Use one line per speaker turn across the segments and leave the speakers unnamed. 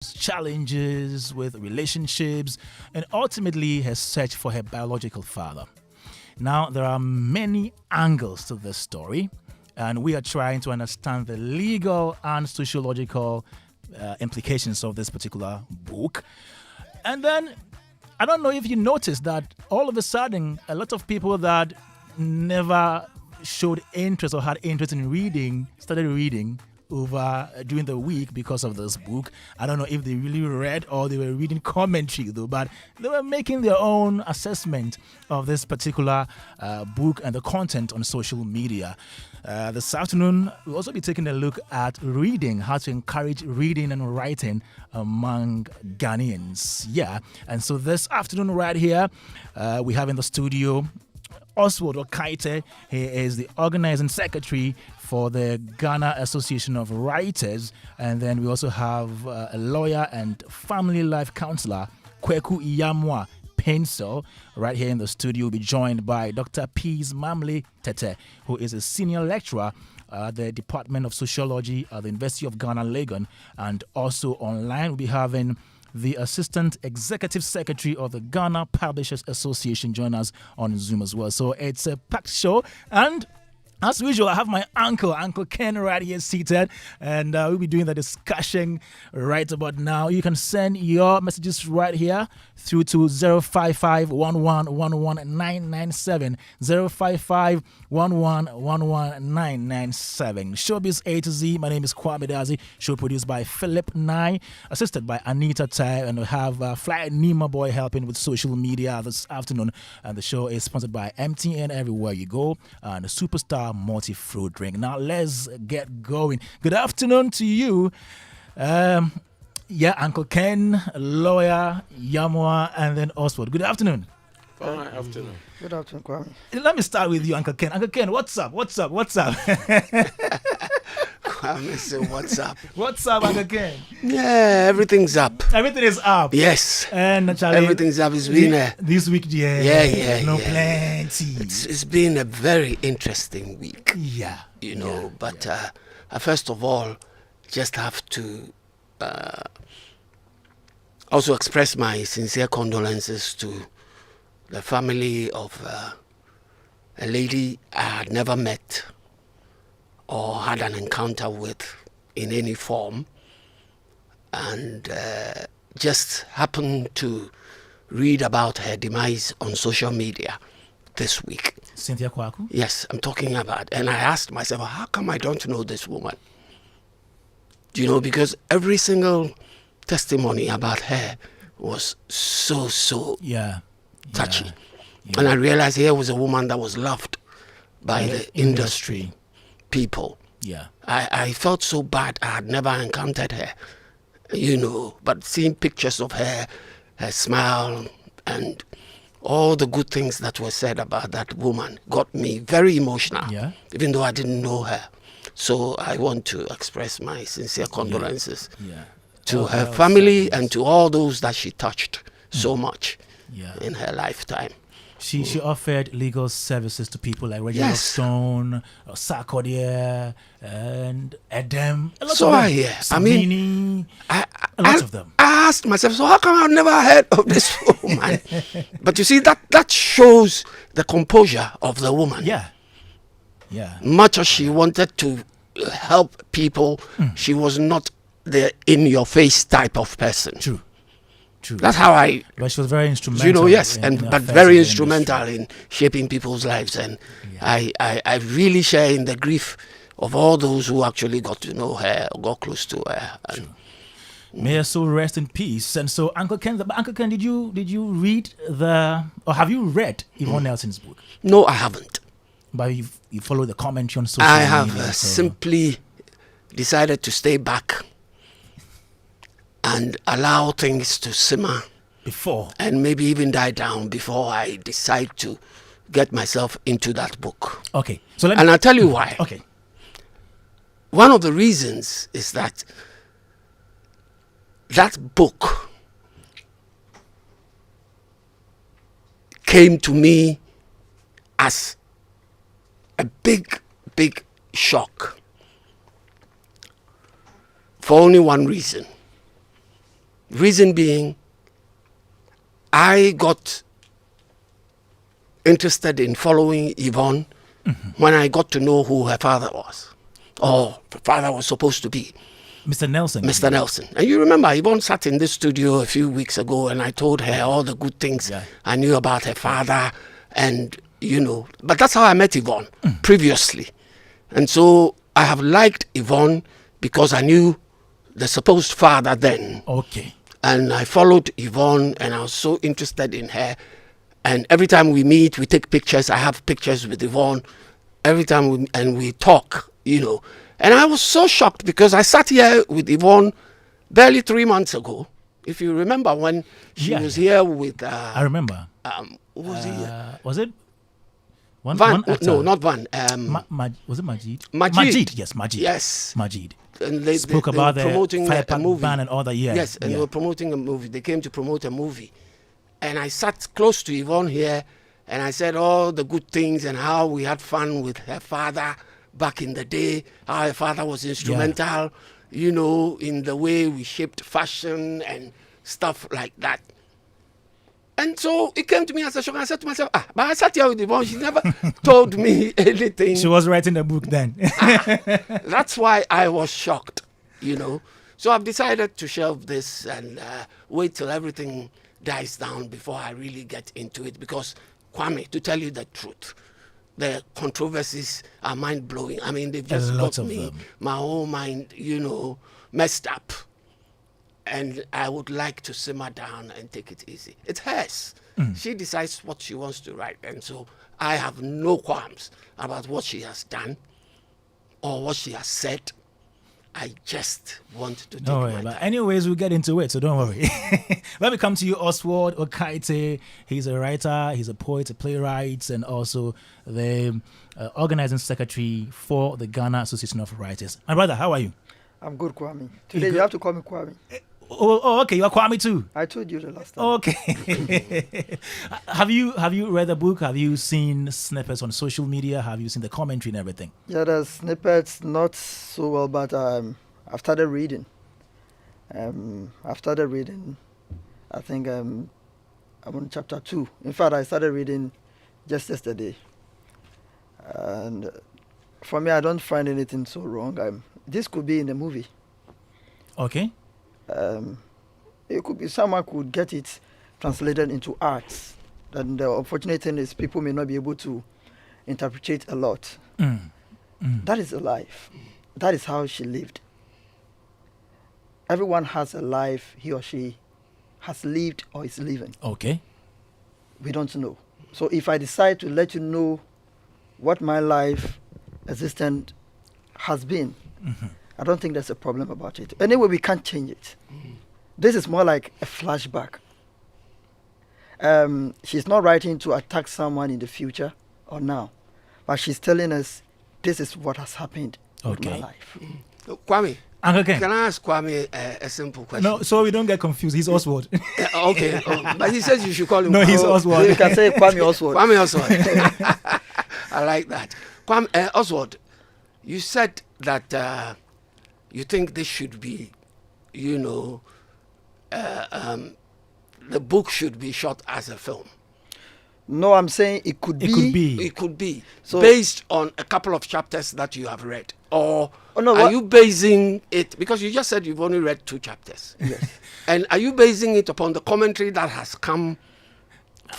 challenges with relationships, and ultimately her search for her biological father. Now, there are many angles to this story, and we are trying to understand the legal and sociological implications of this particular book. And then, I don't know if you noticed that all of a sudden, a lot of people that never showed interest or had interest in reading started reading over during the week because of this book. I don't know if they really read or they were reading commentary though, but they were making their own assessment of this particular book and the content on social media. This afternoon, we'll also be taking a look at reading, how to encourage reading and writing among Ghanaians. Yeah, and so this afternoon right here, we have in the studio Oswald Okaite. He is the organizing secretary for the Ghana Association of Writers. And then we also have a lawyer and family life counselor, Kweku Iyamwa Pencil, right here in the studio. We'll be joined by Dr. Peace Mamle Tete, who is a senior lecturer at the Department of Sociology at the University of Ghana, Legon. And also online, we'll be having the Assistant Executive Secretary of the Ghana Publishers Association join us on Zoom as well. So it's a packed show, and as usual, I have my Uncle Ken right here seated, and we'll be doing the discussion right about now. You can send your messages right here through to 055 997 055 997. Showbiz A to Z. My name is Kwame Dadzie. Show produced by Philip Nye, assisted by Anita Tai, and we have Fly Nima Boy helping with social media this afternoon. And the show is sponsored by MTN Everywhere You Go and Superstar multi-fruit drink. Now let's get going. Good afternoon to you. Uncle Ken, lawyer, Yamwa, and then Oswald. Good afternoon.
Fine afternoon.
Good afternoon, Kwame.
Let me start with you, Uncle Ken. Uncle Ken, what's up?
Kwame said, what's up?
What's up, Uncle Ken?
Yeah, everything's up.
Everything is up.
Yes.
And
everything's up. It's been
this week,
yeah.
Plenty.
It's been a very interesting week.
Yeah.
But I first of all just have to also express my sincere condolences to the family of a lady I had never met or had an encounter with in any form, and just happened to read about her demise on social media this week.
Cynthia Kwaku?
Yes, I'm talking about. And I asked myself, how come I don't know this woman? Because every single testimony about her was so touchy. Yeah. And I realized here was a woman that was loved by the industry people.
Yeah.
I felt so bad. I had never encountered her, but seeing pictures of her smile, and all the good things that were said about that woman got me very emotional, even though I didn't know her. So I want to express my sincere condolences to her family and to all those that she touched so much in her lifetime.
She offered legal services to people like Reginald Stone, Sarkodie, and Edem. A lot of them. Sabini, a lot of them.
I asked myself, so how come I've never heard of this woman? But you see, that shows the composure of the woman.
Yeah.
Much as she wanted to help people, she was not the in-your-face type of person.
True.
That's how
But she was very instrumental.
but very instrumental in shaping people's lives. And I really share in the grief of all those who actually got to know her or got close to her.
May her soul rest in peace. And so, Uncle Ken, did you read or have you read Yvonne Nelson's book?
No, I haven't.
But you follow the commentary on social media.
I have simply decided to stay back and allow things to simmer
before,
and maybe even die down before I decide to get myself into that book.
Okay. So
and I'll tell you why.
Okay.
One of the reasons is that book came to me as a big shock for only one reason. Reason being, I got interested in following Yvonne when I got to know who her father was, or her father was supposed to be.
Mr. Nelson.
Mr. Nelson. And you remember, Yvonne sat in this studio a few weeks ago and I told her all the good things I knew about her father and, but that's how I met Yvonne previously. And so I have liked Yvonne because I knew the supposed father then.
Okay.
And I followed Yvonne and I was so interested in her. And every time we meet, we take pictures. I have pictures with Yvonne. Every time we talk, And I was so shocked because I sat here with Yvonne barely 3 months ago. If you remember when she was here with...
I remember.
Who was he?
Was it? One
no, not Van.
Was it Majid?
Majid.
Yes, Majid.
Yes.
Majid.
And they
spoke about
the promoting
a
movie.
Ban and all that.
Yes, and they were promoting a movie. They came to promote a movie. And I sat close to Yvonne here and I said all the good things and how we had fun with her father back in the day, how her father was instrumental, in the way we shaped fashion and stuff like that. And so it came to me as a shock. I said to myself, but I sat here with Yvonne. She never told me anything.
She was writing the book then.
That's why I was shocked, So I've decided to shelve this and wait till everything dies down before I really get into it. Because, Kwame, to tell you the truth, the controversies are mind-blowing. I mean, they've just got me, my whole mind, messed up. And I would like to simmer down and take it easy. It's hers. She decides what she wants to write. And so I have no qualms about what she has done or what she has said. I just want to take my time.
But anyways, we'll get into it, so don't worry. Let me come to you, Oswald Okaite. He's a writer, he's a poet, a playwright, and also the organizing secretary for the Ghana Association of Writers. My brother, how are you?
I'm good, Kwame. Today you have to call me Kwame.
Oh, okay. You're Kwame too.
I told you the last time.
Okay. Have you read the book? Have you seen snippets on social media? Have you seen the commentary and everything?
Yeah, the snippets not so well, but I've started reading. I think I'm on chapter 2. In fact, I started reading just yesterday. And for me, I don't find anything so wrong. This could be in the movie.
Okay.
It could be someone could get it translated into arts. And the unfortunate thing is people may not be able to interpret a lot. That is a life. That is how she lived. Everyone has a life he or she has lived or is living.
Okay.
We don't know. So if I decide to let you know what my life existence has been, I don't think there's a problem about it. Anyway, we can't change it. This is more like a flashback. She's not writing to attack someone in the future or now, but she's telling us this is what has happened with my life.
Kwame,
okay.
Can I ask Kwame a simple question?
No, so we don't get confused. He's Oswald.
Okay, but he says you should call him.
No, he's Oswald.
You can say Kwame Oswald.
Kwame Oswald. I like that. Kwame Oswald, you said that you think this should be, the book should be shot as a film.
No, I'm saying it could be.
It could be. So, based on a couple of chapters that you have read. Or
no,
are you basing it, because you just said you've only read 2 chapters.
Yes.
And are you basing it upon the commentary that has come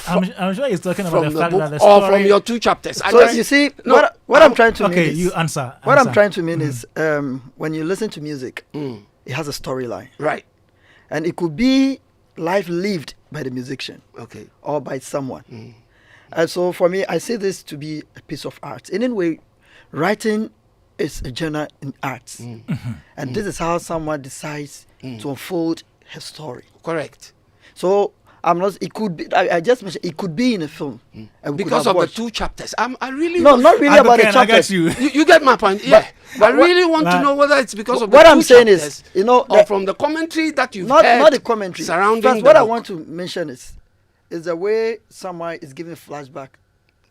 I'm sure he's talking about the fact that the
story... Or from your 2 chapters.
So you see, what I'm trying to mean is...
Okay, you answer.
What I'm trying to mean is, when you listen to music, it has a storyline.
Right.
And it could be life lived by the musician.
Okay.
Or by someone. And so for me, I see this to be a piece of art. In any way, writing is a genre in arts. And this is how someone decides to unfold her story.
Correct.
So I'm not. It could be. I just mentioned it could be in a film.
Because of the 2 chapters. I really
not really about the chapters.
I get you.
You get my point. Yeah. But I really want to know whether it's because of
what
the
I'm
2
saying
chapters,
is,
or from the commentary that you've
heard. Not the commentary.
Surrounding
First, what I want to mention is the way someone is giving flashback.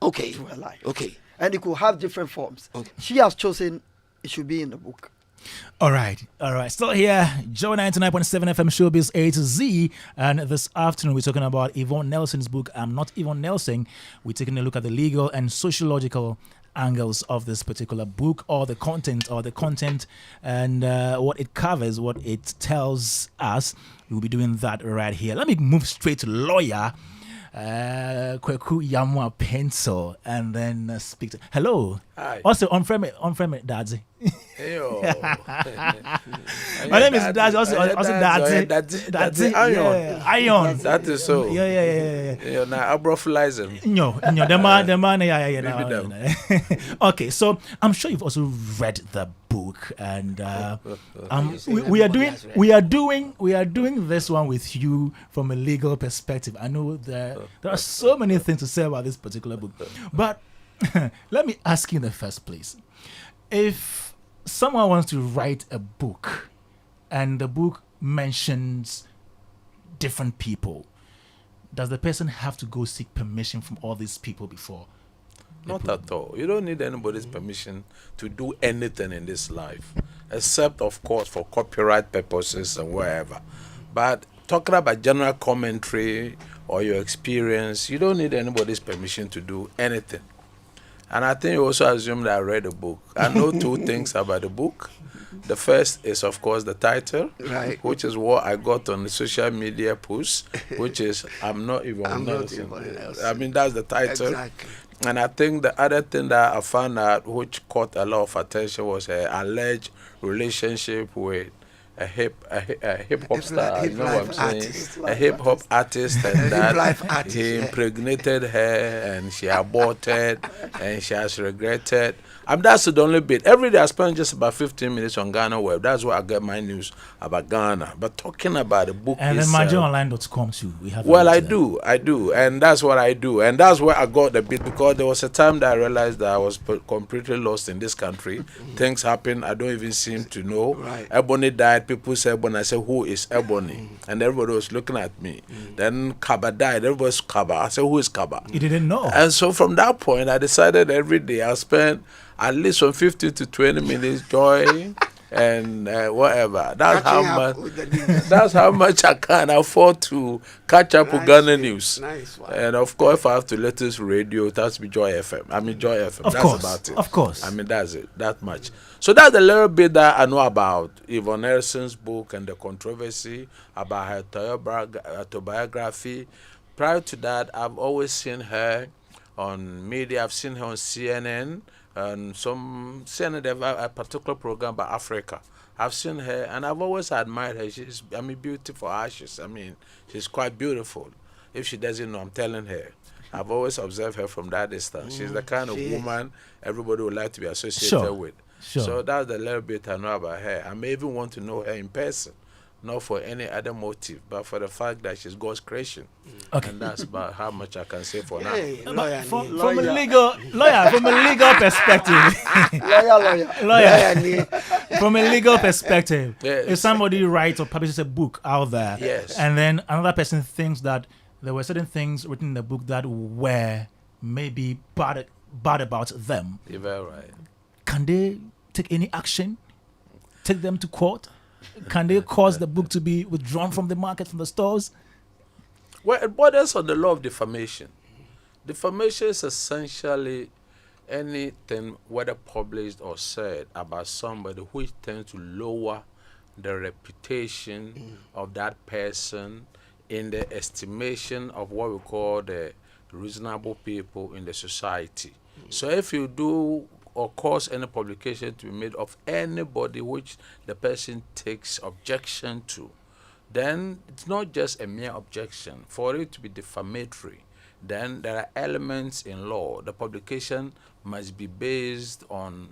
Okay.
To her life.
Okay.
And it could have different forms.
Okay.
She has chosen it should be in the book.
All right. Still here, Joe 99.7 FM Showbiz A to Z. And this afternoon, we're talking about Yvonne Nelson's book, I'm Not Yvonne Nelson. We're taking a look at the legal and sociological angles of this particular book, or the content and what it covers, what it tells us. We'll be doing that right here. Let me move straight to lawyer Kweku Yamwa Pencil, and then speak to. Hello.
Hi.
Also, on frame Dadzie.
Heyo.
My name is Dadzie. Also Dadzie.
Dadzie.
Iron.
That is so.
Yeah.
You know, abrofilize him.
No, the man, yeah. Okay, so I'm sure you've also read the book, and we are doing this one with you from a legal perspective. I know there are so many things to say about this particular book, but let me ask you in the first place, if someone wants to write a book and the book mentions different people, does the person have to go seek permission from all these people before?
Not at all. You don't need anybody's permission to do anything in this life, except, of course, for copyright purposes and wherever. But talking about general commentary or your experience, you don't need anybody's permission to do anything. And I think you also assume that I read the book. I know two things about the book. The first is, of course, the title,
Right.
which is what I got on the social media post, which is I'm Not Yvonne Nelson. I mean, that's the title.
Exactly.
And I think the other thing that I found out, which caught a lot of attention, was an alleged relationship with a hip hop star. You know what I'm saying?
Artist.
A hip hop artist, and that
life artist,
he
yeah.
impregnated her, and she aborted, and she has regretted. That's the only bit. Every day I spend just about 15 minutes on Ghana Web. That's where I get my news about Ghana. But talking about the book
And then
itself,
MyJoyOnline.com too. We have.
well, I do, and that's what I do, and that's where I got the bit, because there was a time that I realized that I was completely lost in this country. Things happen I don't even seem to know.
Right.
Ebony died. People said Ebony. I said, who is Ebony? And everybody was looking at me. Then Kaba died. Everybody was Kaba. I said, who is Kaba?
You didn't know.
And so from that point, I decided every day I'll spend at least from 15 to 20 minutes joy and whatever. That's
Catching
how
up
much.
with the news.
That's how much I can afford to catch up with Ghana news.
Nice one.
And of course, if I have to latest radio, it has to be Joy FM. I mean, Joy FM.
Of
That's
course,
about it.
of course.
I mean, that's it. That much. So that's a little bit that I know about Yvonne Nelson's book and the controversy about her autobiography. Prior to that, I've always seen her on media. I've seen her on CNN. And some CNN, they have a particular program about Africa. I've seen her, and I've always admired her. She's, beautiful ashes. She's quite beautiful. If she doesn't know, I'm telling her. I've always observed her from that distance. She's the kind of woman everybody would like to be associated with.
Sure.
So that's the little bit I know about her. I may even want to know her in person, not for any other motive, but for the fact that she's God's creation.
Okay.
And that's about how much I can say for
Hey,
now.
lawyer,
From
lawyer.
a legal perspective,
Lawyer.
from a legal perspective,
Yes.
if somebody writes or publishes a book out there,
Yes.
and then another person thinks that there were certain things written in the book that were maybe bad about them,
You're very right.
can they take any action? Take them to court? Can they cause the book to be withdrawn from the market, from the stores?
Well, it borders on the law of defamation. Defamation is essentially anything, whether published or said, about somebody which tends to lower the reputation of that person in the estimation of what we call the reasonable people in the society. So if you do or cause any publication to be made of anybody which the person takes objection to, then it's not just a mere objection. For it to be defamatory, then there are elements in law. The publication must be based on,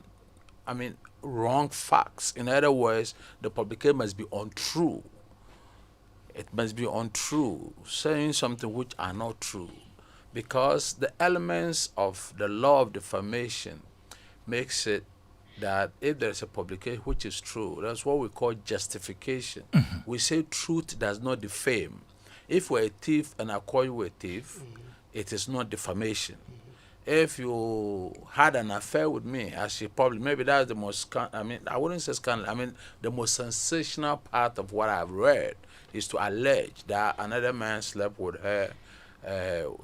wrong facts. In other words, the publication must be untrue. It must be untrue, saying something which are not true. Because the elements of the law of defamation makes it that if there's a publication which is true, that's what we call justification. We say truth does not defame. If we're a thief and I call you a thief, it is not defamation. if you had an affair with me, as she probably, maybe that's the most, I mean, I wouldn't say scandal, I mean, the most sensational part of what I've read is to allege that another man slept with her,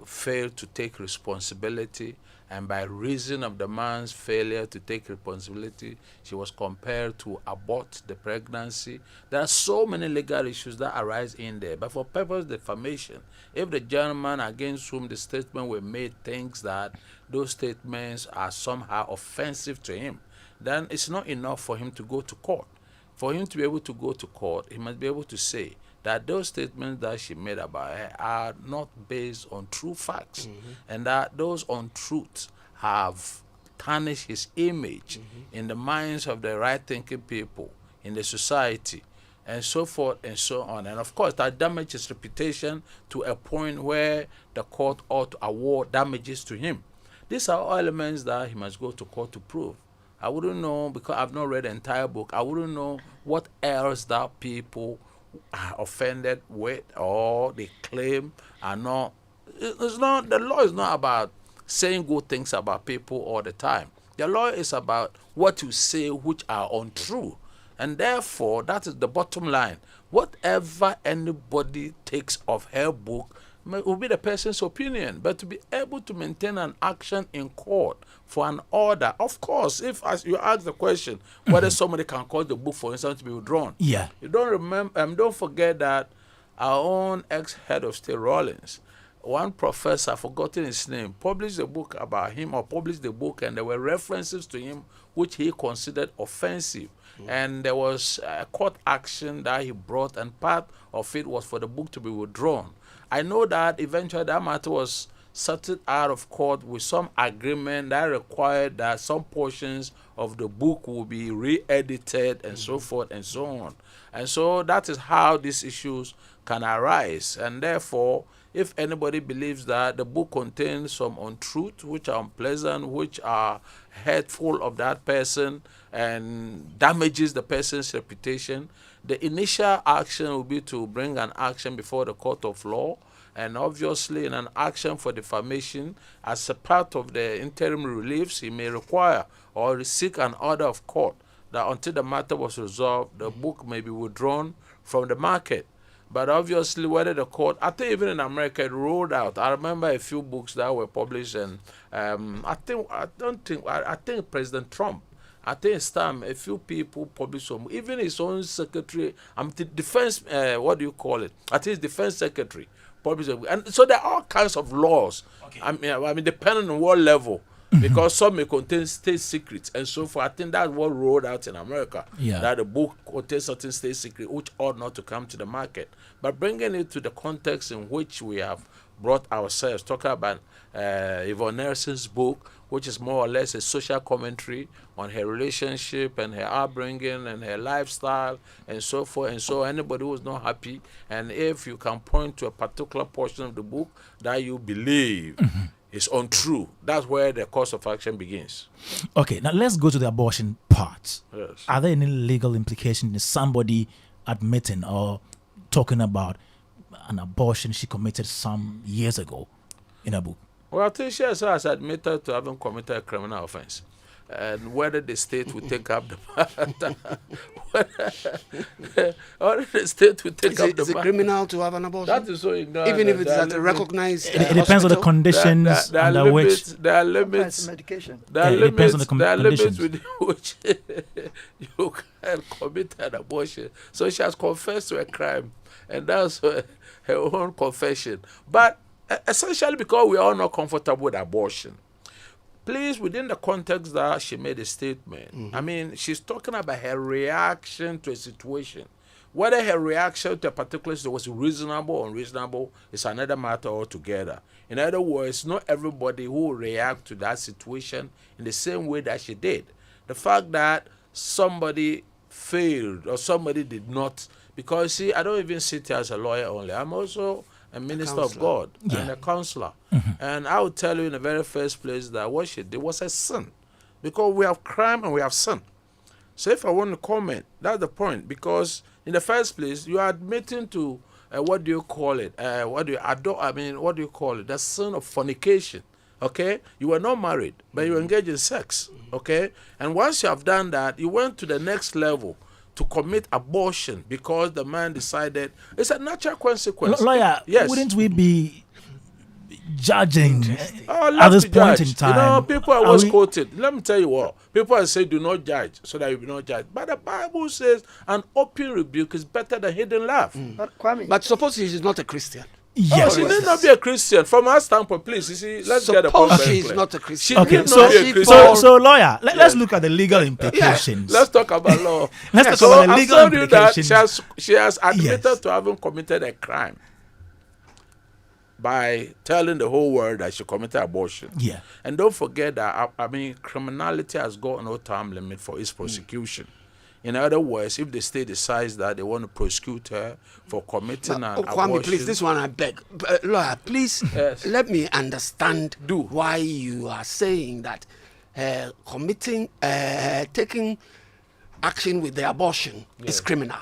failed to take responsibility, and by reason of the man's failure to take responsibility, she was compelled to abort the pregnancy. There are so many legal issues that arise in there. But for purpose of defamation, if the gentleman against whom the statement were made thinks that those statements are somehow offensive to him, then it's not enough for him to go to court. For him to be able to go to court, he must be able to say that those statements that she made about her are not based on true facts, and that those untruths have tarnished his image in the minds of the right-thinking people in the society, and so forth and so on. And of course, that damages his reputation to a point where the court ought to award damages to him. These are all elements that he must go to court to prove. I wouldn't know, because I've not read the entire book, I wouldn't know what else that people are offended with or they claim are not. It's not, the law is not about saying good things about people all the time. The law is about what you say which are untrue. And therefore, that is the bottom line. Whatever anybody takes of her book will be the person's opinion, but to be able to maintain an action in court for an order, of course, if as you ask the question whether somebody can cause the book, for instance, to be withdrawn,
Yeah.
you don't remember, don't forget that our own ex-head of state Rawlings, one professor, I've forgotten his name, published a book about him, or published the book, and there were references to him which he considered offensive. And there was a court action that he brought, and part of it was for the book to be withdrawn. I know that eventually that matter was settled out of court with some agreement that required that some portions of the book will be re-edited and so forth and so on. And so that is how these issues can arise. And therefore, if anybody believes that the book contains some untruth, which are unpleasant, which are hurtful of that person and damages the person's reputation, the initial action will be to bring an action before the court of law, and obviously in an action for defamation, as a part of the interim reliefs, he may require or seek an order of court that until the matter was resolved, the book may be withdrawn from the market. But obviously, whether the court, I think even in America, it rolled out. I remember a few books that were published, and I think President Trump, I think it's time a few people published some, even his own secretary, defense, what do you call it? I think it's defense secretary published a book. And so there are all kinds of laws.
Okay.
I mean, depending on what level. Because some may contain state secrets and so forth. I think that's what rolled out in America.
Yeah.
That the book contains certain state secrets which ought not to come to the market. But bringing it to the context in which we have brought ourselves, talking about Yvonne Nelson's book, which is more or less a social commentary on her relationship and her upbringing and her lifestyle and so forth. And so anybody who's not happy, and if you can point to a particular portion of the book that you believe is untrue, that's where the course of action begins.
Okay, now let's go to the abortion part.
Yes.
Are there any legal implications in somebody admitting or talking about an abortion she committed some years ago in a book?
Well, I think she has admitted to having committed a criminal offense. And whether the state will take up the matter, whether the state will take up the
Is it
matter.
criminal to have an abortion?
That is so ignorant.
Even if it's
There are
at a
limits-
recognized
It depends on the
hospital?
conditions
there are
under which.
limits. There are
Sometimes
limits.
medication.
There are
Yeah, it depends on
limits.
the
There are limits
conditions.
within which you can commit an abortion. So she has confessed to a crime, and that's her own confession. But essentially, because we are all not comfortable with abortion, please, within the context that she made a statement, I mean, she's talking about her reaction to a situation. Whether her reaction to a particular situation was reasonable or unreasonable is another matter altogether. In other words, not everybody who will react to that situation in the same way that she did. The fact that somebody failed or somebody did not, because see, I don't even sit here as a lawyer only. I'm also a minister of God and a counselor. And I will tell you in the very first place that what she did was a sin. Because we have crime and we have sin. So if I want to comment, that's the point. Because in the first place, you are admitting to, what do you call it? The sin of fornication. Okay, you were not married, but you were engaged in sex. Okay, and once you have done that, you went to the next level to commit abortion because the man decided it's a natural consequence.
Lawyer,
Yes.
wouldn't we be judging
Oh,
at this
left to
point
judge.
in time?
You know, people are
Are
always
we-
quoted. Let me tell you what. People are saying, do not judge, so that you will not judge. But the Bible says an open rebuke is better than hidden love.
But Kwame,
But suppose he is not a Christian.
Yes.
Oh, she need not be a Christian. From our standpoint, please, you see, let's get the point
Suppose
very
she is
clear.
not a
She
Christian.
Okay,
need
so
not be a
she
Christian.
so lawyer, let's look at the legal implications.
Let's talk about law.
Let's talk
So
about the
I've
legal
told you that
implications.
she has admitted
Yes.
to having committed a crime by telling the whole world that she committed abortion.
Yeah.
And don't forget that, I mean, criminality has got no time limit for its prosecution. In other words, if the state decides that they want to prosecute her for committing an
Kwame,
abortion,
please, this one I beg. Lawyer, please
Yes.
let me understand
Do.
why you are saying that taking action with the abortion is criminal.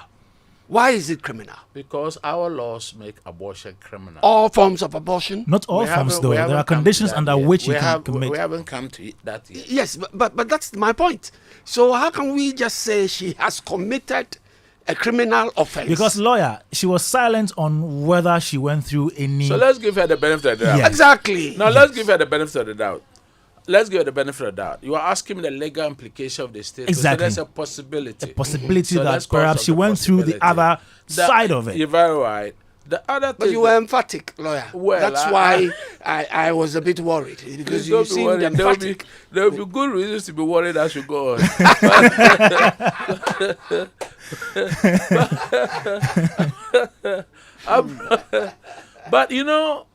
Why is it criminal?
because our laws make abortion criminal.
All forms of abortion?
Not all
We
forms,
haven't-
though.
we
There
haven't
are
come to
conditions
that
under
yet.
which you
we
can
have,
commit.
We haven't come to that yet.
Yes, but that's my point. So how can we just say she has committed a criminal offense?
Because lawyer, she was silent on whether she went through any.
So let's give her the benefit of the doubt.
Yes.
Exactly.
Now let's give her the benefit of the doubt. Let's give her the benefit of the doubt. You are asking me the legal implication of the state.
Exactly.
So there's a possibility.
possibility
So
that
let's call
perhaps
some
she
the
went through the
possibility.
other side of it.
You're very right. The other
But
thing.
you were emphatic, lawyer.
Well,
That's why I was a bit worried because you
Don't be
seemed
worried.
emphatic.
There will be good reasons to be worried as you go on. But you know,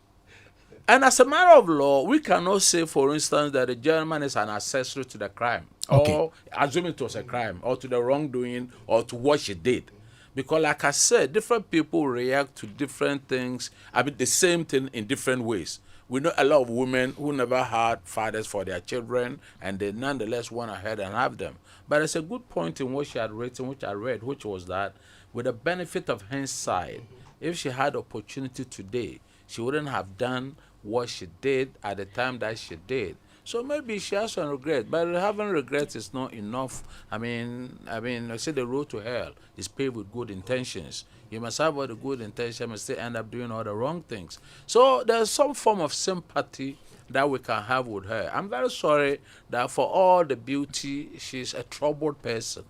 and as a matter of law, we cannot say, for instance, that the gentleman is an accessory to the crime,
Okay.
or assuming it was a crime, or to the wrongdoing, or to what she did. Because, like I said, different people react to different things. I mean, the same thing in different ways. We know a lot of women who never had fathers for their children, and they nonetheless went ahead and have them. But it's a good point in what she had written, which I read, which was that with the benefit of hindsight, if she had opportunity today, she wouldn't have done what she did at the time that she did. So maybe she has some regret, but having regrets is not enough. I mean, I say the road to hell is paved with good intentions. You must have all the good intentions, but still end up doing all the wrong things. So there's some form of sympathy that we can have with her. I'm very sorry that for all the beauty, she's a troubled person.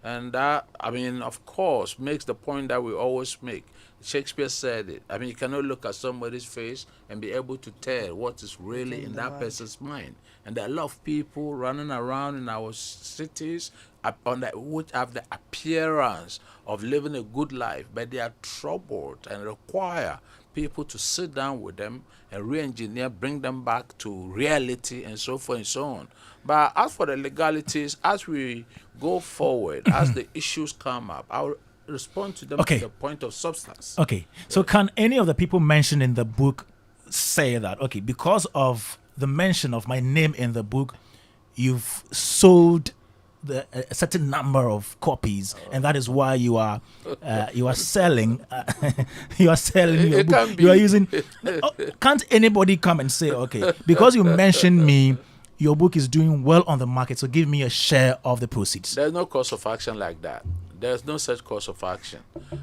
And that, I mean, of course, makes the point that we always make. Shakespeare said it. I mean, you cannot look at somebody's face and be able to tell what is really in that person's mind. And there are a lot of people running around in our cities which have the appearance of living a good life, but they are troubled and require people to sit down with them and re-engineer, bring them back to reality and so forth and so on. But as for the legalities, as we go forward, as the issues come up, I'll respond to them
Okay.
to the point of substance.
Okay, so can any of the people mentioned in the book say that, okay, because of the mention of my name in the book, you've sold a certain number of copies, and that is why you are selling you are selling your
It
book.
can
You are
be.
using. Can't anybody come and say, okay, because you mentioned me, your book is doing well on the market, so give me a share of the proceeds?
There's no course of action like that. There's no such course of action.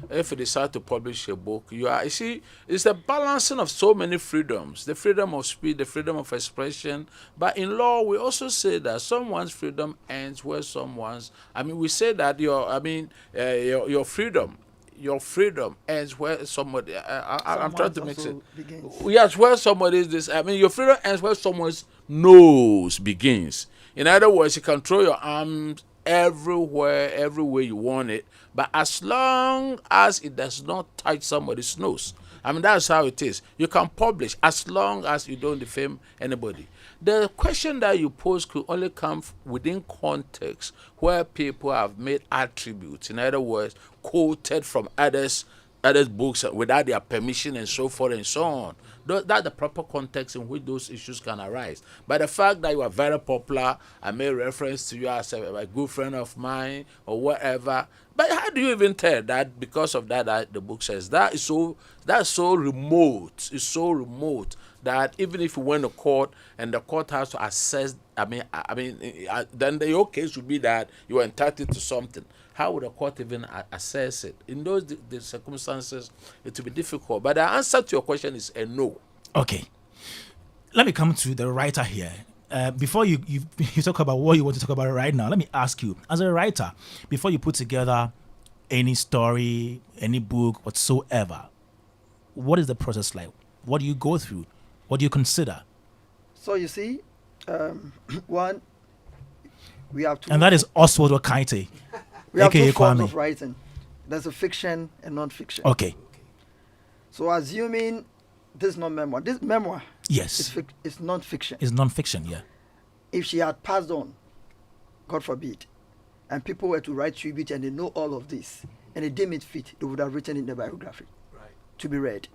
If you decide to publish a book, you see, it's the balancing of so many freedoms. The freedom of speech, the freedom of expression. But in law, we also say that someone's freedom ends where someone's, we say that your freedom ends where somebody, I'm trying to mix it. Yes, where somebody is this. Your freedom ends where someone's nose begins. In other words, you can throw your arms everywhere, every way you want it, but as long as it does not touch somebody's nose. That's how it is. You can publish as long as you don't defame anybody. The question that you pose could only come within context where people have made attributes, in other words, quoted from others' books without their permission and so forth and so on. That's the proper context in which those issues can arise. But the fact that you are very popular, I made reference to you as a good friend of mine or whatever. But how do you even tell that because of that the book says? That's so remote. It's so remote that even if you went to court and the court has to assess, then your case would be that you are entitled to something. How would the court even assess it? In those the circumstances, it will be difficult. But the answer to your question is a no.
Okay. Let me come to the writer here. Before you talk about what you want to talk about right now, let me ask you, as a writer, before you put together any story, any book, whatsoever, what is the process like? What do you go through? What do you consider?
So you see, one, we have two.
And that is Oswald Okaite,
We have
aka
two forms
Kwame.
of writing. There's a fiction and non-fiction.
Okay.
So assuming this is not memoir. This memoir
Yes.
is non-fiction.
It's non-fiction, yeah.
If she had passed on, God forbid, and people were to write tribute and they know all of this, and they deem it fit, they would have written in the biography to be read.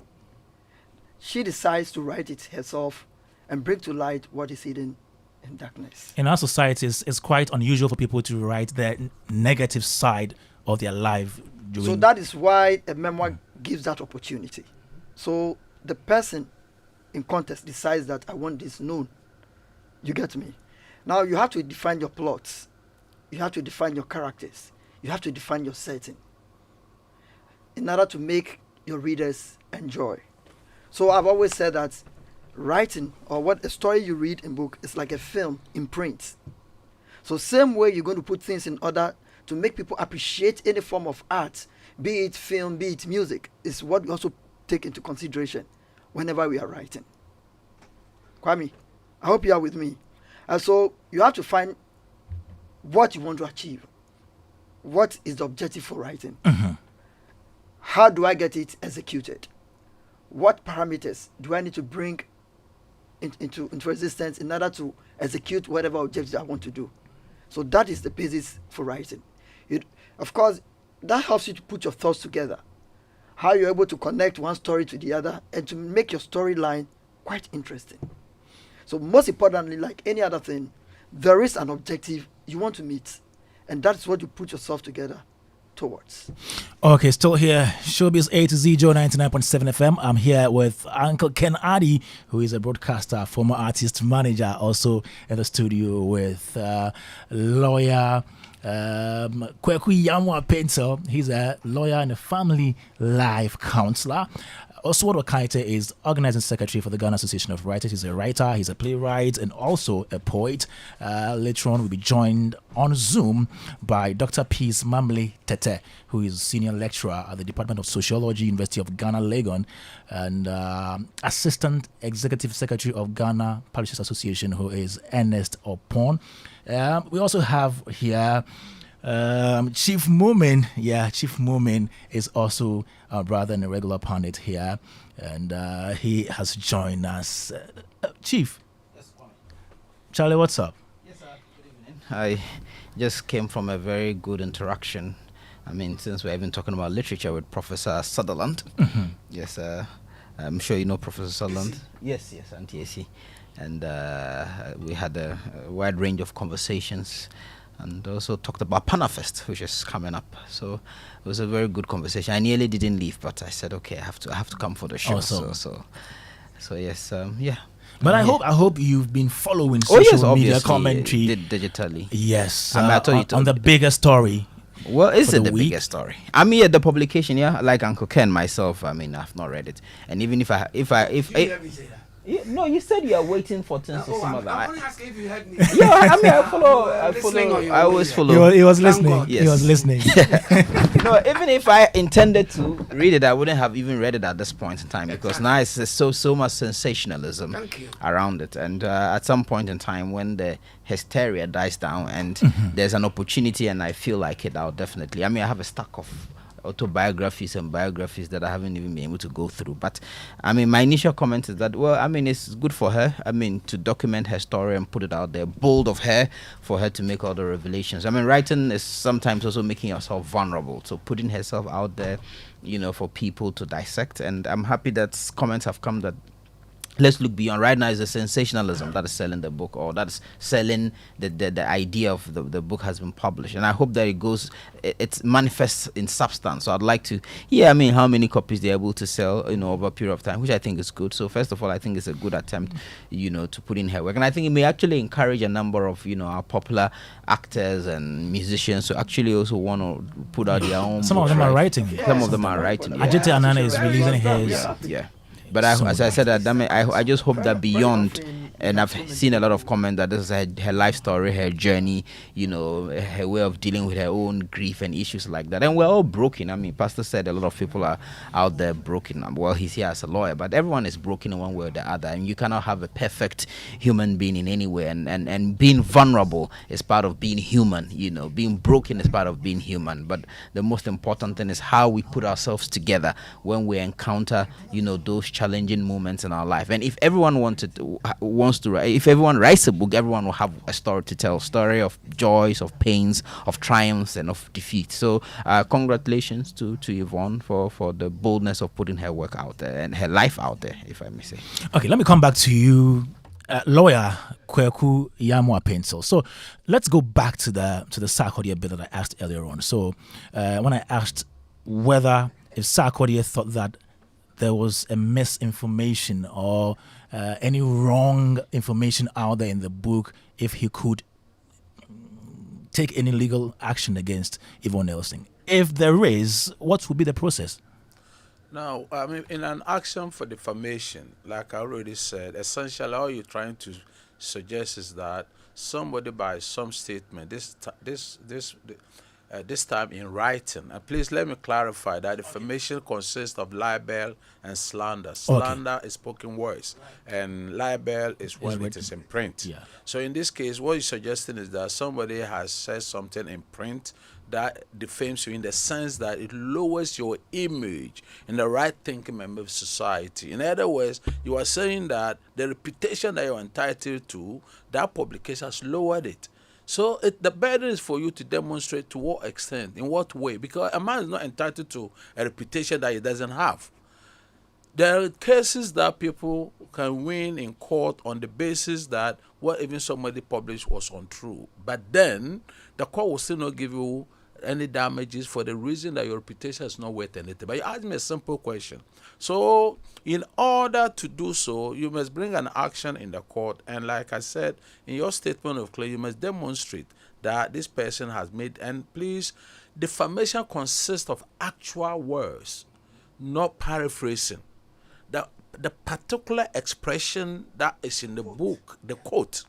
She decides to write it herself and bring to light what is hidden in darkness.
In our society, it's quite unusual for people to write the negative side of their life.
So that is why a memoir gives that opportunity. So the person in contest decides that I want this known. You get me? Now you have to define your plots. You have to define your characters. You have to define your setting in order to make your readers enjoy. So I've always said that writing, or what a story you read in book, is like a film in print. So same way you're going to put things in order to make people appreciate any form of art, be it film, be it music, is what we also take into consideration whenever we are writing. Kwame, I hope you are with me. And so you have to find what you want to achieve. What is the objective for writing?
Mm-hmm.
How do I get it executed? What parameters do I need to bring into existence in order to execute whatever objectives I want to do? So that is the basis for writing. Of course, that helps you to put your thoughts together. How you're able to connect one story to the other and to make your storyline quite interesting. So most importantly, like any other thing, there is an objective you want to meet. And that's what you put yourself together towards.
Okay, still here. Showbiz A to Z, Joe 99.7 FM. I'm here with Uncle Ken Addy, who is a broadcaster, former artist manager, also in the studio with lawyer Kweku Yamwa Pencil. He's a lawyer and a family life counselor. Oswald Okaite is organizing secretary for the Ghana Association of Writers. He's a writer, he's a playwright, and also a poet. Later on, we'll be joined on Zoom by Dr. Peace Mamle Tete, who is senior lecturer at the Department of Sociology, University of Ghana, Legon, and assistant executive secretary of Ghana Publishers Association, who is Ernest Opon. We also have here Chief Moomin. Chief Moomin is also our brother and a regular pundit here, and he has joined us. Chief.
Yes,
Charlie, what's up?
yes, sir. Good evening. I just came from a very good interaction. I mean, since we're even talking about literature with Professor Sutherland.
Mm-hmm.
Yes, I'm sure you know Professor Sutherland. Yes, Auntie AC. And we had a wide range of conversations, and also talked about Panafest, which is coming up. So it was a very good conversation. I nearly didn't leave, but I said, okay, I have to come for the show.
Awesome.
So yes, yeah.
But I hope you've been following social media commentary
digitally.
Yes,
I told you
on the bigger story.
Well, is it the
week?
biggest story? I mean, the publication, yeah, like Uncle Ken myself. I mean, I've not read it, and even if
You heard me say that.
no, you said you are waiting for things to
I'm
simmer.
only asking if you heard me.
Yeah, I mean, I follow.
Listening on your
I always
way.
follow.
He was
Thank
listening.
God.
He
Yes.
was listening.
No, even if I intended to read it, I wouldn't have even read it at this point in time, because now it's so much sensationalism
Thank you.
around it, and at some point in time when the hysteria dies down and there's an opportunity and I feel like it, I'll definitely. I mean, I have a stack of autobiographies and biographies that I haven't even been able to go through, but I mean, my initial comment is that, well, I mean, it's good for her, I mean, to document her story and put it out there. Bold of her for her to make all the revelations. I mean, writing is sometimes also making yourself vulnerable, so putting herself out there, you know, for people to dissect. And I'm happy that comments have come that let's look beyond. Right now is the sensationalism that is selling the book, or that's selling the idea of the book has been published. And I hope that it manifests in substance. So I'd like to how many copies they're able to sell, over a period of time, which I think is good. So first of all, I think it's a good attempt, to put in her work. And I think it may actually encourage a number of, our popular actors and musicians to actually also want to put out their own
Some of
books,
them are
right?
writing.
Some of them are writing. Yeah.
Ajete Anana is releasing his.
Yeah. But as I said, I just hope that beyond, and I've seen a lot of comments that this is her life story, her journey, her way of dealing with her own grief and issues like that. And we're all broken. I mean, Pastor said a lot of people are out there broken. Well, he's here as a lawyer, but everyone is broken in one way or the other. And you cannot have a perfect human being in any way. And being vulnerable is part of being human. Being broken is part of being human. But the most important thing is how we put ourselves together when we encounter, those challenging moments in our life. And if everyone if everyone writes a book, everyone will have a story to tell, story of joys, of pains, of triumphs, and of defeat. So congratulations to Yvonne for the boldness of putting her work out there and her life out there, if I may say.
Okay, let me come back to you, lawyer Kweku Yamwa Pencil. So let's go back to the Sarkodie bit that I asked earlier on. So when I asked whether if Sarkodie thought that there was a misinformation or any wrong information out there in the book, if he could take any legal action against Yvonne Nelson. If there is, what would be the process?
Now, I mean, in an action for defamation, like I already said, essentially all you're trying to suggest is that somebody by some statement, this time in writing. And please let me clarify that defamation consists of libel and slander. Slander is spoken words, and libel is when it is in print.
Yeah.
So in this case, what you're suggesting is that somebody has said something in print that defames you in the sense that it lowers your image in the right thinking member of society. In other words, you are saying that the reputation that you're entitled to, that publication has lowered it. So the burden is for you to demonstrate to what extent, in what way, because a man is not entitled to a reputation that he doesn't have. There are cases that people can win in court on the basis that what even somebody published was untrue. But then the court will still not give you any damages for the reason that your reputation is not worth anything. But you ask me a simple question. So in order to do so, you must bring an action in the court. And like I said, in your statement of claim, you must demonstrate that this person has made, and please, defamation consists of actual words, not paraphrasing. The particular expression that is in the book, the quote,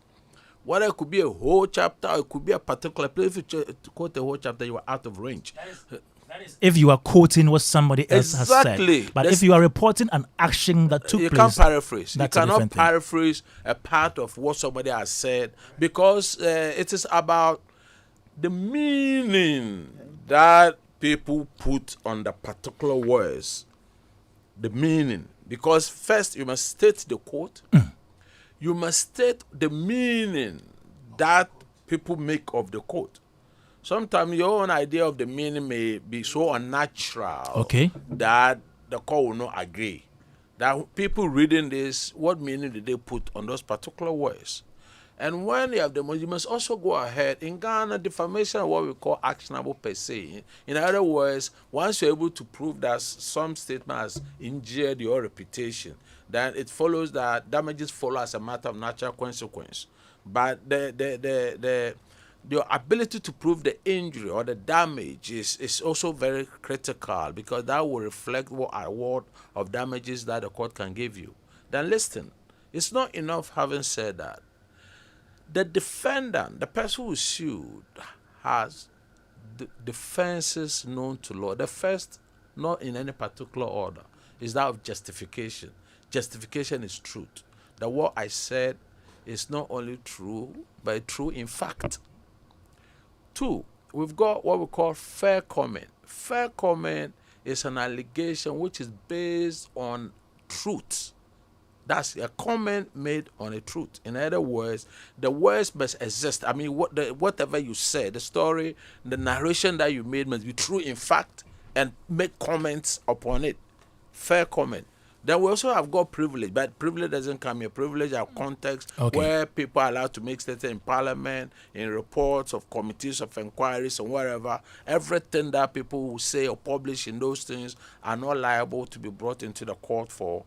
whether it could be a whole chapter or it could be a particular place. If you quote the whole chapter, you are out of range.
That is if you are quoting what somebody else has
Exactly.
said. But if you are reporting an action that took
you
place,
can't paraphrase. You
that's a
cannot
different thing.
paraphrase a part of what somebody has said, because it is about the meaning that people put on the particular words. The meaning. Because first you must state the quote. You must state the meaning that people make of the quote. Sometimes your own idea of the meaning may be so unnatural that the court will not agree. That people reading this, what meaning did they put on those particular words? And when you have the money, you must also go ahead. In Ghana, defamation is what we call actionable per se. In other words, once you're able to prove that some statement has injured your reputation, then it follows that damages follow as a matter of natural consequence. But your ability to prove the injury or the damage is also very critical, because that will reflect what award of damages that the court can give you. Then listen, it's not enough having said that. The defendant, the person who is sued, has the defenses known to law. The first, not in any particular order, is that of justification. Justification is truth. That what I said is not only true, but true in fact. Two, we've got what we call fair comment. Fair comment is an allegation which is based on truth. That's a comment made on a truth. In other words, the words must exist. I mean, whatever you said, the story, the narration that you made must be true in fact, and make comments upon it. Fair comment. Then we also have got privilege, but privilege doesn't come here. Privilege are context
Okay.
where people are allowed to make statements in parliament, in reports of committees of inquiries and whatever. Everything that people will say or publish in those things are not liable to be brought into the court for,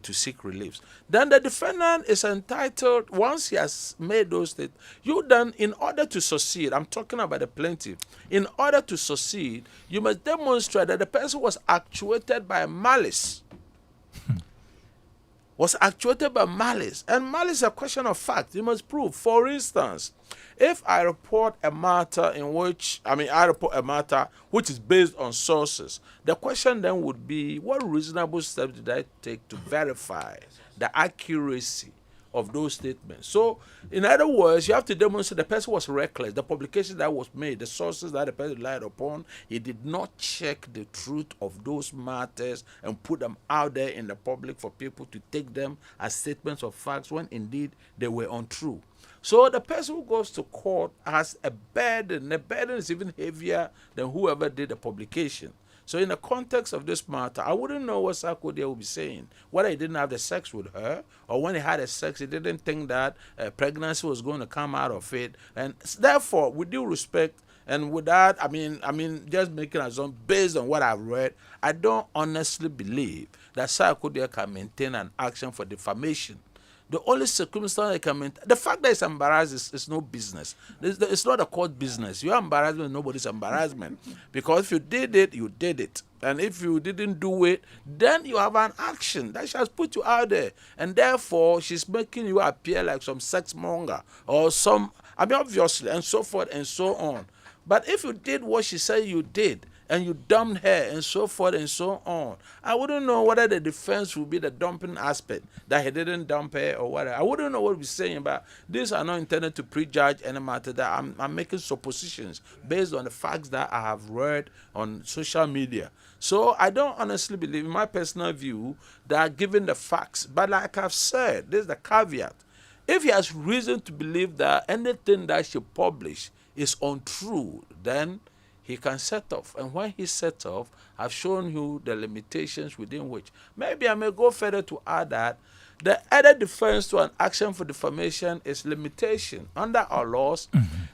to seek reliefs. Then the defendant is entitled, once he has made those statements, you then, in order to succeed, I'm talking about the plaintiff, in order to succeed, you must demonstrate that the person was actuated by malice. Was actuated by malice. And malice is a question of fact. You must prove. For instance, if I report a matter which is based on sources, the question then would be, what reasonable steps did I take to verify the accuracy of those statements? So, in other words, you have to demonstrate the person was reckless. The publication that was made, the sources that the person relied upon, he did not check the truth of those matters and put them out there in the public for people to take them as statements of facts when indeed they were untrue. So the person who goes to court has a burden. The burden is even heavier than whoever did the publication. So in the context of this matter, I wouldn't know what Sarkodie would be saying, whether he didn't have the sex with her, or when he had a sex, he didn't think that pregnancy was going to come out of it. And therefore, with due respect, and with that, just making an assumption based on what I've read, I don't honestly believe that Sarkodie can maintain an action for defamation. The only circumstance I can maintain, the fact that it's embarrassed is no business. It's not a court business. Your embarrassment is nobody's embarrassment. Because if you did it, you did it. And if you didn't do it, then you have an action that she has put you out there. And therefore, she's making you appear like some sex monger or obviously, and so forth and so on. But if you did what she said you did, and you dumped her and so forth and so on, I wouldn't know whether the defense would be the dumping aspect, that he didn't dump her or whatever. I wouldn't know what we're saying, but these are not intended to prejudge any matter. That I'm making suppositions based on the facts that I have read on social media. So I don't honestly believe, in my personal view, that given the facts, but like I've said, this is the caveat. If he has reason to believe that anything that she published is untrue, then he can set off. And when he sets off, I've shown you the limitations within which. Maybe I may go further to add that the other defense to an action for defamation is limitation. Under our laws,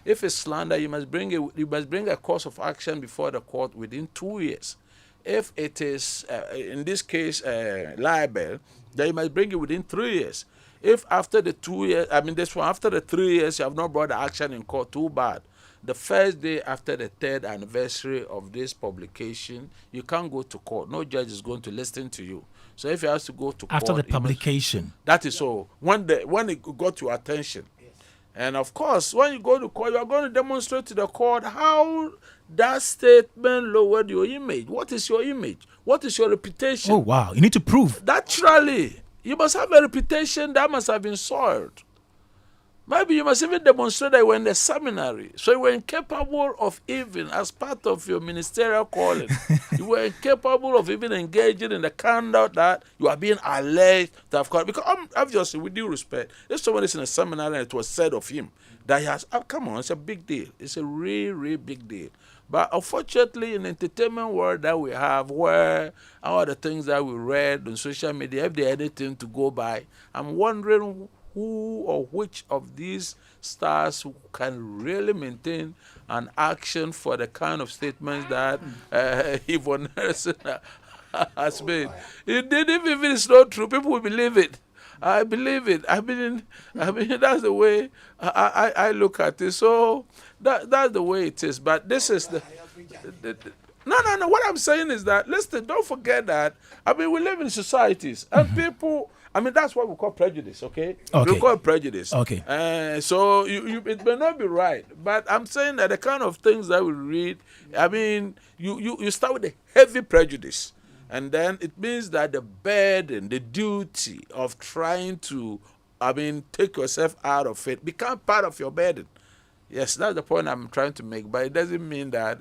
if it's slander, you must bring a cause of action before the court within 2 years. If it is, in this case, libel, then you must bring it within 3 years. If after the 2 years, after the 3 years, you have not brought the action in court, too bad. The first day after the 3rd anniversary of this publication, you can't go to court. No judge is going to listen to you. So if you have to go to
after
court,
the publication,
that is all. When it got your attention, and of course, when you go to court, you are going to demonstrate to the court how that statement lowered your image. What is your image? What is your reputation?
Oh wow! You need to prove.
Naturally, you must have a reputation that must have been soiled. Maybe you must even demonstrate that you were in the seminary. So you were incapable of even, as part of your ministerial calling, you were incapable of even engaging in the conduct that you are being alleged to have called. Because obviously, with due respect, if someone is in a seminary and it was said of him that he has, come on, it's a big deal. It's a really, really big deal. But unfortunately, in the entertainment world that we have, where all the things that we read on social media, if they had anything to go by, I'm wondering who or which of these stars can really maintain an action for the kind of statements that Yvonne Nelson has made. Indeed, if it's not true, people will believe it. I believe it. I mean, that's the way I look at it. So that's the way it is. But this is the no. What I'm saying is that, listen, don't forget that, we live in societies, and people, that's what we call prejudice, okay? We call it prejudice.
Okay.
So it may not be right, but I'm saying that the kind of things that we read, you start with a heavy prejudice, and then it means that the burden, the duty of trying to, take yourself out of it, become part of your burden. Yes, that's the point I'm trying to make, but it doesn't mean that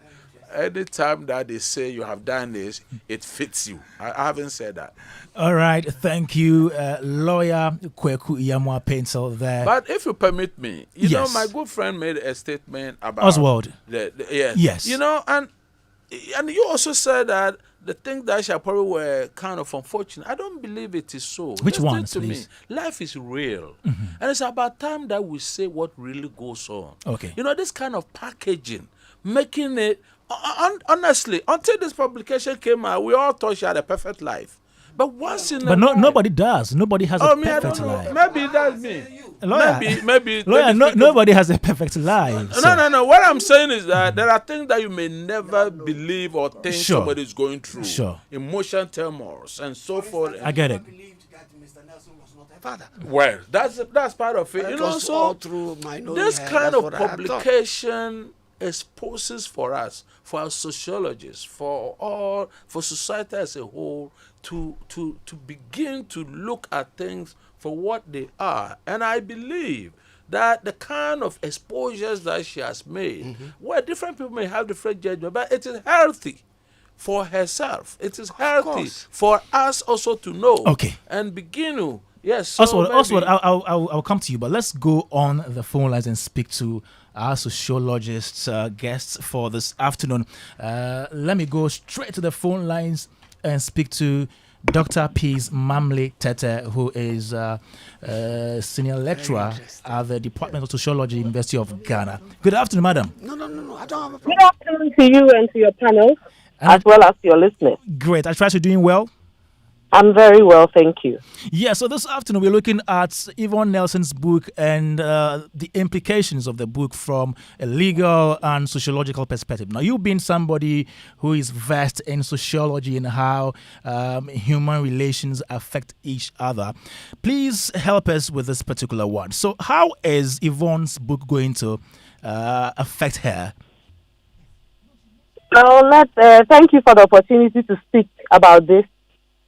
any time that they say you have done this, it fits you. I haven't said that.
All right. Thank you, lawyer Kweku Iyamwa Pencil there.
But if you permit me, you know,
Yes.
my good friend made a statement about
Oswald.
Yes.
Yes.
You know, and you also said that the things that shall probably were kind of unfortunate. I don't believe it is so.
Which
Listen
ones,
to
please?
me. Life is real. And it's about time that we say what really goes on.
Okay.
You know, this kind of packaging, making it, honestly, until this publication came out, we all thought she had a perfect life. But once in
But
a while,
nobody does. Nobody has a
I
perfect
don't know.
life.
Maybe that's me.
Lawyer,
Maybe.
lawyer,
speaking-
nobody has a perfect life.
No. What I'm saying is that there are things that you may never believe or think
Sure.
somebody is going through.
Sure.
Emotion turmoils and so forth.
I get it.
believed that Mr. Nelson was not her father.
Well, that's part of it.
It
You know,
was all
so
through my knowing
this
her.
kind
That's
of
what I had thought.
publication exposes for us, for our sociologists, for society as a whole, to begin to look at things for what they are. And I believe that the kind of exposures that she has made, where different people may have different judgment, but it is healthy for herself. It is healthy
course.
for us also to know.
Okay.
And begin to, yes. So
Oswald,
maybe-
I'll come to you, but let's go on the phone lines and speak to our sociologists guests for this afternoon. Let me go straight to the phone lines and speak to Dr. Peace Mamle Tete, who is senior lecturer at the Department of Sociology, University of Ghana. Good afternoon, madam.
No. I don't have a
Good
problem.
afternoon to you and to your panel,
And-
as well as to your listeners.
Great. I trust you're doing well.
I'm very well, thank you.
Yeah, so this afternoon we're looking at Yvonne Nelson's book and the implications of the book from a legal and sociological perspective. Now, you've been somebody who is versed in sociology and how human relations affect each other. Please help us with this particular one. So, how is Yvonne's book going to affect her?
Well, thank you for the opportunity to speak about this.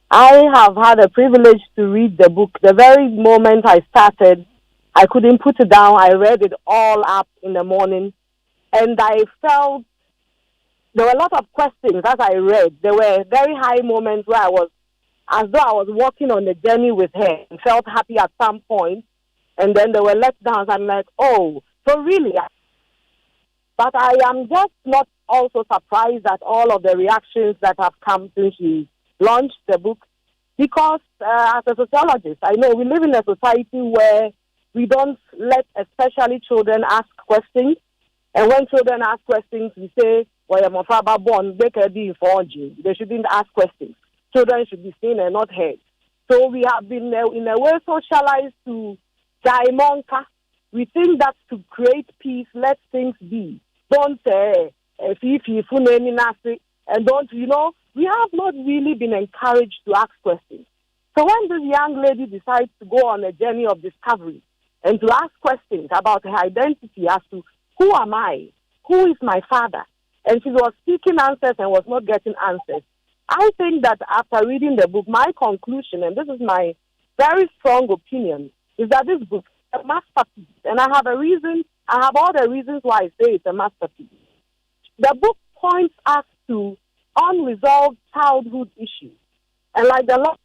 I have had a privilege to read the book. The very moment I started, I couldn't put it down. I read it all up in the morning, and I felt there were a lot of questions as I read. There were very high moments where I was as though I was walking on a journey with her and felt happy at some point, and then there were letdowns. I'm like, oh, so really? But I am just not also surprised at all of the reactions that have come since she launched the book, because as a sociologist, I know we live in a society where we don't let especially children ask questions. And when children ask questions, we say, well, I'm a father born, they can be informed. They shouldn't ask questions. Children should be seen and not heard. So we have been in a way socialized to Jaimonka. We think that to create peace, let things be. Don't say, and don't, we have not really been encouraged to ask questions. So when this young lady decides to go on a journey of discovery and to ask questions about her identity as to who am I, who is my father, and she was seeking answers and was not getting answers, I think that after reading the book, my conclusion, and this is my very strong opinion, is that this book is a masterpiece. And I have all the reasons why I say it's a masterpiece. The book points us to unresolved childhood issues. And like the last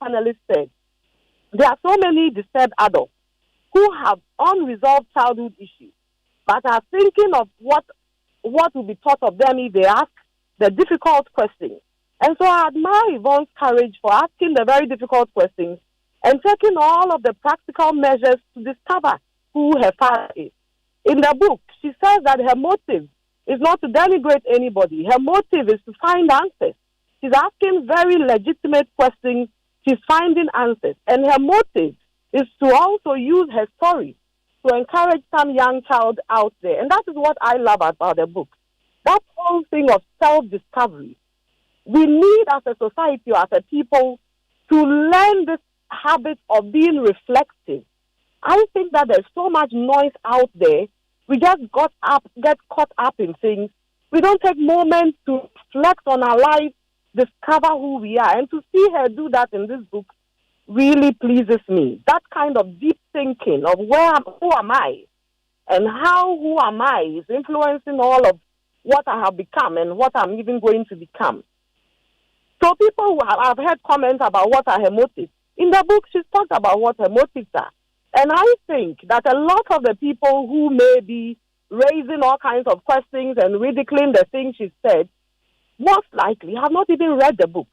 panelist said, there are so many disturbed adults who have unresolved childhood issues, but are thinking of what will be taught of them if they ask the difficult questions. And so I admire Yvonne's courage for asking the very difficult questions and taking all of the practical measures to discover who her father is. In the book, she says that her motive is not to denigrate anybody. Her motive is to find answers. She's asking very legitimate questions. She's finding answers. And her motive is to also use her story to encourage some young child out there. And that is what I love about the book. That whole thing of self-discovery. We need as a society or as a people to learn this habit of being reflective. I think that there's so much noise out there. We just get caught up in things. We don't take moments to reflect on our life, discover who we are. And to see her do that in this book really pleases me. That kind of deep thinking of who am I and who am I is influencing all of what I have become and what I'm even going to become. So people who have heard comments about what are her motives. In the book, she's talked about what her motives are. And I think that a lot of the people who may be raising all kinds of questions and ridiculing the things she said most likely have not even read the book.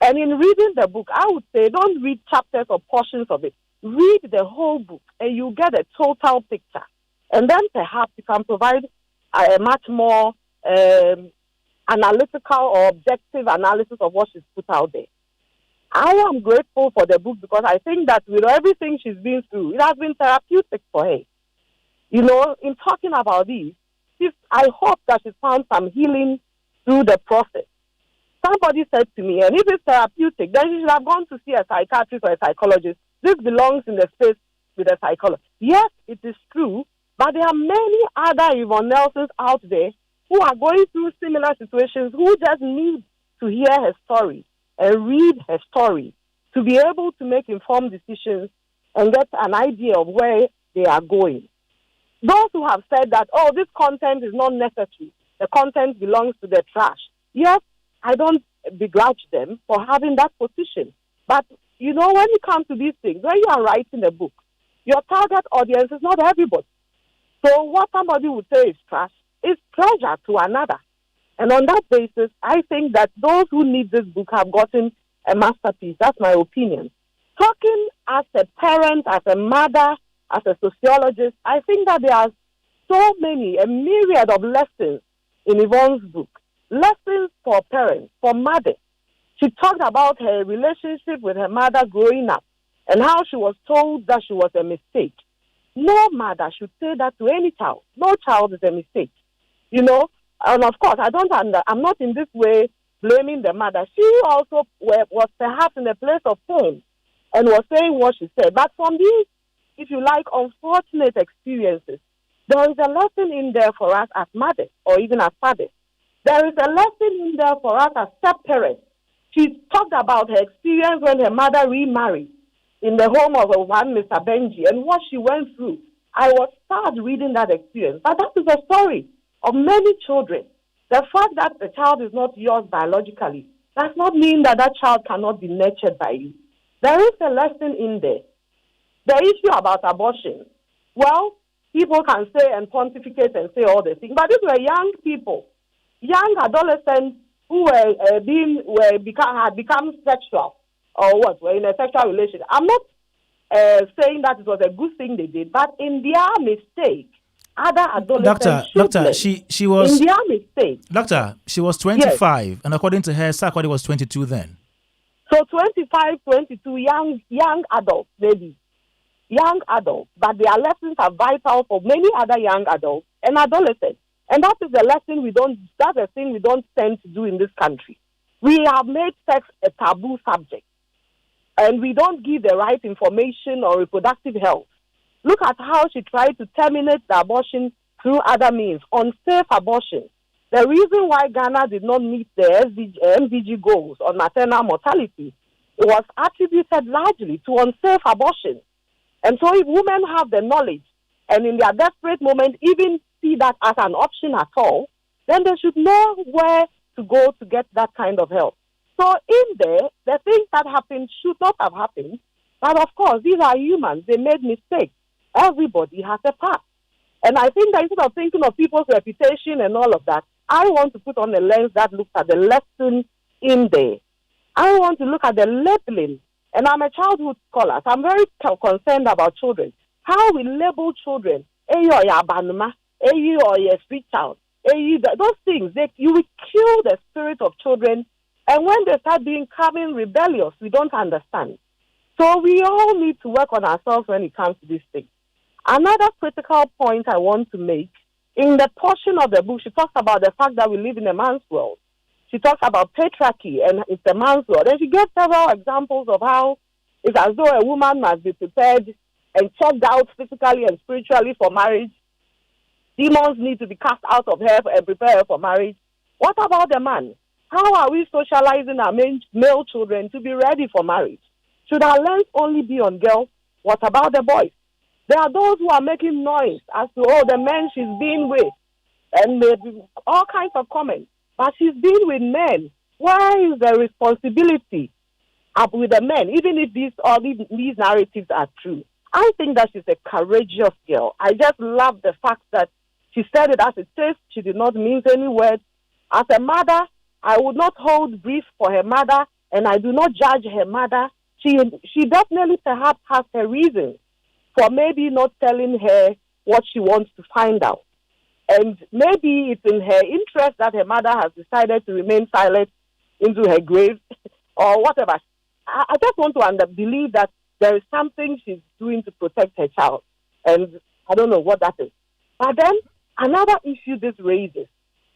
And in reading the book, I would say don't read chapters or portions of it. Read the whole book and you get a total picture. And then perhaps you can provide a much more analytical or objective analysis of what she's put out there. I am grateful for the book because I think that with everything she's been through, it has been therapeutic for her. You know, in talking about this, I hope that she found some healing through the process. Somebody said to me, and if it's therapeutic, then she should have gone to see a psychiatrist or a psychologist. This belongs in the space with a psychologist. Yes, it is true, but there are many other Yvonne Nelsons out there who are going through similar situations who just need to hear her story and read her story to be able to make informed decisions and get an idea of where they are going. Those who have said that, oh, this content is not necessary, the content belongs to the trash. Yes, I don't begrudge them for having that position. But, you know, when you come to these things, when you are writing a book, your target audience is not everybody. So what somebody would say is trash is pleasure to another. And on that basis, I think that those who need this book have gotten a masterpiece. That's my opinion. Talking as a parent, as a mother, as a sociologist, I think that there are so many, a myriad of lessons in Yvonne's book. Lessons for parents, for mothers. She talked about her relationship with her mother growing up and how she was told that she was a mistake. No mother should say that to any child. No child is a mistake. You know, and of course, I'm not in this way blaming the mother. She also was perhaps in a place of pain and was saying what she said. But from these, if you like, unfortunate experiences, there is a lesson in there for us as mothers or even as fathers. There is a lesson in there for us as step-parents. She talked about her experience when her mother remarried in the home of one Mr. Benji and what she went through. I was sad reading that experience. But that is a story of many children. The fact that the child is not yours biologically does not mean that that child cannot be nurtured by you. There is a lesson in there. The issue about abortion, well, people can say and pontificate and say all the things, but these were young people, young adolescents who had become sexual or what, were in a sexual relationship. I'm not saying that it was a good thing they did, but in their mistake, other adolescents
Doctor, she was
in their mistake.
Doctor, she was 25, yes. And according to her, Sarkodie was 22 then.
So 25, 22, young adults, maybe. Young adults, but their lessons are vital for many other young adults and adolescents. And that is a lesson that's a thing we don't tend to do in this country. We have made sex a taboo subject. And we don't give the right information on reproductive health. Look at how she tried to terminate the abortion through other means, unsafe abortion. The reason why Ghana did not meet the MDG goals on maternal mortality, it was attributed largely to unsafe abortion. And so if women have the knowledge and in their desperate moment even see that as an option at all, then they should know where to go to get that kind of help. So in there, the things that happened should not have happened. But of course, these are humans. They made mistakes. Everybody has a past. And I think that instead of thinking of people's reputation and all of that, I want to put on a lens that looks at the lesson in there. I want to look at the labeling. And I'm a childhood scholar, so I'm very concerned about children. How we label children, or your street child, those things, you will kill the spirit of children. And when they start becoming rebellious, we don't understand. So we all need to work on ourselves when it comes to these things. Another critical point I want to make, in the portion of the book, she talks about the fact that we live in a man's world. She talks about patriarchy and it's a man's world. And she gave several examples of how it's as though a woman must be prepared and checked out physically and spiritually for marriage. Demons need to be cast out of her and prepare her for marriage. What about the man? How are we socializing our male children to be ready for marriage? Should our lens only be on girls? What about the boys? There are those who are making noise as to, the men she's been with, and maybe all kinds of comments. But she's been with men. Where is the responsibility up with the men, even if these narratives are true? I think that she's a courageous girl. I just love the fact that she said it as it is. She did not mince any words. As a mother, I would not hold brief for her mother, and I do not judge her mother. She definitely perhaps has her reasons for maybe not telling her what she wants to find out. And maybe it's in her interest that her mother has decided to remain silent into her grave or whatever. I just want to believe that there is something she's doing to protect her child. And I don't know what that is. But then another issue this raises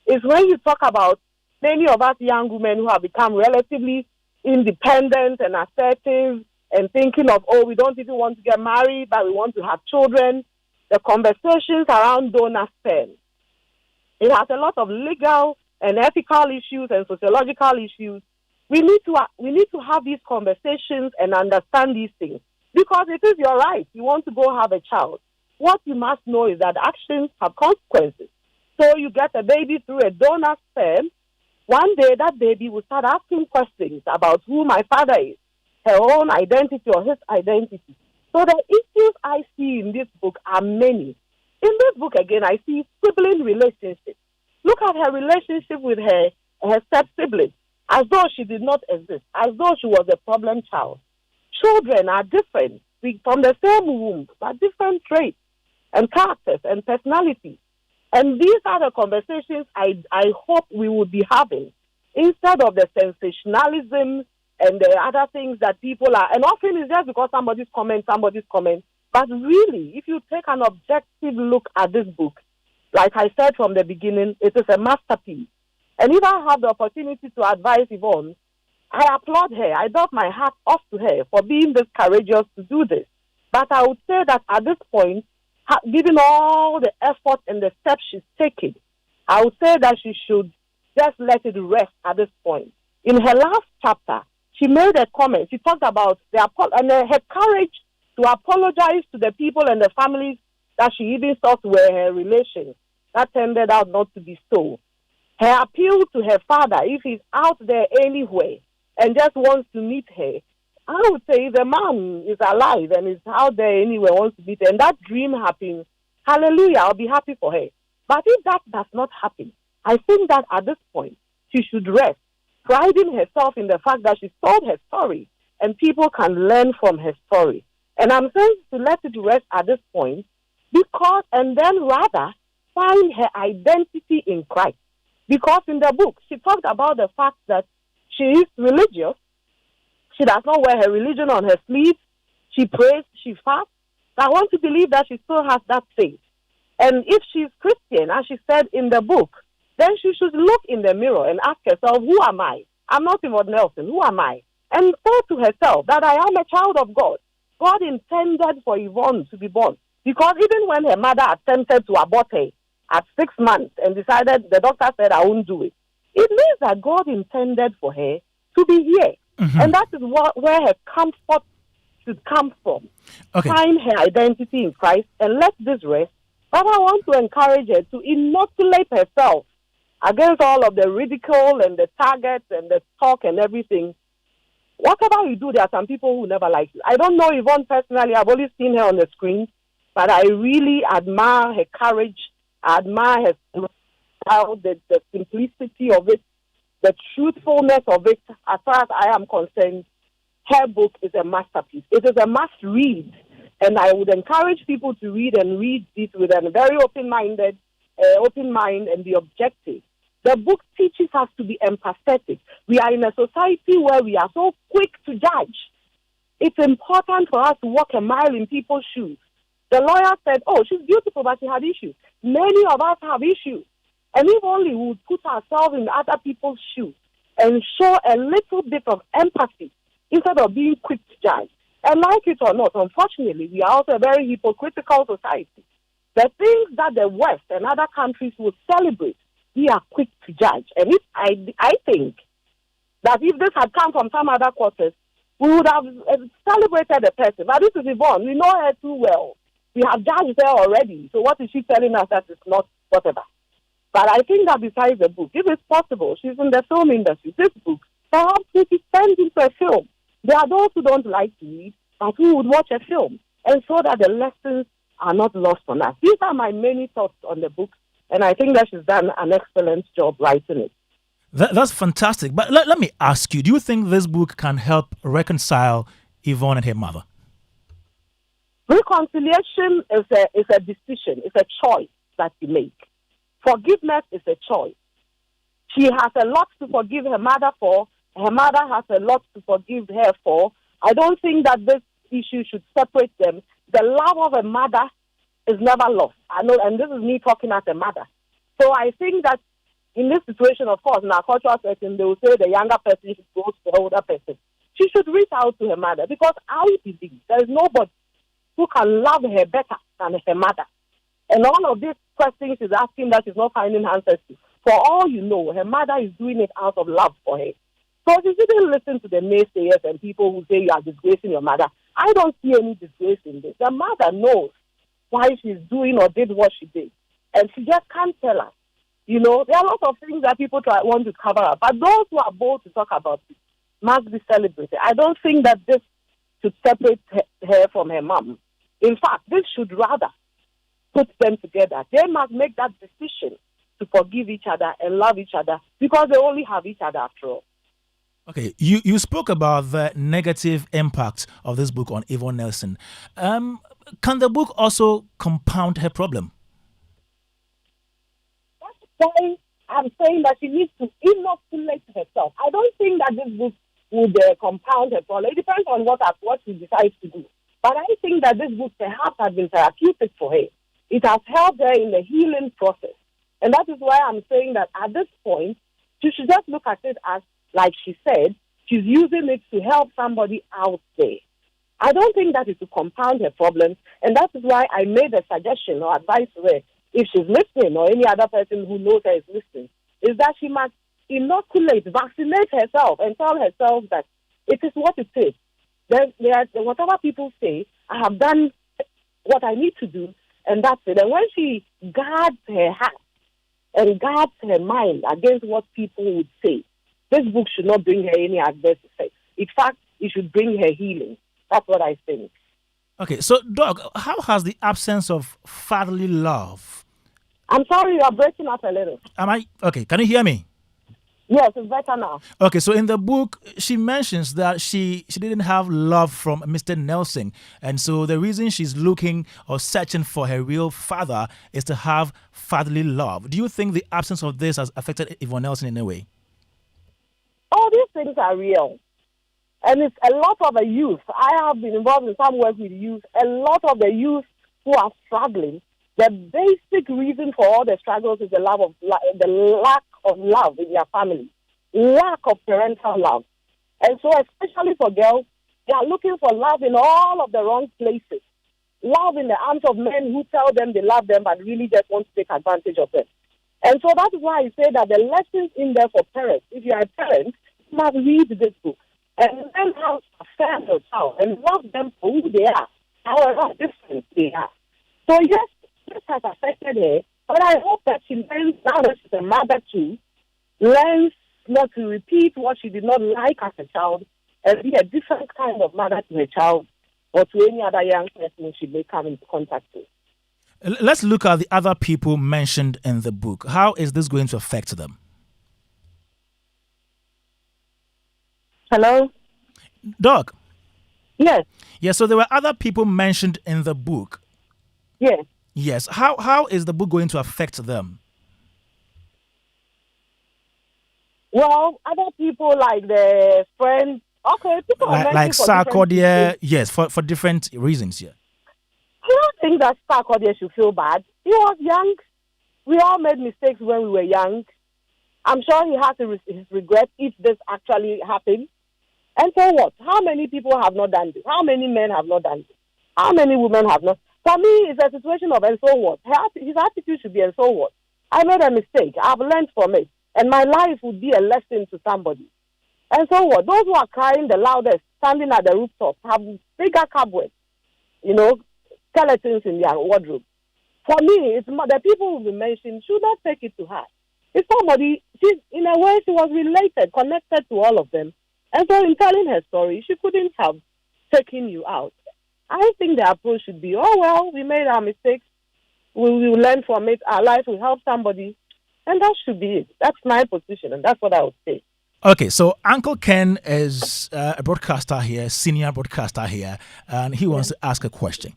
is when you talk about many of us young women who have become relatively independent and assertive and thinking of, oh, we don't even want to get married, but we want to have children. The conversations around donor sperm. It has a lot of legal and ethical issues and sociological issues. We need to have these conversations and understand these things. Because it is your right. You want to go have a child. What you must know is that actions have consequences. So you get a baby through a donor sperm. One day that baby will start asking questions about who my father is, her own identity or his identity. So the issues I see in this book are many. In this book, again, I see sibling relationships. Look at her relationship with her step-sibling, as though she did not exist, as though she was a problem child. Children are different from the same womb, but different traits and characters and personalities. And these are the conversations I hope we would be having instead of the sensationalism and the other things that people are. And often it's just because somebody's comment. But really, if you take an objective look at this book, like I said from the beginning, it is a masterpiece. And if I have the opportunity to advise Yvonne, I applaud her. I doff my hat off to her for being this courageous to do this. But I would say that at this point, given all the effort and the steps she's taking, I would say that she should just let it rest at this point. In her last chapter, she made a comment. She talked about her courage to apologize to the people and the families that she even thought were her relations. That turned out not to be so. Her appeal to her father, if he's out there anywhere and just wants to meet her, I would say the man is alive and is out there anywhere, wants to meet her, and that dream happens, hallelujah, I'll be happy for her. But if that does not happen, I think that at this point, she should rest, priding herself in the fact that she told her story, and people can learn from her story. And I'm saying to let it rest at this point, and then rather find her identity in Christ. Because in the book, she talked about the fact that she is religious. She does not wear her religion on her sleeve. She prays, she fasts. So I want to believe that she still has that faith. And if she's Christian, as she said in the book, then she should look in the mirror and ask herself, who am I? I'm not Yvonne Nelson. Who am I? And say to herself that I am a child of God. God intended for Yvonne to be born. Because even when her mother attempted to abort her at 6 months and decided, the doctor said, I won't do it, it means that God intended for her to be here. Mm-hmm. And that is where her comfort should come from. Okay. Find her identity in Christ and let this rest. But I want to encourage her to inoculate herself against all of the ridicule and the targets and the talk and everything. Whatever you do, there are some people who never like you. I don't know Yvonne personally. I've only seen her on the screen. But I really admire her courage. I admire her style, the simplicity of it, the truthfulness of it. As far as I am concerned, her book is a masterpiece. It is a must-read. And I would encourage people to read this with a very open mind and be objective. The book teaches us to be empathetic. We are in a society where we are so quick to judge. It's important for us to walk a mile in people's shoes. The lawyer said, oh, she's beautiful, but she had issues. Many of us have issues. And if only we would put ourselves in other people's shoes and show a little bit of empathy instead of being quick to judge. And like it or not, unfortunately, we are also a very hypocritical society. The things that the West and other countries would celebrate, we are quick to judge. And I think that if this had come from some other quarters, we would have celebrated the person. But this is Yvonne. We know her too well. We have judged her already. So what is she telling us that is not whatever? But I think that besides the book, if it's possible, she's in the film industry. This book, perhaps it is turned into a film. There are those who don't like to read, but who would watch a film, and so that the lessons are not lost on us. These are my many thoughts on the book, and I think that she's done an excellent job writing it.
That's fantastic. But let me ask you, do you think this book can help reconcile Yvonne and her mother?
Reconciliation is a decision, it's a choice that you make. Forgiveness is a choice. She has a lot to forgive her mother for. Her mother has a lot to forgive her for. I don't think that this issue should separate them. The love of a mother is never lost. I know, and this is me talking as a mother. So I think that in this situation, of course, in our cultural setting, they will say the younger person should go to the older person. She should reach out to her mother because I believe there is nobody who can love her better than her mother. And all of these questions she's asking that she's not finding answers to. For all you know, her mother is doing it out of love for her. So she shouldn't listen to the naysayers and people who say you are disgracing your mother. I don't see any disgrace in this. The mother knows why she's doing or did what she did. And she just can't tell us. You know, there are lots of things that people want to cover up. But those who are bold to talk about it must be celebrated. I don't think that this should separate her from her mom. In fact, this should rather put them together. They must make that decision to forgive each other and love each other because they only have each other after all.
Okay, you spoke about the negative impact of this book on Yvonne Nelson. Can the book also compound her problem?
That's why I'm saying that she needs to inoculate herself. I don't think that this book would compound her problem. It depends on what she decides to do. But I think that this book perhaps has been therapeutic for her. It has helped her in the healing process. And that is why I'm saying that at this point, she should just look at it as, like she said, she's using it to help somebody out there. I don't think that is to compound her problems. And that is why I made a suggestion or advice to her, if she's listening or any other person who knows her is listening, is that she must vaccinate herself and tell herself that it is what it is. Whatever people say, I have done what I need to do, and that's it. And when she guards her heart and guards her mind against what people would say, this book should not bring her any adverse effects. In fact, it should bring her healing. That's what I think.
Okay, so Doc, how has the absence of fatherly love?
I'm sorry, you are breaking up a little.
Okay, can you hear me?
Yes, it's better now.
Okay, so in the book, she mentions that she didn't have love from Mr. Nelson. And so the reason she's looking or searching for her real father is to have fatherly love. Do you think the absence of this has affected Yvonne Nelson in a way?
All these things are real. And it's a lot of the youth. I have been involved in some work with youth. A lot of the youth who are struggling, the basic reason for all the struggles is the lack of love in their family, lack of parental love. And so especially for girls, they are looking for love in all of the wrong places. Love in the arms of men who tell them they love them but really just want to take advantage of them. And so that is why I say that the lessons in there for parents, if you are a parent, you must read this book and learn how to affirm yourself and love them for who they are, however different they are. So yes, this has affected her, but I hope that she learns, now that she's a mother too, learns not to repeat what she did not like as a child and be a different kind of mother to her child or to any other young person she may come into contact with.
Let's look at the other people mentioned in the book. How is this going to affect them?
Hello?
Doc?
Yes.
Yes, so there were other people mentioned in the book.
Yes.
Yes. How is the book going to affect them?
Well, other people like the friends, okay, people are
like
mentioned for different
Sarkodie,
reasons.
yes, for different reasons, yeah.
I don't think that Sarkodie should feel bad. He was young. We all made mistakes when we were young. I'm sure he has his regret if this actually happened. And so what? How many people have not done this? How many men have not done this? How many women have not? For me, it's a situation of and so what? His attitude should be and so what? I made a mistake. I've learned from it. And my life would be a lesson to somebody. And so what? Those who are crying the loudest, standing at the rooftop, have bigger cobwebs, skeletons in their wardrobe. For me, it's the people who be mentioned should not take it to heart. If somebody, in a way, she was related, connected to all of them. And so in telling her story, she couldn't have taken you out. I think the approach should be, oh, well, we made our mistakes. We will learn from it. Our life will help somebody. And that should be it. That's my position, and that's what I would say.
Okay, so Uncle Ken is a broadcaster here, senior broadcaster here, and he wants to ask a question.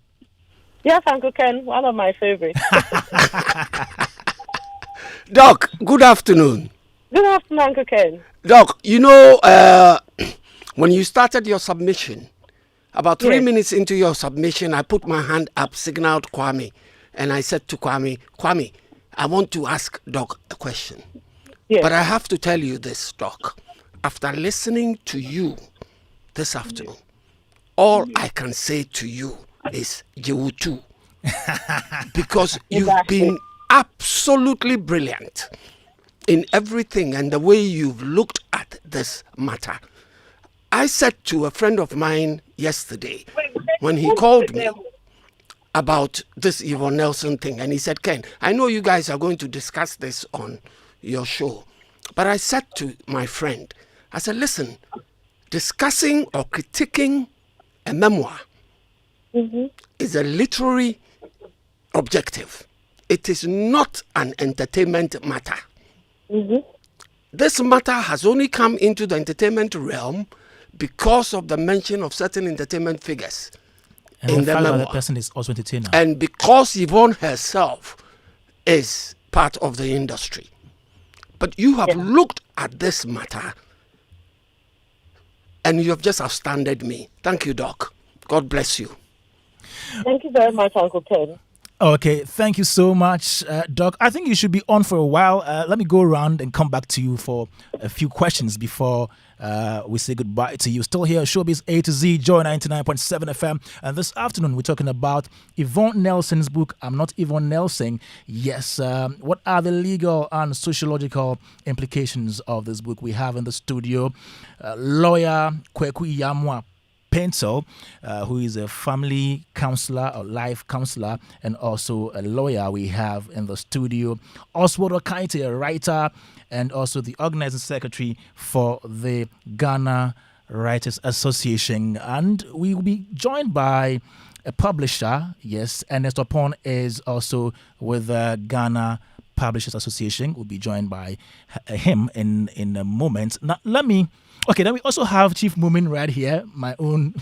Yes, Uncle Ken, one of my favorites.
Doc, good afternoon.
Good afternoon, Uncle Ken.
Doc, when you started your submission, about 3 minutes into your submission, I put my hand up, signaled Kwame, and I said to Kwame, I want to ask Doc a question.
Yes.
But I have to tell you this, Doc. After listening to you this afternoon, all I can say to you is Jewutu. Because you've been absolutely brilliant in everything and the way you've looked at this matter. I said to a friend of mine yesterday when he called me about this Yvonne Nelson thing, and he said, Ken, I know you guys are going to discuss this on your show, but I said to my friend, I said, listen, discussing or critiquing a memoir is a literary objective. It is not an entertainment matter. This matter has only come into the entertainment realm because of the mention of certain entertainment figures
And
in
the
the
fact that
memoir.
the person is also entertainer.
And because Yvonne herself is part of the industry. But you have looked at this matter and you have just astounded me. Thank you, Doc. God bless you.
Thank you very much, Uncle Ken.
Okay, thank you so much, Doc. I think you should be on for a while. Let me go around and come back to you for a few questions before we say goodbye to you. Still here, Showbiz A to Z, Joy 99.7 FM. And this afternoon, we're talking about Yvonne Nelson's book, I'm Not Yvonne Nelson. Yes, what are the legal and sociological implications of this book? We have in the studio lawyer Kweku Yamwa Pencil, who is a family counselor or life counselor and also a lawyer we have in the studio. Oswald Okaite, a writer and also the organizing secretary for the Ghana Writers Association. And we will be joined by a publisher. Yes, Ernest Opon is also with the Ghana Publishers Association. We'll be joined by him in a moment. Now, then we also have Chief Mumin right here, my own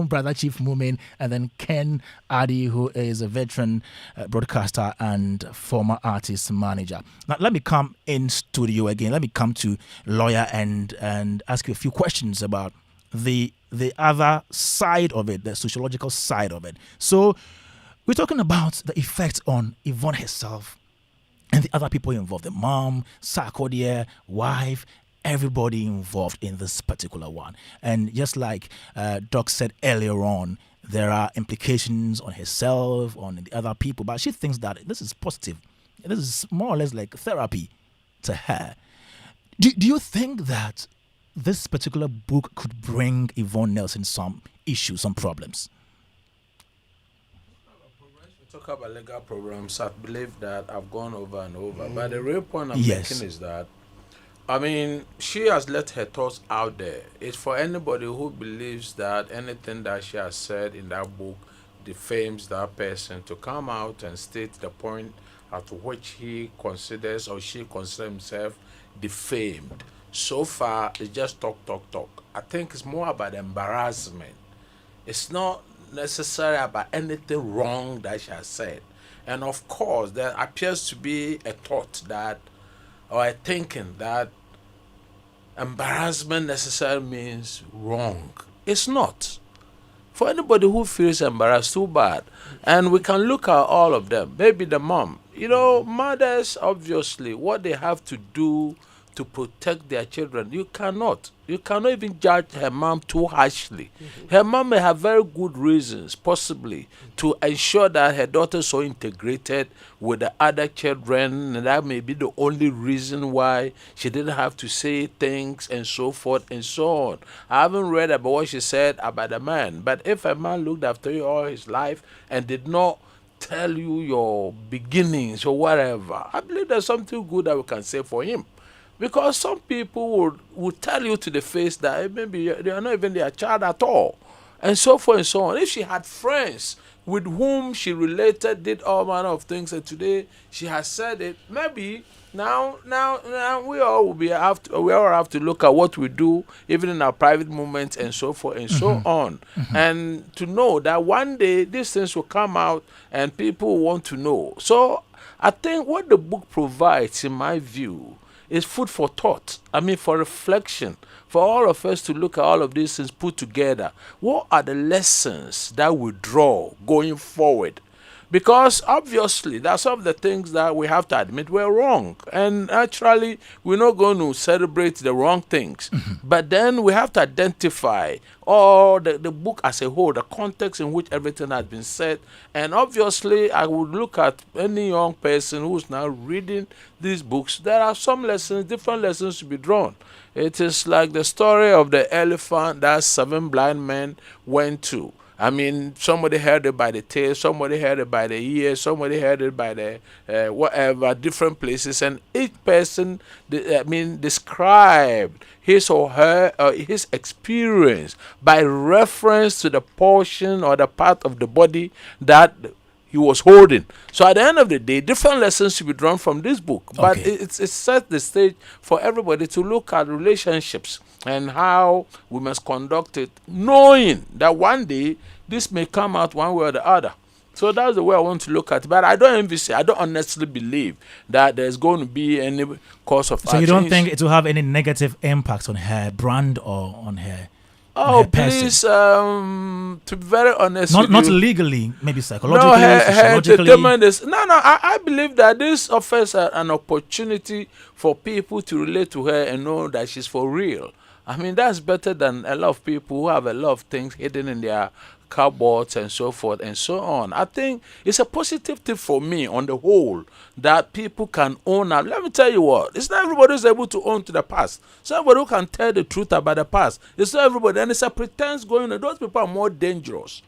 brother Chief Mumin, and then Ken Adi, who is a veteran broadcaster and former artist manager. Now let me come in studio again. Let me come to lawyer and ask you a few questions about the other side of it, the sociological side of it. So we're talking about the effect on Yvonne herself and the other people involved, the mom, Sarkodie, wife, everybody involved in this particular one. And just like Doc said earlier on, there are implications on herself, on the other people, but she thinks that this is positive. This is more or less like therapy to her. Do you think that this particular book could bring Yvonne Nelson some issues, some problems?
Talk about legal problems. I believe that I've gone over and over. But the real point I'm
Yes.
making is that, I mean, she has let her thoughts out there. It's for anybody who believes that anything that she has said in that book defames that person to come out and state the point at which he considers or she considers himself defamed. So far, it's just talk. I think it's more about embarrassment. It's not necessarily about anything wrong that she has said. And of course, there appears to be a thought that, or a thinking that embarrassment necessarily means wrong. It's not. For anybody who feels embarrassed, too bad. And we can look at all of them. Maybe the mom. Mothers, obviously, what they have to do to protect their children, you cannot even judge her mom too harshly. Her mom may have very good reasons, possibly, to ensure that her daughter is so integrated with the other children, and that may be the only reason why she didn't have to say things and so forth and so on. I haven't read about what she said about the man, but if a man looked after you all his life and did not tell you your beginnings or whatever, I believe there's something good that we can say for him. Because some people would tell you to the face that maybe they are not even their child at all, and so forth and so on. If she had friends with whom she related, did all manner of things, and today she has said it. Maybe now we all have to look at what we do, even in our private moments and so forth and so on, and to know that one day these things will come out and people want to know. So I think what the book provides, in my view, is food for thought. I mean, for reflection, for all of us to look at all of these things put together. What are the lessons that we draw going forward? Because obviously, that's some of the things that we have to admit were wrong. And naturally, we're not going to celebrate the wrong things. But then we have to identify all the book as a whole, the context in which everything has been said. And obviously, I would look at any young person who's now reading these books. There are some lessons, different lessons to be drawn. It is like the story of the elephant that 7 blind men went to. I mean, somebody heard it by the tail, somebody heard it by the ear, somebody heard it by the whatever, different places, and each person, described his or her his experience by reference to the portion or the part of the body that he was holding. So at the end of the day, different lessons should be drawn from this book. But it set the stage for everybody to look at relationships and how we must conduct it, knowing that one day this may come out one way or the other. So that's the way I want to look at it. But I don't honestly believe that there's going to be any cause of action.
So you don't think it will have any negative impact on her brand or on her?
Oh, please, to be very honest with
not
you,
legally, maybe psychologically, sociologically.
I believe that this offers an opportunity for people to relate to her and know that she's for real. I mean, that's better than a lot of people who have a lot of things hidden in their cupboards and so forth and so on. I think it's a positive thing for me on the whole that people can own up. Let me tell you what, it's not everybody who's able to own to the past. It's not everybody who can tell the truth about the past. It's not everybody, and it's a pretense going on. Those people are more dangerous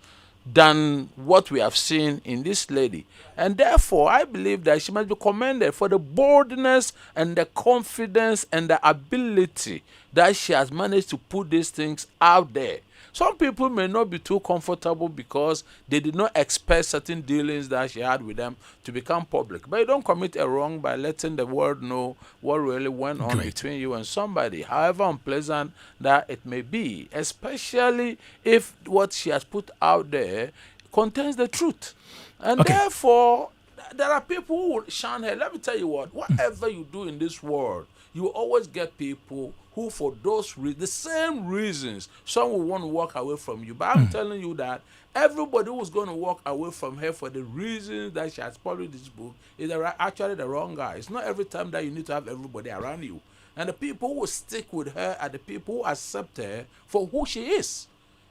than what we have seen in this lady. And therefore, I believe that she must be commended for the boldness and the confidence and the ability that she has managed to put these things out there. Some people may not be too comfortable because they did not expect certain dealings that she had with them to become public. But you don't commit a wrong by letting the world know what really went on between you and somebody, however unpleasant that it may be, especially if what she has put out there contains the truth. And therefore, there are people who will shun her. Let me tell you what, whatever you do in this world, you always get people who, for those the same reasons, some will want to walk away from you. But I'm telling you that everybody who's going to walk away from her for the reasons that she has published this book is actually the wrong guy. It's not every time that you need to have everybody around you. And the people who will stick with her are the people who accept her for who she is.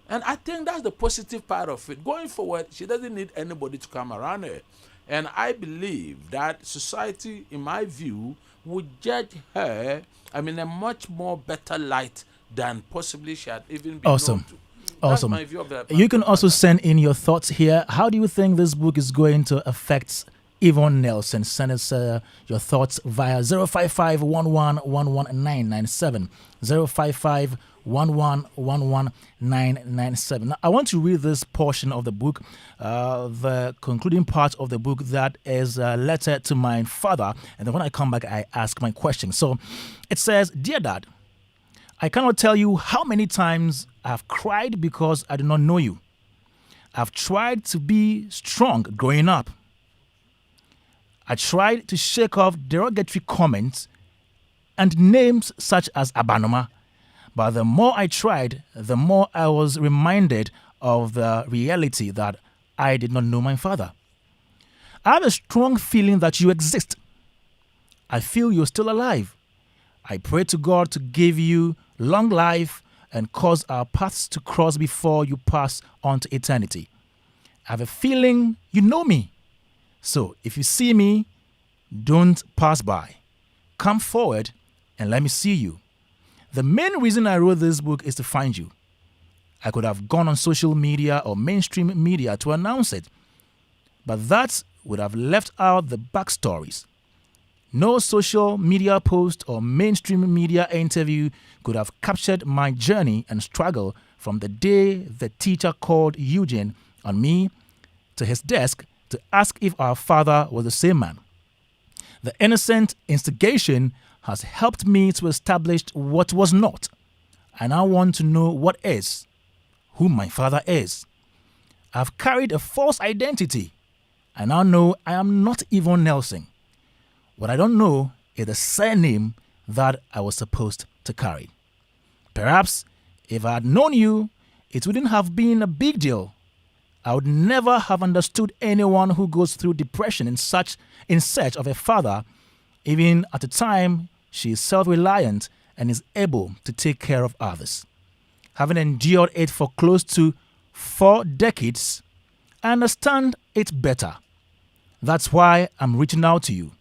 And I think that's the positive part of it. Going forward, she doesn't need anybody to come around her. And I believe that society, in my view, would judge her, a much more better light than possibly she had even been known to.
Awesome.
That's my view of that.
You can also send in your thoughts here. How do you think this book is going to affect Yvonne Nelson? Send us your thoughts via 055 1111997. 055 1111997. Now, I want to read this portion of the book, the concluding part of the book that is a letter to my father. And then when I come back, I ask my question. So it says, "Dear Dad, I cannot tell you how many times I've cried because I do not know you. I've tried to be strong growing up. I tried to shake off derogatory comments and names such as Abanoma. But the more I tried, the more I was reminded of the reality that I did not know my father. I have a strong feeling that you exist. I feel you're still alive. I pray to God to give you long life and cause our paths to cross before you pass on to eternity. I have a feeling you know me. So if you see me, don't pass by. Come forward and let me see you. The main reason I wrote this book is to find you. I could have gone on social media or mainstream media to announce it, but that would have left out the backstories. No social media post or mainstream media interview could have captured my journey and struggle from the day the teacher called Eugene on me to his desk to ask if our father was the same man. The innocent instigation has helped me to establish what was not. I now want to know what is, who my father is. I've carried a false identity. I now know I am not Yvonne Nelson. What I don't know is the surname that I was supposed to carry. Perhaps if I had known you, it wouldn't have been a big deal. I would never have understood anyone who goes through depression in search of a father, even at a time she is self-reliant and is able to take care of others. Having endured it for close to 4 decades, I understand it better. That's why I'm reaching out to you.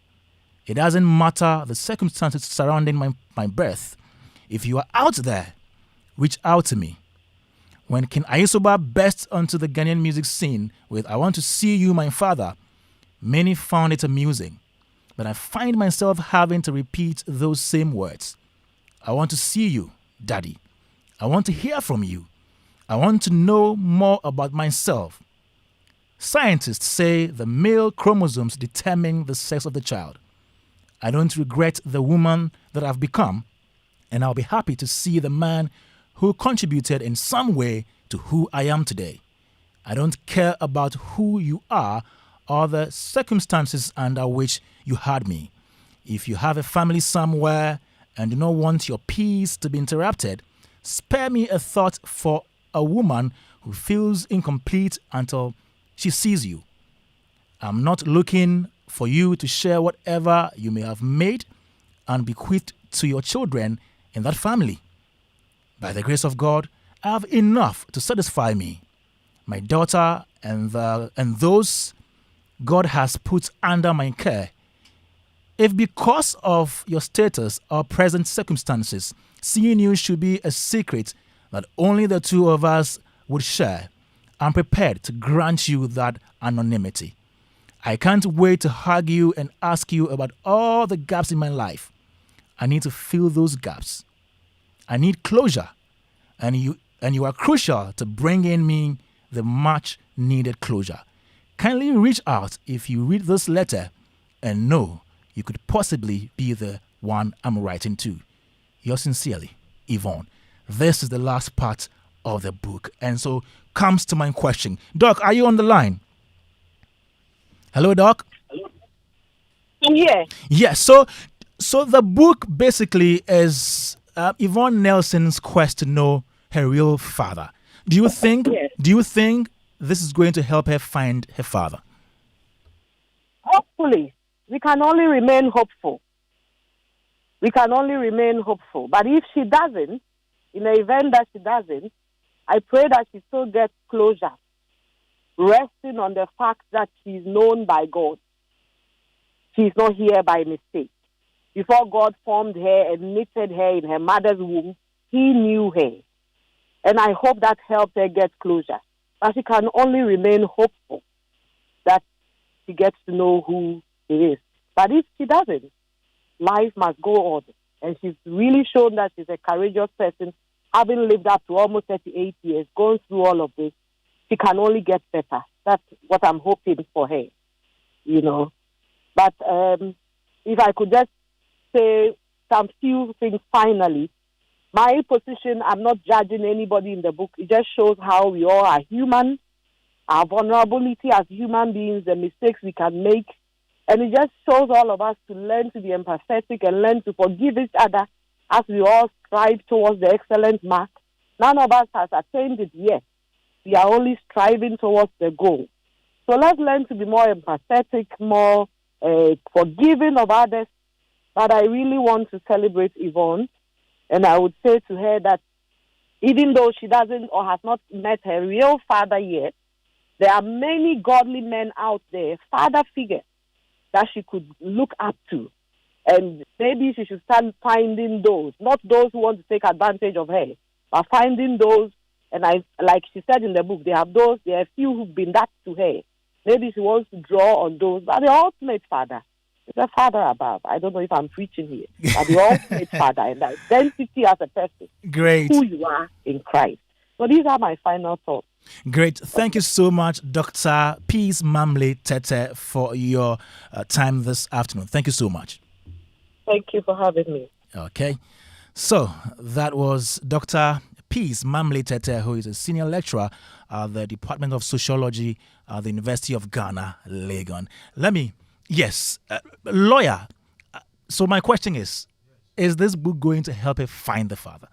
It doesn't matter the circumstances surrounding my birth. If you are out there, reach out to me. When King Ayesoba burst onto the Ghanaian music scene with "I Want to See You, My Father," many found it amusing. But I find myself having to repeat those same words. I want to see you, Daddy. I want to hear from you. I want to know more about myself. Scientists say the male chromosomes determine the sex of the child. I don't regret the woman that I've become, and I'll be happy to see the man who contributed in some way to who I am today. I don't care about who you are or the circumstances under which you had me. If you have a family somewhere and do not want your peace to be interrupted, spare me a thought for a woman who feels incomplete until she sees you. I'm not looking for you to share whatever you may have made and bequeathed to your children in that family. By the grace of God, I have enough to satisfy me, my daughter, and those God has put under my care. If because of your status or present circumstances, seeing you should be a secret that only the two of us would share, I'm prepared to grant you that anonymity. I can't wait to hug you and ask you about all the gaps in my life. I need to fill those gaps. I need closure, and you are crucial to bringing me the much needed closure. Kindly reach out if you read this letter and know you could possibly be the one I'm writing to. Yours sincerely, Yvonne. This is the last part of the book, and so comes to my question. Doc, are you on the line? Hello, Doc?
I'm here.
Yes, so the book basically is Yvonne Nelson's quest to know her real father. Do you think this is going to help her find her father?
Hopefully. We can only remain hopeful. But if she doesn't, in the event that she doesn't, I pray that she still gets closure, resting on the fact that she's known by God. She's not here by mistake. Before God formed her and knitted her in her mother's womb, He knew her. And I hope that helped her get closure. But she can only remain hopeful that she gets to know who He is. But if she doesn't, life must go on. And she's really shown that she's a courageous person, having lived up to almost 38 years, going through all of this. She can only get better. That's what I'm hoping for her, But if I could just say some few things finally, my position, I'm not judging anybody in the book. It just shows how we all are human, our vulnerability as human beings, the mistakes we can make. And it just shows all of us to learn to be empathetic and learn to forgive each other as we all strive towards the excellent mark. None of us has attained it yet. We are only striving towards the goal. So let's learn to be more empathetic, more forgiving of others. But I really want to celebrate Yvonne. And I would say to her that even though she doesn't or has not met her real father yet, there are many godly men out there, father figures, that she could look up to. And maybe she should start finding those, not those who want to take advantage of her, but finding those, and like she said in the book, there are a few who've been that to her. Maybe she wants to draw on those, but the ultimate father is a father above. I don't know if I'm preaching here, but the ultimate father and the identity as a person,
Great.
who you are in Christ. So these are my final thoughts.
Great. Thank you so much, Dr. Peace Mamle Tete, for your time this afternoon. Thank you so much.
Thank you for having me.
Okay. So that was Dr. Peace Mamle Tete, who is a senior lecturer at the Department of Sociology at the University of Ghana, Legon. Lawyer. So my question is this book going to help her find the father?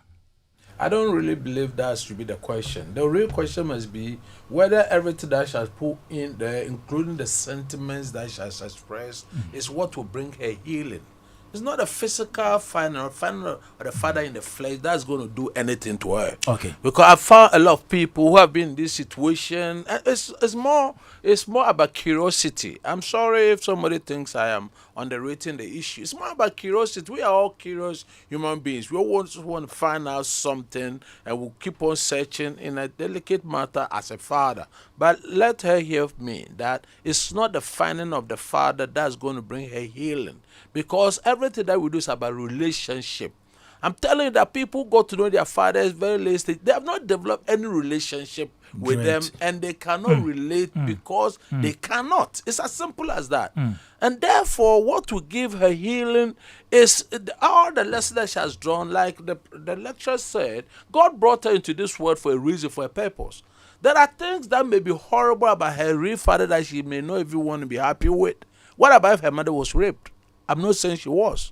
I don't really believe that should be the question. The real question must be whether everything that she has put in there, including the sentiments that she has expressed, is what will bring her healing. It's not a physical final or the father in the flesh that's going to do anything to her.
Okay.
Because I found a lot of people who have been in this situation. And it's more about curiosity. I'm sorry if somebody thinks I am underrating the issue. It's more about curiosity. We are all curious human beings. We all want to find out something, and we'll keep on searching in a delicate matter as a father. But let her hear me that it's not the finding of the father that's going to bring her healing. Because everything that we do is about relationship. I'm telling you that people go to know their fathers very late stage. They have not developed any relationship with them, and they cannot relate because they cannot. It's as simple as that. And therefore, what will give her healing is all the lessons that she has drawn. Like the lecturer said, God brought her into this world for a reason, for a purpose. There are things that may be horrible about her real father that she may not even want to be happy with. What about if her mother was raped? I'm not saying she was.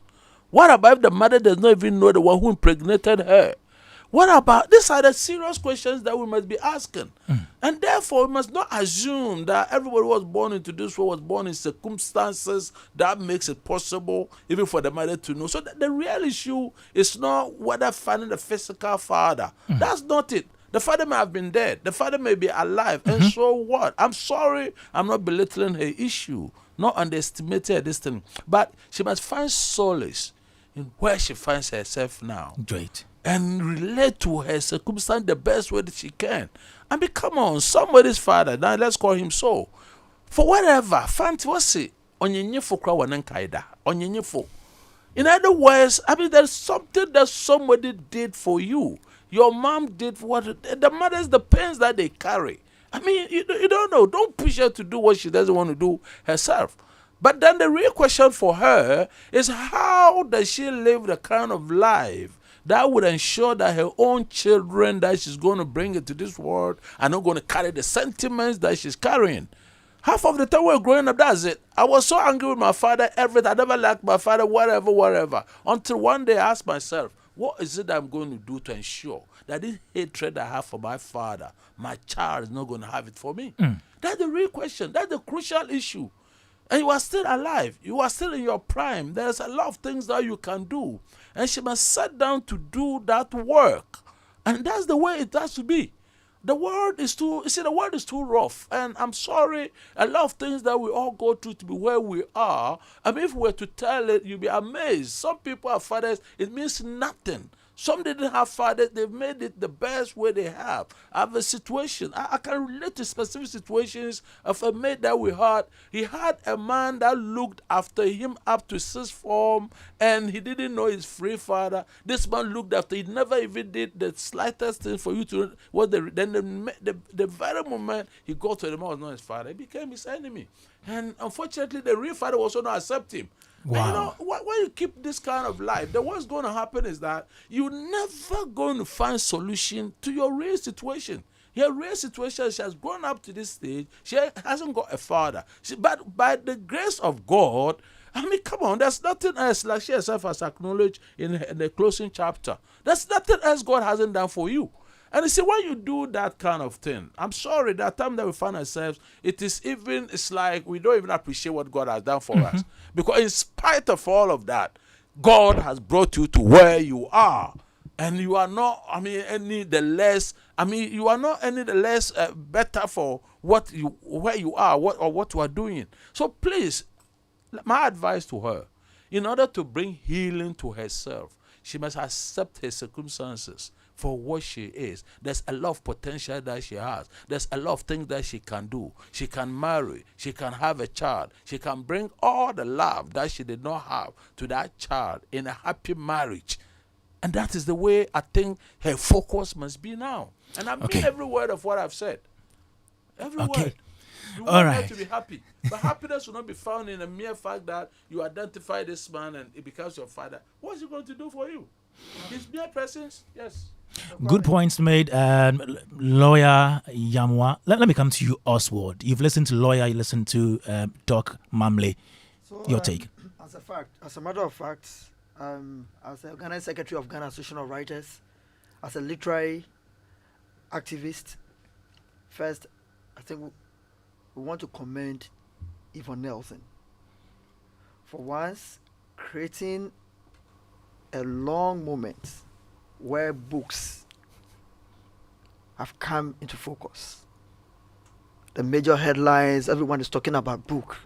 What about if the mother does not even know the one who impregnated her? What about, these are the serious questions that we must be asking. And therefore, we must not assume that everybody who was born into this world was born in circumstances that makes it possible even for the mother to know. So the real issue is not whether finding the physical father. That's not it. The father may have been dead. The father may be alive. And so what? I'm sorry, I'm not belittling her issue, not underestimating this thing. But she must find solace in where she finds herself now.
Great.
And relate to her circumstance the best way that she can. I mean, come on, somebody's father, now let's call him so. For whatever, fancy, what's it? Onyenyefo kwa wanenkaida. Onyenyefo. In other words, I mean, there's something that somebody did for you. Your mom did what the mothers, the pains that they carry. I mean, you don't know. Don't push her to do what she doesn't want to do herself. But then the real question for her is, how does she live the kind of life that would ensure that her own children that she's going to bring into this world are not going to carry the sentiments that she's carrying? Half of the time we're growing up, that's it. I was so angry with my father, everything. I never liked my father, whatever. Until one day I asked myself, what is it that I'm going to do to ensure that this hatred I have for my father, my child is not going to have it for me? That's the real question. That's the crucial issue. And you are still alive. You are still in your prime. There's a lot of things that you can do. And she must sit down to do that work. And that's the way it has to be. The world is too rough. And I'm sorry, a lot of things that we all go through to be where we are. I mean, if we were to tell it, you'd be amazed. Some people have fathers, it means nothing. Some didn't have fathers, they've made it the best way they have. I have a situation, I can relate to specific situations of a mate that we had. He had a man that looked after him up to sixth form, and he didn't know his free father. This man looked after, he never even did the slightest thing for you to know. Then the very moment he got to the man was not his father, he became his enemy. And unfortunately, the real father also not accept him.
Wow.
And you know, when you keep this kind of life, then what's going to happen is that you're never going to find solution to your real situation. Your real situation, she has grown up to this stage. She hasn't got a father. But by the grace of God, I mean, come on, there's nothing else, like she herself has acknowledged in the closing chapter. There's nothing else God hasn't done for you. And you see, when you do that kind of thing, I'm sorry, that time that we find ourselves, it's like we don't even appreciate what God has done for us. Because in spite of all of that, God has brought you to where you are. And you are not, any the less better for where you are, what you are doing. So please, my advice to her, in order to bring healing to herself, she must accept her circumstances for what she is. There's a lot of potential that she has. There's a lot of things that she can do. She can marry. She can have a child. She can bring all the love that she did not have to that child in a happy marriage. And that is the way I think her focus must be now. And I mean every word of what I've said. Everywhere.
Okay.
You
All
want
right.
her to be happy. But happiness will not be found in the mere fact that you identify this man and it becomes your father. What's he going to do for you? His mere presence? Yes.
Good points made, lawyer Yamwa. Let me come to you, Oswald. You've listened to lawyer, you listened to Doc Mamle.
So,
Your take.
As a matter of fact, as the Ghana Secretary of Ghana Association of Writers, as a literary activist, first, I think we want to commend Yvonne Nelson for once creating a long moment where books have come into focus. The major headlines, everyone is talking about book.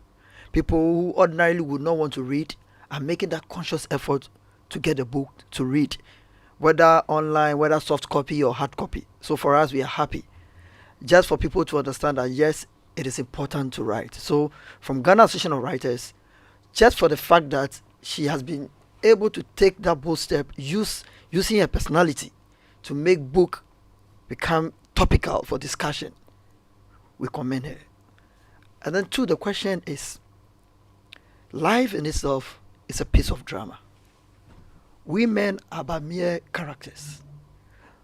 People who ordinarily would not want to read are making that conscious effort to get a book to read, whether online, whether soft copy or hard copy. So for us, we are happy. Just for people to understand that, yes, it is important to write. So from Ghana Association of Writers, just for the fact that she has been able to take that bold step, using her personality to make book become topical for discussion, we commend her. And then two, the question is, life in itself is a piece of drama. We men are but mere characters.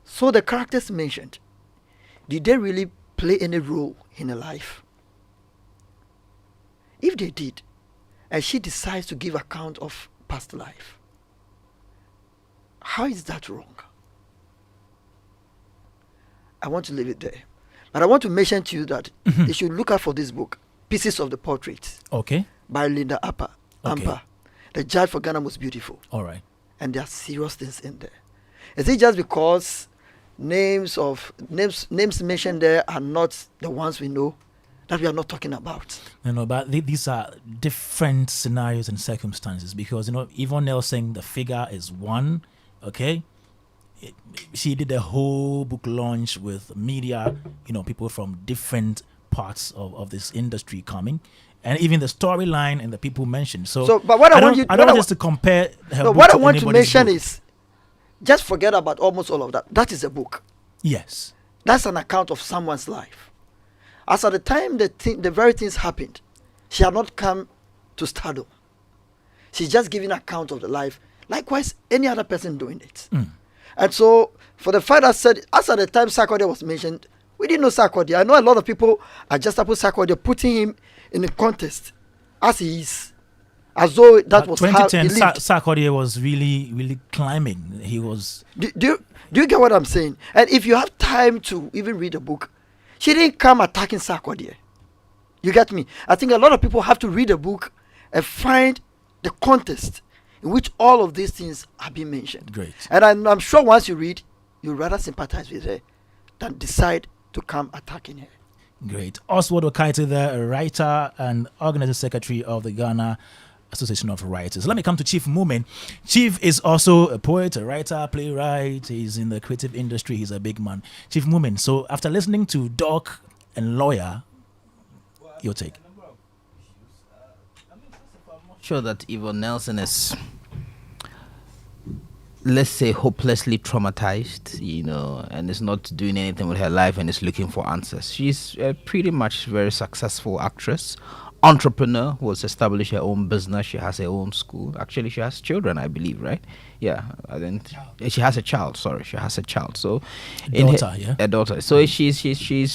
So the characters mentioned, did they really play any role in her life? If they did, and she decides to give account of past life, how is that wrong? I want to leave it there. But I want to mention to you that you should look out for this book, Pieces of the Portrait,
Okay.
by Linda Amper. The Judge for Ghana Most Beautiful.
All right.
And there are serious things in there. Is it just because names mentioned there are not the ones we know that we are not talking about?
No, but these are different scenarios and circumstances because, Yvonne Nelson, the figure is one, okay? She did a whole book launch with media, people from different parts of this industry coming. And even the storyline and the people mentioned.
But what I want you,
I don't want us to compare her book
what I
to
want to
anybody's
mention
book.
is, just forget about almost all of that. That is a book.
Yes.
That's an account of someone's life. As at the time the very things happened, she had not come to stardom. She's just giving account of the life. Likewise, any other person doing it. And so, for the fact that said, as at the time Sarkodie was mentioned, we didn't know Sarkodie. I know a lot of people are just about Sarkodie, putting him in a contest as he is, as though that was how he
2010,
lived.
Sarkodie was really, really climbing. He was.
Do you get what I'm saying? And if you have time to even read a book, she didn't come attacking Sarkodie. You get me? I think a lot of people have to read a book and find the context in which all of these things are being mentioned.
Great.
And I'm sure once you read, you'd rather sympathize with her than decide to come attacking her.
Great. Oswald Okaite, the writer and organizing secretary of the Ghana Association of Writers. Let me come to Chief Mumin. Chief is also a poet, a writer, playwright. He's in the creative industry. He's a big man. Chief Mumin, so after listening to Doc and Lawyer, your take?
Sure that Yvonne Nelson is, let's say, hopelessly traumatized, and is not doing anything with her life and is looking for answers. She's a pretty much very successful actress, entrepreneur who has established her own business. She has her own school. Actually, she has children, I believe, right? Yeah, she has a child. Sorry, she has a child. So, a daughter. So she's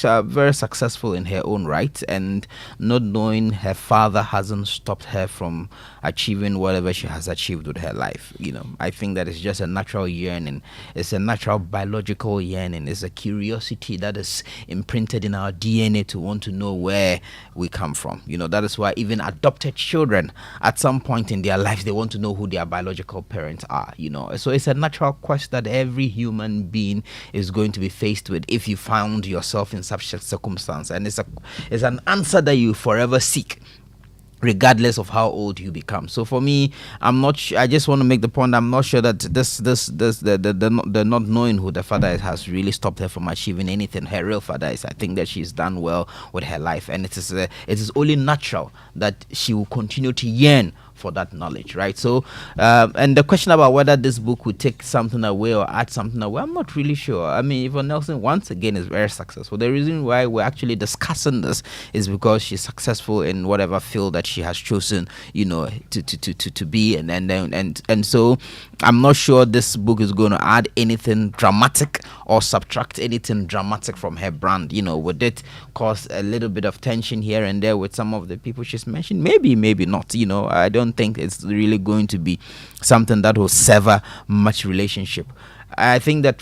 very successful in her own right, and not knowing her father hasn't stopped her from achieving whatever she has achieved with her life. I think that it's just a natural yearning. It's a natural biological yearning. It's a curiosity that is imprinted in our DNA to want to know where we come from. That is why even adopted children, at some point in their lives, they want to know who their biological parents are. So it's a natural quest that every human being is going to be faced with if you found yourself in such a circumstance, and it's an answer that you forever seek, regardless of how old you become. So for me, I'm not I just want to make the point, I'm not sure that the not knowing who the father is has really stopped her from achieving anything. Her real father is. I think that she's done well with her life, and it is only natural that she will continue to yearn for that knowledge, right? So, and the question about whether this book would take something away or add something away, I'm not really sure. I mean, Yvonne Nelson, once again, is very successful. The reason why we're actually discussing this is because she's successful in whatever field that she has chosen, to be. And so I'm not sure this book is going to add anything dramatic or subtract anything dramatic from her brand. Would it cause a little bit of tension here and there with some of the people she's mentioned? Maybe not. I don't think it's really going to be something that will sever much relationship. I think that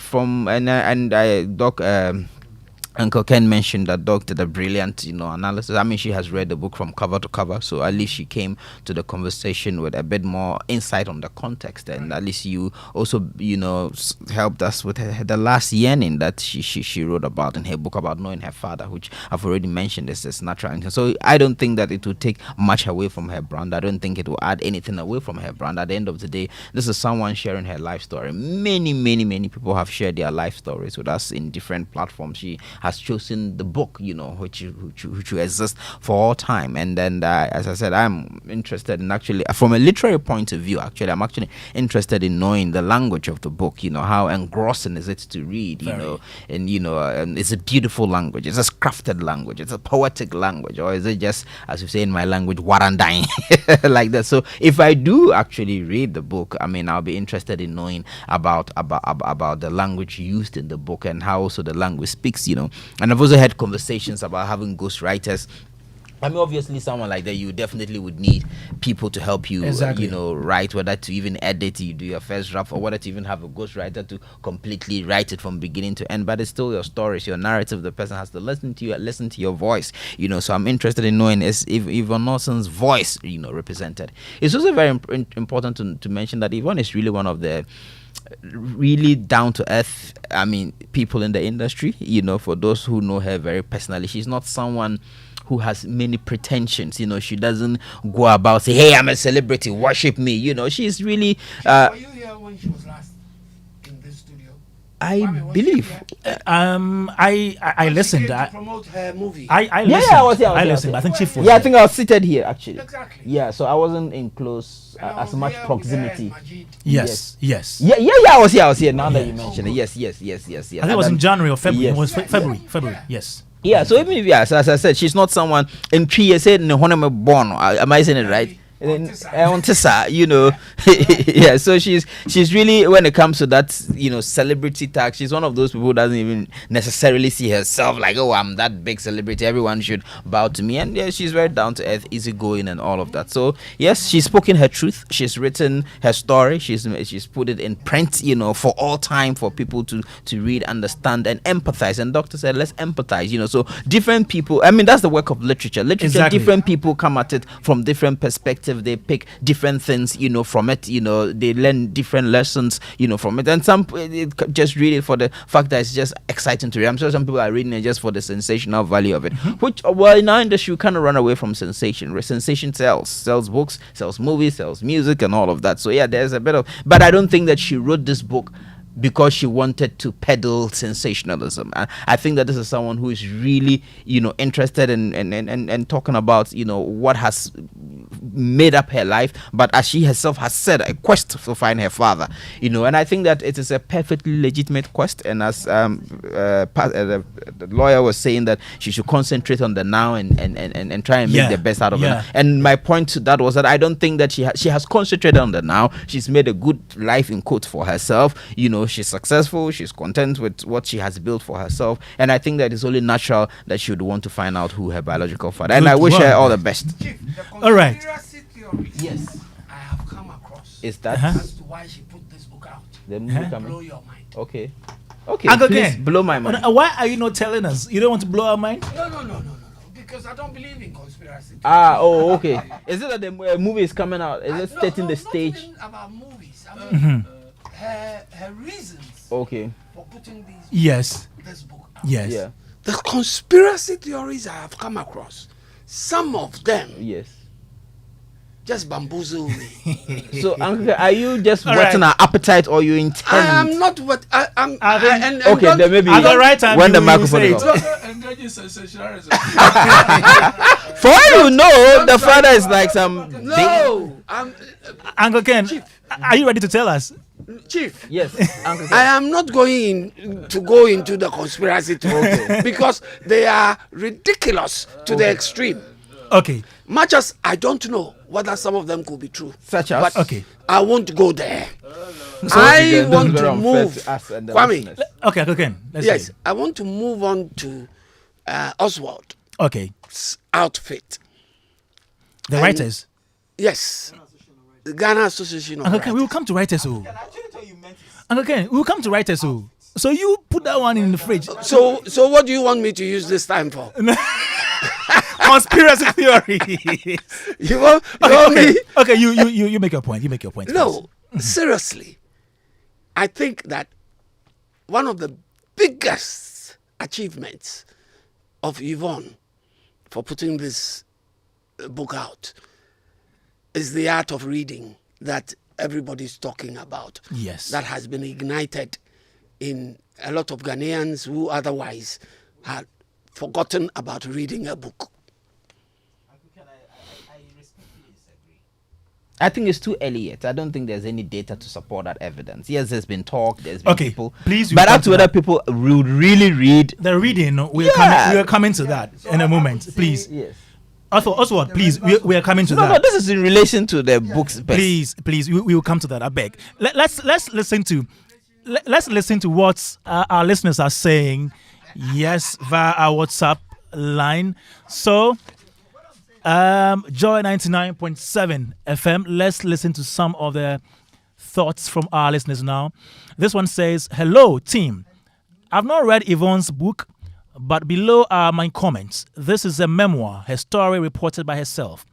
Uncle Ken mentioned that Doc did a brilliant, analysis. I mean, she has read the book from cover to cover, so at least she came to the conversation with a bit more insight on the context, and at least you also, helped us with the last yearning that she wrote about in her book about knowing her father, which I've already mentioned is natural. So I don't think that it will take much away from her brand. I don't think it will add anything away from her brand. At the end of the day, this is someone sharing her life story. Many people have shared their life stories with us in different platforms. She has chosen the book, which will exist for all time. And then, as I said, I'm interested in actually, from a literary point of view, I'm actually interested in knowing the language of the book. How engrossing is it to read? And it's a beautiful language. It's a crafted language. It's a poetic language, or is it just, as you say in my language, warandine, like that? So if I do actually read the book, I mean, I'll be interested in knowing about the language used in the book and how also the language speaks. And I've also had conversations about having ghostwriters. I mean, obviously, someone like that, you definitely would need people to help you, write, whether to even edit, you do your first draft, or whether to even have a ghostwriter to completely write it from beginning to end. But it's still your story, it's your narrative. The person has to listen to your voice, So I'm interested in knowing if Yvonne Nelson's voice, represented. It's also very important to mention that Yvonne is really one of the really down to earth, people in the industry. For those who know her very personally, she's not someone who has many pretensions. She doesn't go about say, "Hey, I'm a celebrity, worship me." She's really.
Were you here when she was last in this studio?
I believe.
I listened.
To promote her movie.
I listened.
I was here.
I listened. I think Chief was.
Yeah, I think I was seated here actually.
Exactly.
Yeah, so I wasn't in close as much proximity.
Yes.
Yeah, I was here. Now that you mention it, yes.
I think it was in January or February.
Yes.
It was February. Yes.
Yeah, so even if, as I said, she's not someone in 3 years said no one born. Am I saying it right? On Tessa, yeah. So she's really, when it comes to that, celebrity tag, she's one of those people who doesn't even necessarily see herself like, oh, I'm that big celebrity, everyone should bow to me. And yeah, she's very down to earth, easygoing, and all of that. So yes, she's spoken her truth. She's written her story. She's put it in print, for all time for people to read, understand, and empathize. And Doctor said, let's empathize. So different people. I mean, that's the work of literature.
Exactly.
Different people come at it from different perspectives. They pick different things, from it. They learn different lessons, from it. And some just read it for the fact that it's just exciting to read. I'm sure some people are reading it just for the sensational value of it. Which, well, in our industry, we kind of run away from sensation. Sensation sells books, sells movies, sells music, and all of that. So yeah, there's a bit of. But I don't think that she wrote this book because she wanted to peddle sensationalism. I think that this is someone who is really, interested in talking about, what has made up her life, but as she herself has said, a quest to find her father, and I think that it is a perfectly legitimate quest. And as the lawyer was saying, that she should concentrate on the now and try and make the best out of it. And my point to that was that I don't think that she has concentrated on the now. She's made a good life in quotes for herself. She's successful. She's content with what she has built for herself. And I think that it's only natural that she would want to find out who her biological father. And I wish her all the best.
Chief,
All right.
conspiracy theories
Yes.
I have come across
Is that
as to why she put this book out.
the movie
Blow
coming?
your mind.
Okay,
Uncle
please
Ken,
blow my mind.
Why are you not telling us? You don't want to blow our mind?
No. Because I don't believe in conspiracy theories.
Okay. Is it that the movie is coming out? Is it setting the stage?
Not even about movies. I mean, her reasons
Okay.
for putting
Yes.
this book out.
Yes.
Yeah.
The conspiracy theories I have come across, some of them
Yes.
just bamboozle me.
So, Uncle, are you just
All
whetting
right.
our appetite, or you intend?
I am not what I'm.
I think-
and
Okay,
don't-
then maybe
At the right time,
when the
you
microphone
say
is
it.
off.
Engaging sensationalism.
For all you know, the father is like some big.
No,
Uncle Ken, are you ready to tell us?
Chief.
Yes, Uncle.
I am not going to go into the conspiracy theory because they are ridiculous to the extreme.
Okay.
Much as I don't know whether some of them could be true.
Such as?
But
Okay.
I won't go there.
This
I
is
want
very
to
unfair
move.
to us and the
Kwame.
listeners.
Okay, Uncle Ken. Let's
Yes,
see.
I want to move on to Oswald's
Okay.
outfit.
The writers.
Yes. The Ghana Association of
Uncle Ken, we will
Writers.
come to writers. Uncle Ken, we will come to writers. So you put that one in the fridge.
So what do you want me to use this time for?
Conspiracy theory.
You want
Okay,
me?
okay. You make your point. You make your point.
No, seriously. I think that one of the biggest achievements of Yvonne for putting this book out is the art of reading that everybody's talking about.
Yes.
That has been ignited in a lot of Ghanaians who otherwise had forgotten about reading a book.
I think it's too early yet. I don't think there's any data to support that evidence. Yes, there's been talk, there's been
Okay,
people.
please, you
But
come
up
to
to whether
that.
people would really read.
The reading.
Yeah.
We are coming to that in a moment. Please.
Yes.
Oswald, please. We are coming to
No,
that.
no, this is in relation to the books.
Please, we will come to that. I beg. Let's listen to what our listeners are saying. Yes, via our WhatsApp line. So, Joy 99.7 FM. Let's listen to some of the thoughts from our listeners now. This one says, "Hello, team. I've not read Yvonne's book, but below are my comments. This is a memoir, her story reported by herself.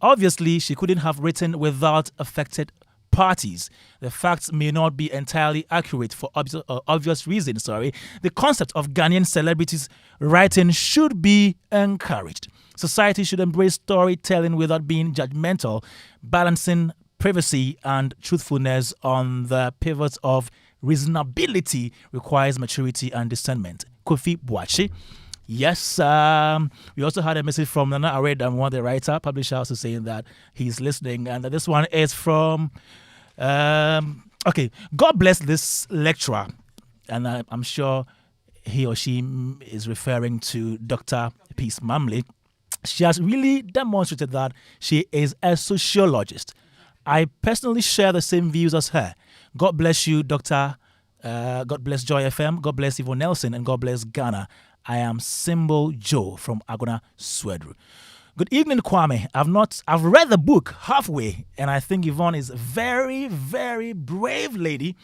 Obviously, she couldn't have written without affected parties. The facts may not be entirely accurate for obvious reasons. The concept of Ghanaian celebrities writing should be encouraged. Society should embrace storytelling without being judgmental, balancing privacy and truthfulness on the pivots of reasonability requires maturity and discernment." Kofi Boachi. Yes, we also had a message from Nana Aredam, one of the writer, publisher, also saying that he's listening. And this one is from, okay, God bless this lecturer. And I'm sure he or she is referring to Dr. Peace Mamley. She has really demonstrated that she is a sociologist. I personally share the same views as her. God bless you, Dr. God bless Joy FM. God bless Yvonne Nelson, and God bless Ghana. I am Symbol Joe from Agona Swedru. Good evening, Kwame. I've read the book halfway, and I think Yvonne is a very, very brave lady.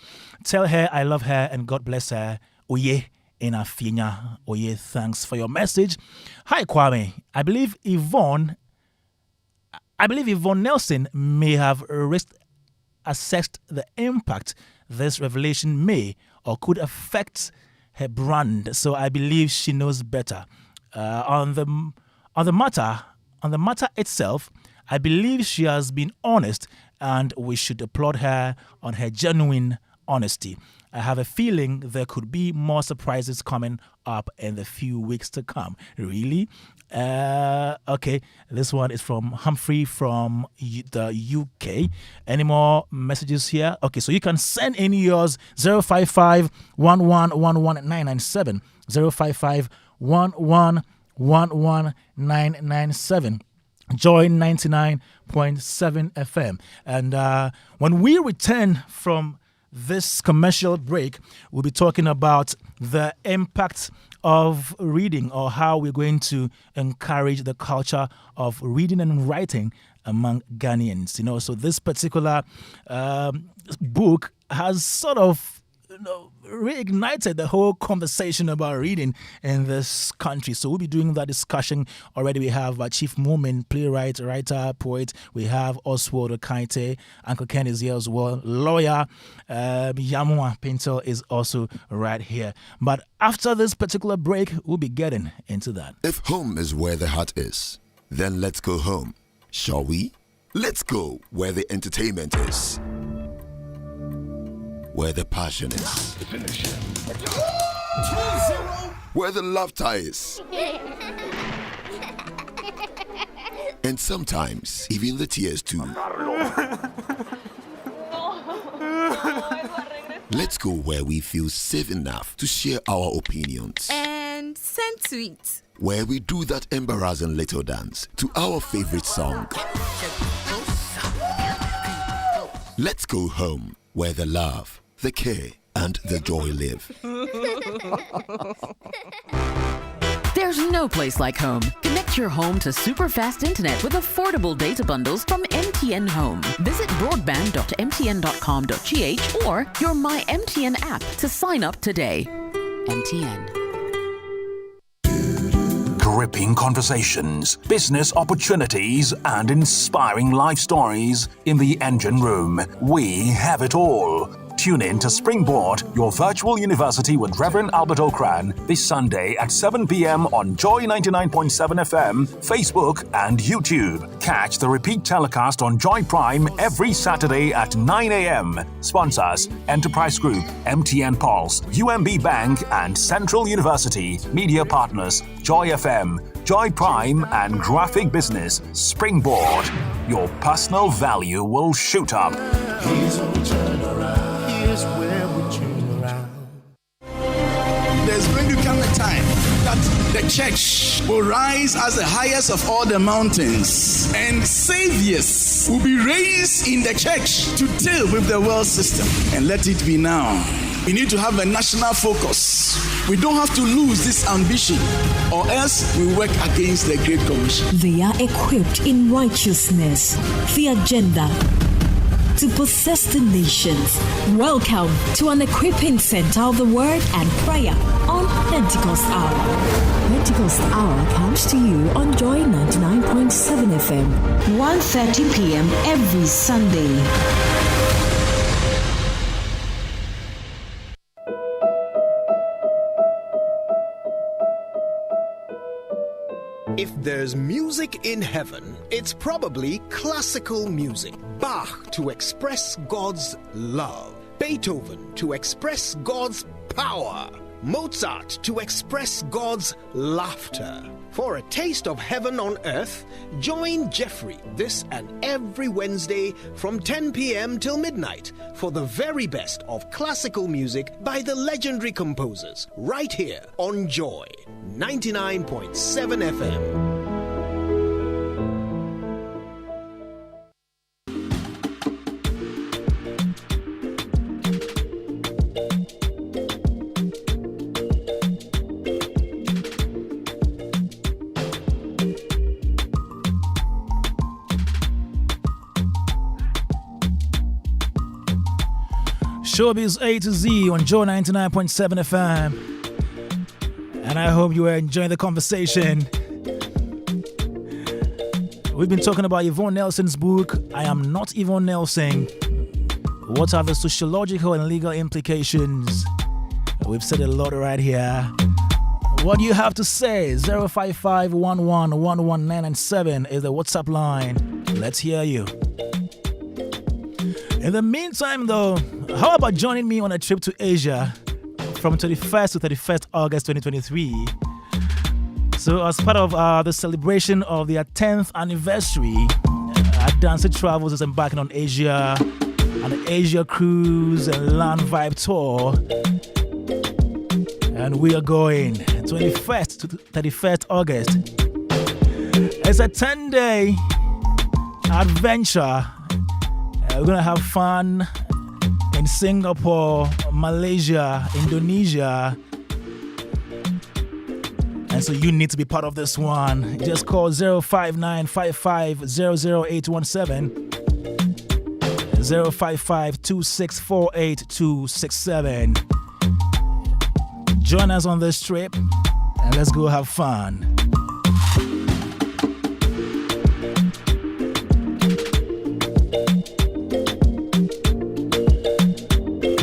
Tell her I love her and God bless her. Oye in Afinya. Oye, thanks for your message. Hi, Kwame. I believe Yvonne Nelson may have assessed the impact this revelation may or could affect her brand. So I believe she knows better. On the matter itself, I believe she has been honest, and we should applaud her on her genuine honesty. I have a feeling there could be more surprises coming up in the few weeks to come. Really? Okay, this one is from Humphrey from the UK. Any more messages here? Okay, so you can send in yours 055 1111997 055 1111997. Joy 99.7 FM. And when we return from this commercial break, we'll be talking about the impact of reading, or how we're going to encourage the culture of reading and writing among Ghanaians. So this particular book has sort of reignited the whole conversation about reading in this country. So we'll be doing that discussion already. We have Chief Moomin, playwright, writer, poet. We have Oswald Okaite. Uncle Ken is here as well. Lawyer. Yamua Pinto is also right here. But after this particular break, we'll be getting into that.
If home is where the heart is, then let's go home. Shall we? Let's go where the entertainment is, where the passion is, where the laughter is, and sometimes even the tears too. Let's go where we feel safe enough to share our opinions.
And send tweets.
Where we do that embarrassing little dance to our favorite song. Let's go home where the love, the care, and the joy live.
There's no place like home. Connect your home to super fast internet with affordable data bundles from MTN Home. Visit broadband.mtn.com.gh or your My MTN app to sign up today. MTN.
Gripping conversations, business opportunities, and inspiring life stories in the engine room. We have it all. Tune in to Springboard, your virtual university with Reverend Albert Okran, this Sunday at 7 p.m. on Joy 99.7 FM, Facebook, and YouTube. Catch the repeat telecast on Joy Prime every Saturday at 9 a.m. Sponsors: Enterprise Group, MTN Pulse, UMB Bank, and Central University. Media partners: Joy FM, Joy Prime, and Graphic Business. Springboard. Your personal value will shoot up.
Here's where we turn around. Here's where we turn around.
There's going to come a time that the church will rise as the highest of all the mountains, and saviors will be raised in the church to deal with the world system. And let it be now. We need to have a national focus. We don't have to lose this ambition, or else we work against the Great Commission.
They are equipped in righteousness, the agenda to possess the nations. Welcome to an equipping center of the word and prayer on Pentecost Hour. Pentecost Hour comes to you on Joy 99.7 FM, 1:30 p.m. every Sunday.
If there's music in heaven, it's probably classical music. Bach to express God's love. Beethoven to express God's power. Mozart to express God's laughter. For a taste of heaven on earth, join Jeffrey this and every Wednesday from 10 p.m. till midnight for the very best of classical music by the legendary composers, right here on Joy 99.7 FM.
Showbiz A to Z on Joy 99.7 FM. And I hope you are enjoying the conversation. We've been talking about Yvonne Nelson's book, I Am Not Yvonne Nelson. What are the sociological and legal implications? We've said a lot right here. What do you have to say? 055-11-11997 is the WhatsApp line. Let's hear you. In the meantime, though, how about joining me on a trip to Asia from 21st to 31st August 2023? So as part of the celebration of their 10th anniversary, Dancing Travels is embarking on Asia, an Asia cruise and land vibe tour. And we are going 21st to 31st August. It's a 10-day adventure. We're going to have fun in Singapore, Malaysia, Indonesia. And so you need to be part of this one. Just call 05955000817, 05526482267. Join us on this trip and let's go have fun.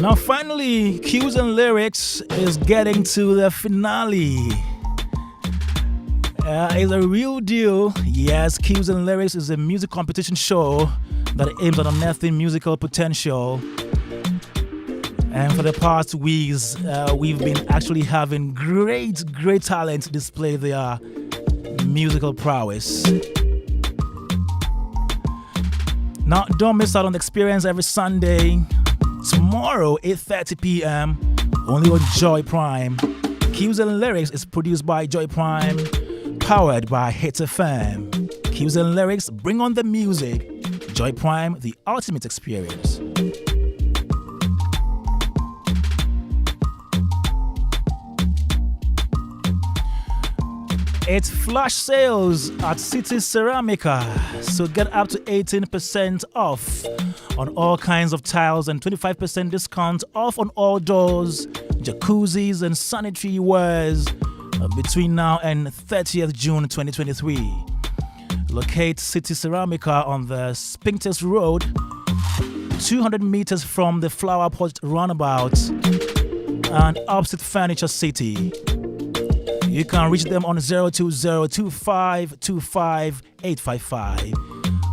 Now finally, Cues and Lyrics is getting to the finale. It's a real deal. Yes, Cues and Lyrics is a music competition show that aims at unearthing musical potential. And for the past weeks, we've been actually having great talent display their musical prowess. Now, don't miss out on the experience every Sunday. Tomorrow, 8:30 p.m., only on Joy Prime. Cues and Lyrics is produced by Joy Prime, powered by Hits FM. Cues and Lyrics, bring on the music. Joy Prime, the ultimate experience. It's flash sales at City Ceramica, so get up to 18% off on all kinds of tiles and 25% discount off on all doors, jacuzzis and sanitary wares between now and 30th June 2023. Locate City Ceramica on the Spintex Road, 200 meters from the Flower Pot Runabout and opposite Furniture City. You can reach them on 020-2525-855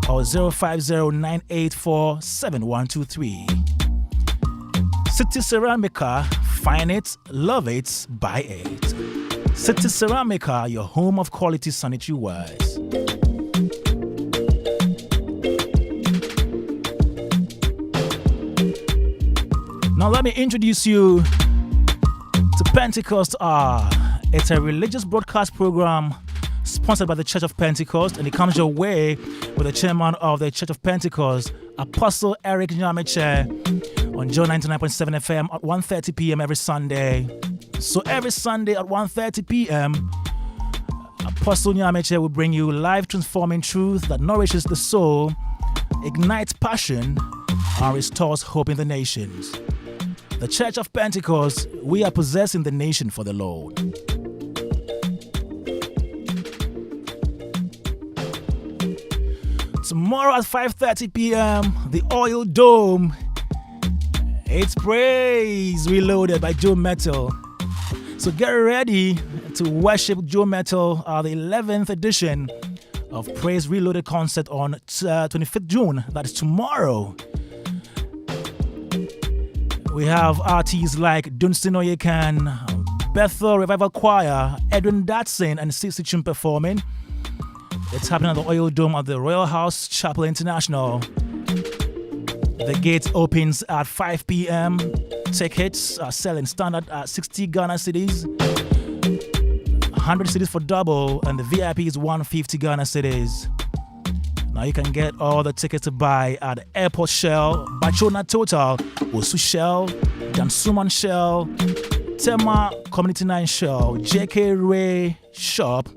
or 050-984-7123. City Ceramica, find it, love it, buy it. City Ceramica, your home of quality sanitary wares. Now let me introduce you to Pentecost Hour. It's a religious broadcast program sponsored by the Church of Pentecost, and it comes your way with the chairman of the Church of Pentecost, Apostle Eric Nyameche, on Joe 99.7 FM at 1:30 p.m. every Sunday. So every Sunday at 1:30 p.m., Apostle Nyameche will bring you life transforming truth that nourishes the soul, ignites passion, and restores hope in the nations. The Church of Pentecost, we are possessing the nation for the Lord. Tomorrow at 5:30 p.m., the Oil Dome. It's Praise Reloaded by Joe Metal. So get ready to worship Joe Metal at the 11th edition of Praise Reloaded concert on 25th June. That is tomorrow. We have artists like Dunstan Oyekan, Bethel Revival Choir, Edwin Datson, and CC Chum performing. It's happening at the Oil Dome at the Royal House Chapel International. The gate opens at 5 p.m. Tickets are selling standard at 60 Ghana cedis, 100 cedis for double, and the VIP is 150 Ghana cedis. Now you can get all the tickets to buy at Airport Shell, Bachona Total, Osu Shell, Dansuman Shell, Tema Community 9 Shell, JK Ray Shop,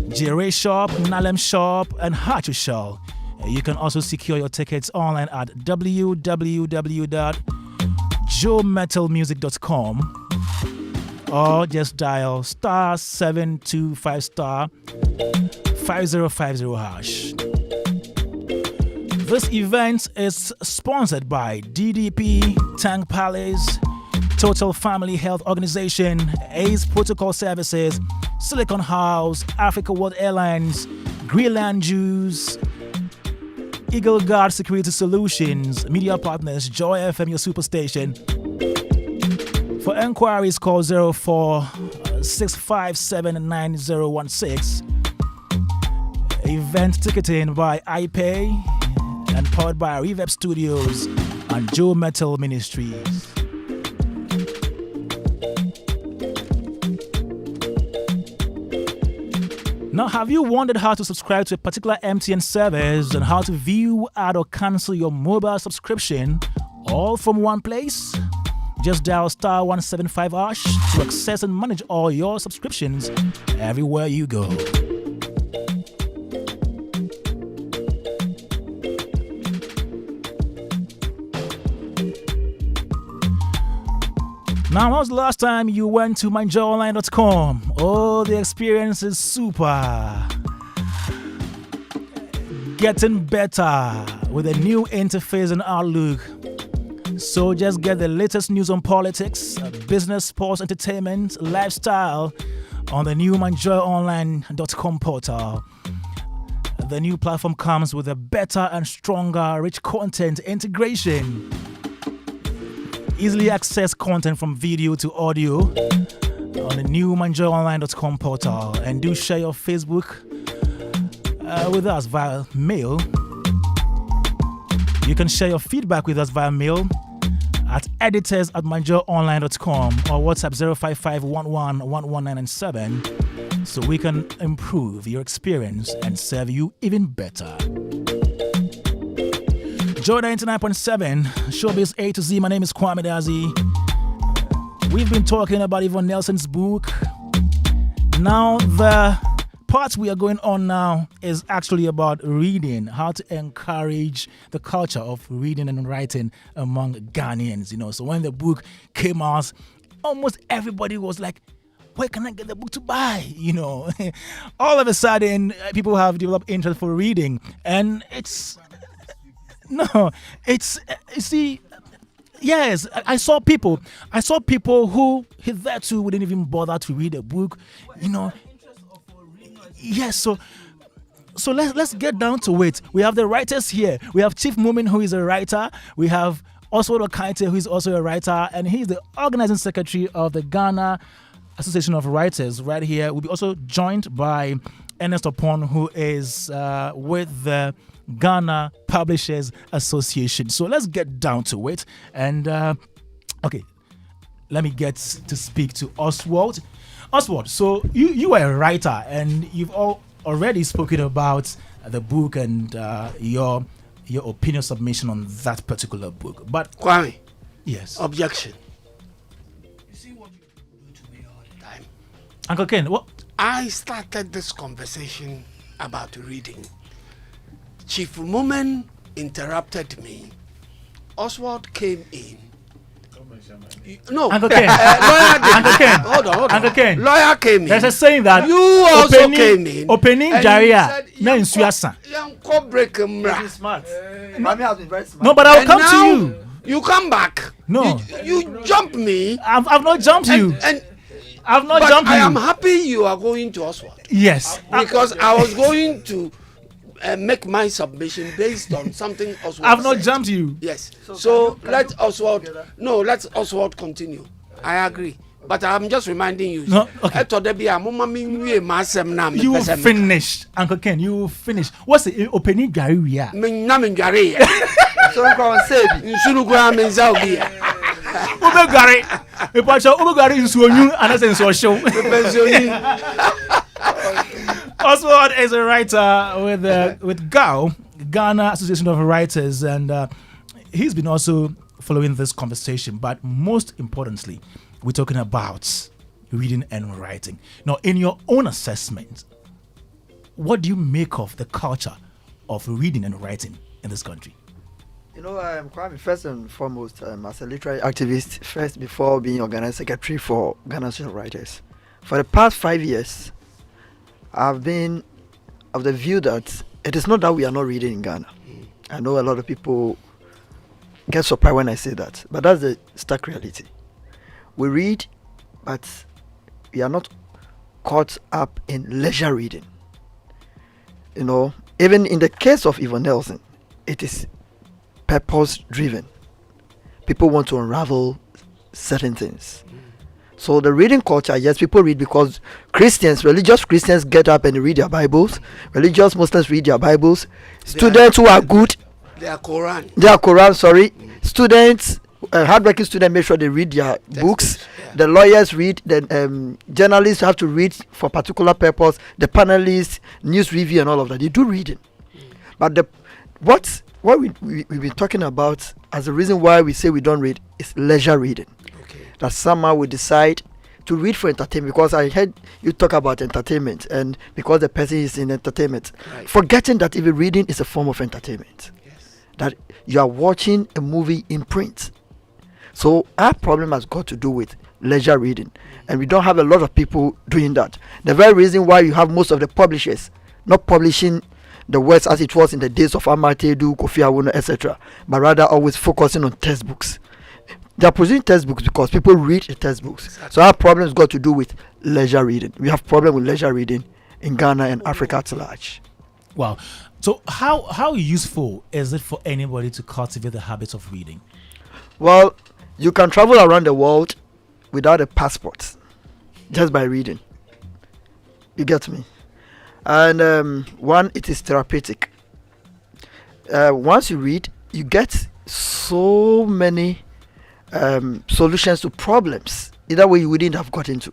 J-Ray Shop, Nalem Shop, and Hachu Shell. You can also secure your tickets online at www.joemetalmusic.com or just dial *725*5050#. This event is sponsored by DDP, Tank Palace, Total Family Health Organization, AIDS Protocol Services, Silicon House, Africa World Airlines, Greenland Juice, Eagle Guard Security Solutions, media partners, Joy FM, your superstation. For enquiries, call 04-657-9016. Event ticketing by iPay and powered by Reverb Studios and Joe Metal Ministries. Now, have you wondered how to subscribe to a particular MTN service and how to view, add, or cancel your mobile subscription all from one place? Just dial *175# to access and manage all your subscriptions everywhere you go. Now, when was the last time you went to myjoyonline.com? Oh, the experience is super. Getting better with a new interface and outlook. So just get the latest news on politics, business, sports, entertainment, lifestyle, on the new manjoyonline.com portal. The new platform comes with a better and stronger rich content integration. Easily access content from video to audio on the new manjoyonline.com portal. And do share your Facebook with us via mail. You can share your feedback with us via mail at editors@manjoyonline.com or WhatsApp 055111197 so we can improve your experience and serve you even better. Jordan 99.7, Showbiz A to Z. My name is Kwame Dadzie. We've been talking about Yvonne Nelson's book. Now, the part we are going on now is actually about reading, how to encourage the culture of reading and writing among Ghanaians. So when the book came out, almost everybody was like, where can I get the book to buy? All of a sudden, people have developed interest for reading. And yes, I saw people who hitherto wouldn't even bother to read a book, Yes, so let's get down to it. We have the writers here. We have Chief Mumin, who is a writer. We have Oswald Okaite, who is also a writer, and he's the organizing secretary of the Ghana Association of Writers right here. We'll be also joined by Ernest Opon, who is with the Ghana Publishers Association. So let's get down to it. And okay, let me get to speak to Oswald. Oswald, so you are a writer and you've already spoken about the book and your opinion submission on that particular book. But
Kwame,
yes,
objection.
You see what you do to me all the time.
Uncle Ken, what?
I started this conversation about reading. Chief Mumin interrupted me. Oswald came in. No,
Uncle Ken.
Uncle Ken. Hold on.
Uncle Ken.
Lawyer came in.
There's a saying that
you also came in.
Opening Jaria. Na insuasa.
Break him.
He's smart. Mami has been very smart.
No, but I'll come to you.
You come back.
No.
You jump me.
I've not jumped you.
And
I've not jumped you.
I am happy you are going to Oswald.
Yes.
Because I was going to make my submission based on something Oswald
I've not
said.
jumped you.
Yes. So let Oswald. No, let Oswald continue. I agree. But I'm just reminding you.
No, okay. You will finish, Uncle Ken. You will finish. What's the opening Garia?
So I'm going to say, you shouldn't go and Ubegari.
Ubegari is so new and that's so show. Oswald is a writer with GAO, Ghana Association of Writers, and he's been also following this conversation. But most importantly, we're talking about reading and writing. Now, in your own assessment, what do you make of the culture of reading and writing in this country?
Kwame, first and foremost, as a literary activist, first before being organizing secretary for Ghana Association of Writers, for the past 5 years, I've been of the view that it is not that we are not reading in Ghana. I know a lot of people get surprised when I say that, but that's the stark reality. We read, but we are not caught up in leisure reading. Even in the case of Yvonne Nelson, it is purpose driven. People want to unravel certain things. So the reading culture, yes, people read because religious Christians get up and read their Bibles. Religious Muslims read their Bibles. Students who are good,
their Quran.
Students, hardworking students make sure they read their books. Yeah. The lawyers read. The journalists have to read for particular purpose. The panelists, news review, and all of that. They do reading. But what we've been talking about as the reason why we say we don't read is leisure reading. That somehow we decide to read for entertainment, because I heard you talk about entertainment, and because the person is in entertainment, forgetting that even reading is a form of entertainment. Yes. That you are watching a movie in print. So our problem has got to do with leisure reading, and we don't have a lot of people doing that. The very reason why you have most of the publishers not publishing the words as it was in the days of Amatedu, Kofi Awuno, etc., but rather always focusing on textbooks. They are producing textbooks because people read the textbooks. Exactly. So our problems got to do with leisure reading. We have problem with leisure reading in Ghana and Africa at large.
Wow. So how useful is it for anybody to cultivate the habit of reading?
Well, you can travel around the world without a passport, just by reading. You get me? And one, it is therapeutic. Once you read, you get so many solutions to problems either way you wouldn't have got into.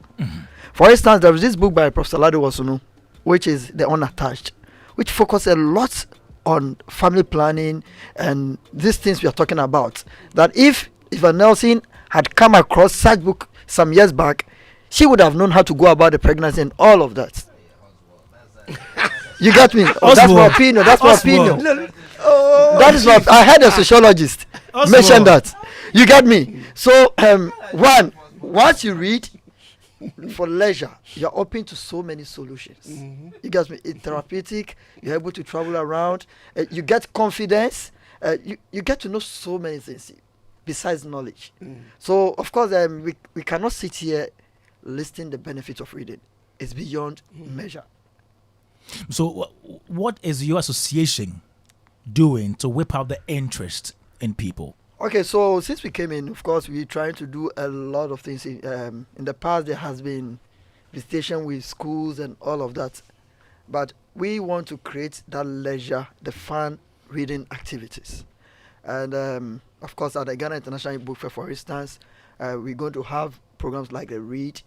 For instance, there is this book by Professor Lado Wasunu, which is The Unattached, which focuses a lot on family planning and these things we are talking about. That if Yvonne Nelson had come across such book some years back, she would have known how to go about the pregnancy and all of that. You got me? Oh, that's my opinion. That's my opinion. That is what I heard a sociologist mention that. You got me? So once you read for leisure, you're open to so many solutions. You got me? It's therapeutic. You're able to travel around. You get confidence. You get to know so many things besides knowledge. So of course, we cannot sit here listing the benefits of reading. It's beyond measure.
So what is your association doing to whip out the interest in people?
Okay, so since we came in, of course, we're trying to do a lot of things. In the past, there has been visitation with schools and all of that. But we want to create that leisure, the fun reading activities. And, of course, at the Ghana International Book Fair, for instance, we're going to have programs like the Read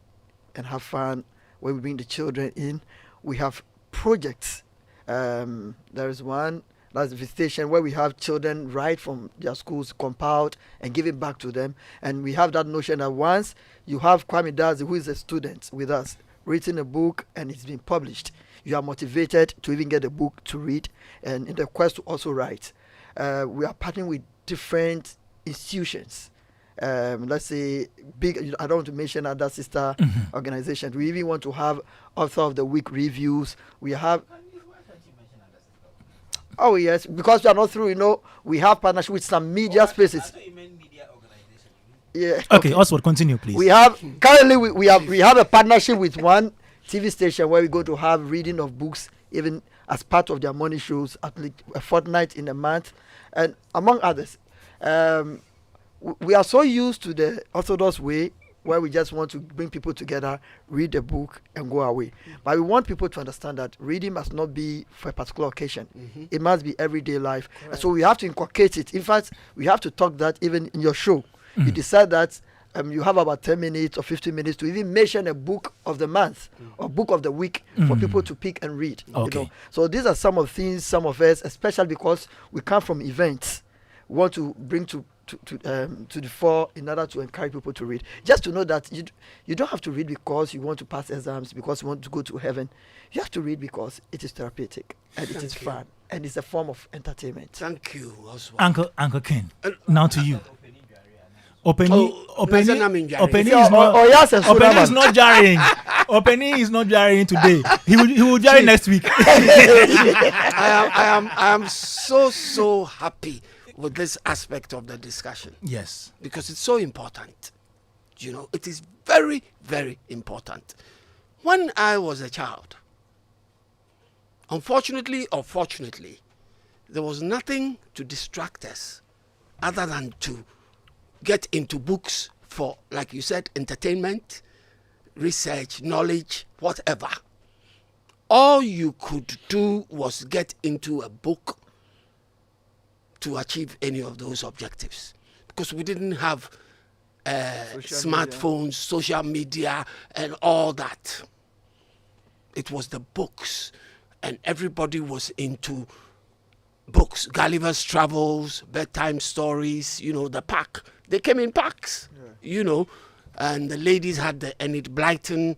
and Have Fun, where we bring the children in. We have projects. There is one, that's visitation, where we have children write from their schools, compiled, and give it back to them. And we have that notion that once you have Kwame Dadzie, who is a student with us, written a book and it's been published, you are motivated to even get a book to read and in the quest to also write. We are partnering with different institutions. Let's say big, I don't want to mention other sister organizations. We even want to have author of the week reviews. We have, oh yes, because we are not through, we have partnership with some media spaces. Yeah.
Okay, Oswald, continue, please.
We have currently we have a partnership with one TV station where we go to have reading of books even as part of their morning shows at least a fortnight in a month, and among others. We are so used to the orthodox way where we just want to bring people together, read a book, and go away. But we want people to understand that reading must not be for a particular occasion. It must be everyday life. And so we have to inculcate it. In fact, we have to talk that even in your show. You decide that you have about 10 minutes or 15 minutes to even mention a book of the month or book of the week for people to pick and read.
Okay.
So these are some of the things, some of us, especially because we come from events, we want to bring to the fore in order to encourage people to read. Just to know that you don't have to read because you want to pass exams, because you want to go to heaven. You have to read because it is therapeutic and it is fun and it's a form of entertainment.
Thank you, Oswald.
Uncle Ken, now to you. Opening is not jarring. Opening is not jarring today. He will jar next week.
I am so happy with this aspect of the discussion.
Yes.
Because it's so important. It is very, very important. When I was a child, unfortunately or fortunately, there was nothing to distract us other than to get into books for, like you said, entertainment, research, knowledge, whatever. All you could do was get into a book to achieve any of those objectives, because we didn't have smartphones, social media, and all that. It was the books, and everybody was into books. Gulliver's Travels, bedtime stories, the pack. They came in packs, and the ladies had the Enid Blyton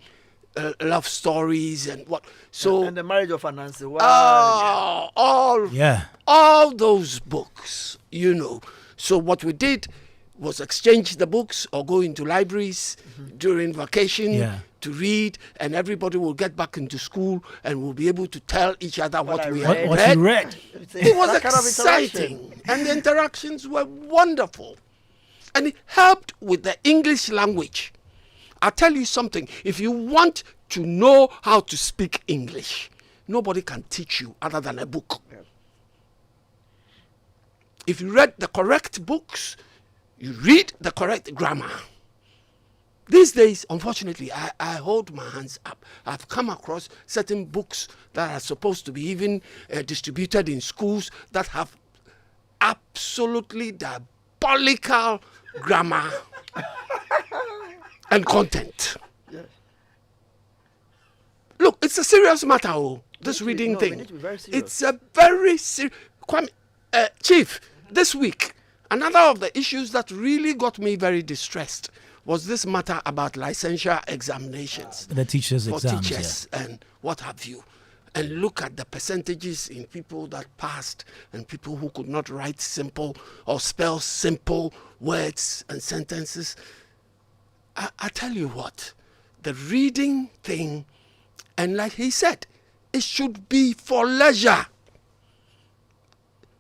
love stories and what. So
and the Marriage of Anansi.
Wow. All those books, So what we did was exchange the books or go into libraries during vacation to read, and everybody will get back into school and we'll be able to tell each other what we had read. It was exciting, and the interactions were wonderful. And it helped with the English language. I'll tell you something. If you want to know how to speak English, nobody can teach you other than a book. Yeah. If you read the correct books, you read the correct grammar. These days, unfortunately, I hold my hands up. I've come across certain books that are supposed to be even distributed in schools that have absolutely diabolical grammar and content. Yes. Look, it's a serious matter, this reading thing. It's a very serious... Chief, this week, another of the issues that really got me very distressed was this matter about licensure examinations.
The teachers'
for
exams.
Teachers,
yeah.
and what have you. And look at the percentages in people that passed and people who could not write simple or spell simple words and sentences. I tell you what, the reading thing, and like he said, it should be for leisure.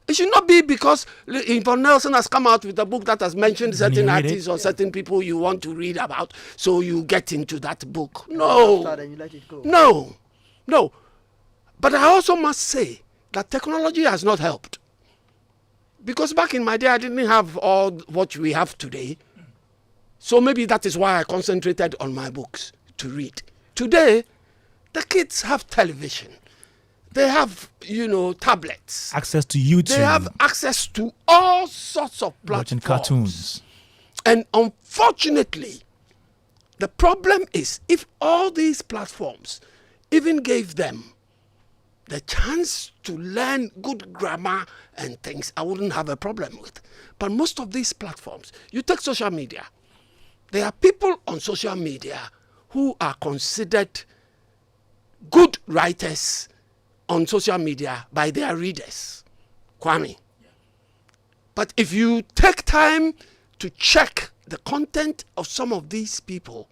It should not be because Yvonne Nelson has come out with a book that has mentioned certain artists or certain people you want to read about, so you get into that book. No. No. No. But I also must say that technology has not helped. Because back in my day, I didn't have all what we have today. So maybe that is why I concentrated on my books to read. Today, the kids have television. They have, tablets.
Access to YouTube.
They have access to all sorts of platforms.
Watching cartoons.
And unfortunately, the problem is if all these platforms even gave them the chance to learn good grammar and things, I wouldn't have a problem with. But most of these platforms, you take social media. There are people on social media who are considered good writers on social media by their readers. Kwame. But if you take time to check the content of some of these people,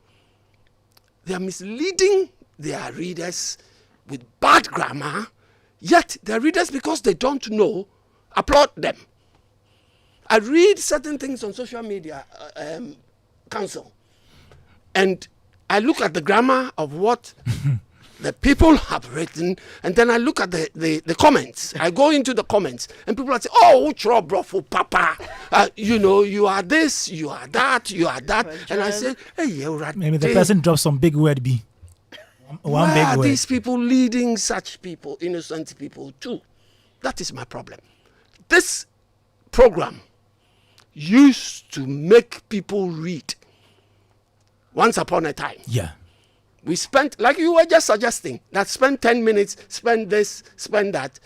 they are misleading their readers with bad grammar, yet their readers, because they don't know, applaud them. I read certain things on social media, council, and I look at the grammar of what the people have written, and then I look at the comments. I go into the comments, and people are saying, "Oh, uchro brofo papa, you are this, you are that, you are that," and I say, "Hey, you're right."
Maybe the person drops some big word B.
Why are these people leading such people, innocent people, too? That is my problem. This program used to make people read once upon a time.
Yeah.
We spent, like you were just suggesting, that spend 10 minutes, spend this, spend that.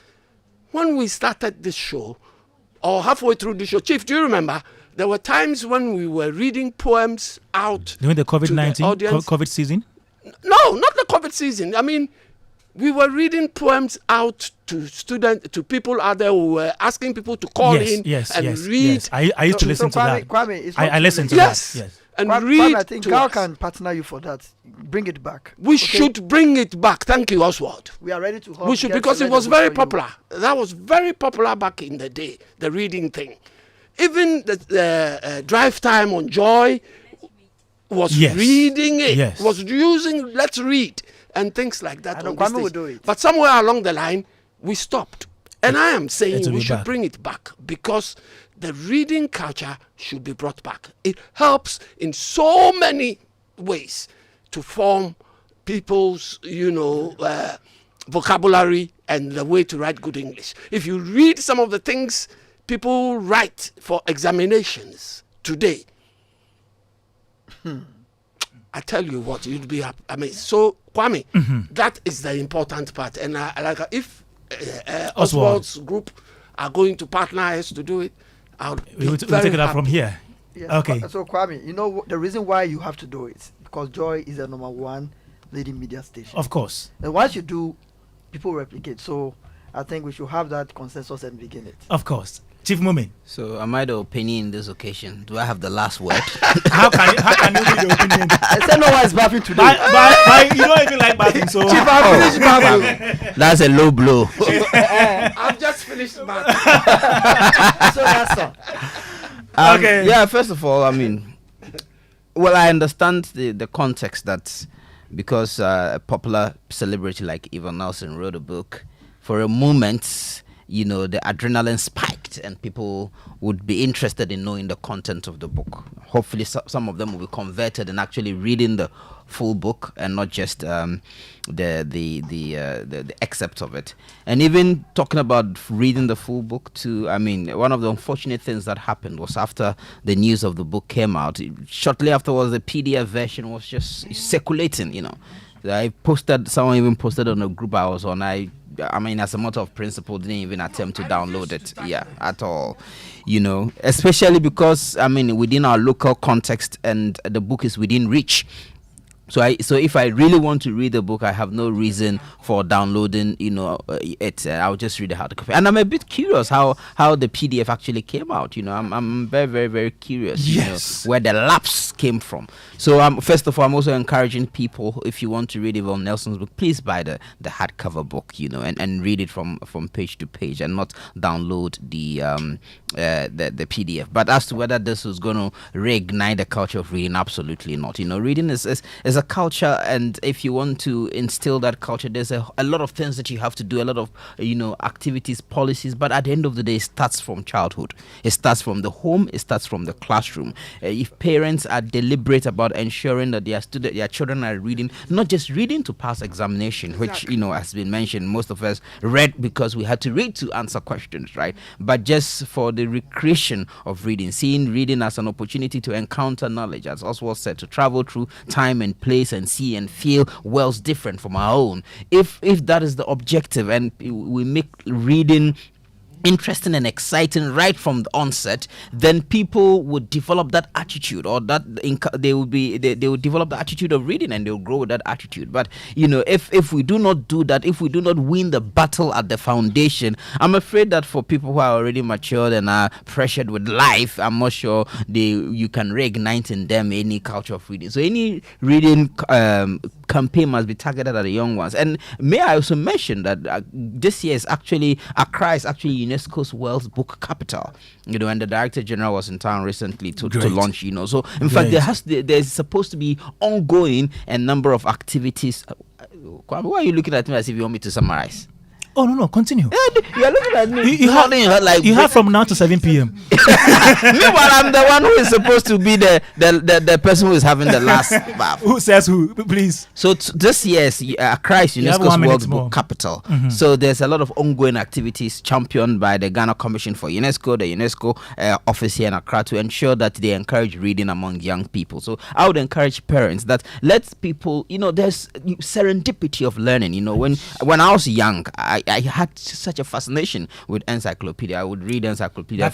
When we started this show, or halfway through the show, Chief, do you remember? There were times when we were reading poems out
during the COVID-19 COVID season?
No, not the COVID season. I mean, we were reading poems out to students, to people out there who were asking people to call in and read.
Yes. I used to listen to that.
Kwame,
I listened to that. Yes.
And read.
I think Gal can partner you for that. Bring it back.
We should bring it back. Thank you, Oswald.
We are ready to help.
We should, because it was very popular. That was very popular back in the day, the reading thing. Even the drive time on Joy was reading it, was using let's read and things like that.
Kwame would do it.
But somewhere along the line, we stopped. And I am saying we should bring it back because the reading culture should be brought back. It helps in so many ways to form people's, vocabulary and the way to write good English. If you read some of the things people write for examinations today, I tell you what, you'd be happy. I mean, so Kwame, that is the important part. And if Oswald's group are going to partner us to do it,
we'll take it up from here.
Yes,
okay.
So Kwame, the reason why you have to do it because Joy is the #1 leading media station.
Of course.
And once you do, people replicate. So I think we should have that consensus and begin it.
Of course. Chief Mumin.
So am I the opinion in this occasion? Do I have the last word?
how can you be the opinion?
I said no one is bathing today.
But you don't even like bathing, so
Chief, I've finished bathing.
That's a low blow.
I've just finished bathing.
So that's all.
Okay.
Yeah, first of all, I mean, well, I understand the context that because a popular celebrity like Yvonne Nelson wrote a book, for a moment, you know, the adrenaline spiked and people would be interested in knowing the content of the book. Hopefully some of them will be converted and actually reading the full book and not just the excerpts of it. And even talking about reading the full book too, I mean, one of the unfortunate things that happened was after the news of the book came out, shortly afterwards the PDF version was just circulating, you know. Someone even posted on a group I was on. I mean, as a matter of principle, didn't even attempt to download it, at all, you know, especially because, I mean, within our local context and the book is within reach. So if I really want to read the book, I have no reason for downloading, you know, it. I'll just read the hard copy. And I'm a bit curious how the PDF actually came out. You know, I'm very, very, very curious.
Yes.
You know, where the lapse came from. So first of all, I'm also encouraging people, if you want to read Yvonne Nelson's book, please buy the hardcover book, you know, and read it from page to page and not download the PDF. But as to whether this was going to reignite the culture of reading, absolutely not. You know, reading is a culture, and if you want to instill that culture, there's a lot of things that you have to do, a lot of, you know, activities, policies, but at the end of the day, it starts from childhood. It starts from the home, it starts from the classroom. If parents are deliberate about ensuring that their children are reading, not just reading to pass examination, which, you know, has been mentioned, most of us read because we had to read to answer questions, right? But just for the recreation of reading, seeing reading as an opportunity to encounter knowledge, as Oswald said, to travel through time and place and see and feel worlds different from our own. If that is the objective, and we make reading interesting and exciting right from the onset, then people would develop that attitude, or that they would develop the attitude of reading, and they'll grow with that attitude. But you know, if we do not do that, if we do not win the battle at the foundation, I'm afraid that for people who are already matured and are pressured with life, I'm not sure you can reignite in them any culture of reading. So any reading campaign must be targeted at the young ones. And may I also mention that this year is actually Accra is actually UNESCO's World Book Capital, you know, and the Director General was in town recently to launch, you know. So in fact, there's supposed to be ongoing a number of activities. Kwame, why are you looking at me as if you want me to summarize?
Oh, no, continue.
You're looking at me.
You have from now to 7 p.m.
Meanwhile, I'm the one who is supposed to be the person who is having the last bath.
Who says who? Please.
So this year's Accra is UNESCO's World Book Capital. Mm-hmm. So there's a lot of ongoing activities championed by the Ghana Commission for UNESCO, the UNESCO office here in Accra, to ensure that they encourage reading among young people. So I would encourage parents that let people, you know, there's serendipity of learning. You know, when I was young, I had such a fascination with encyclopedia. I would read encyclopedia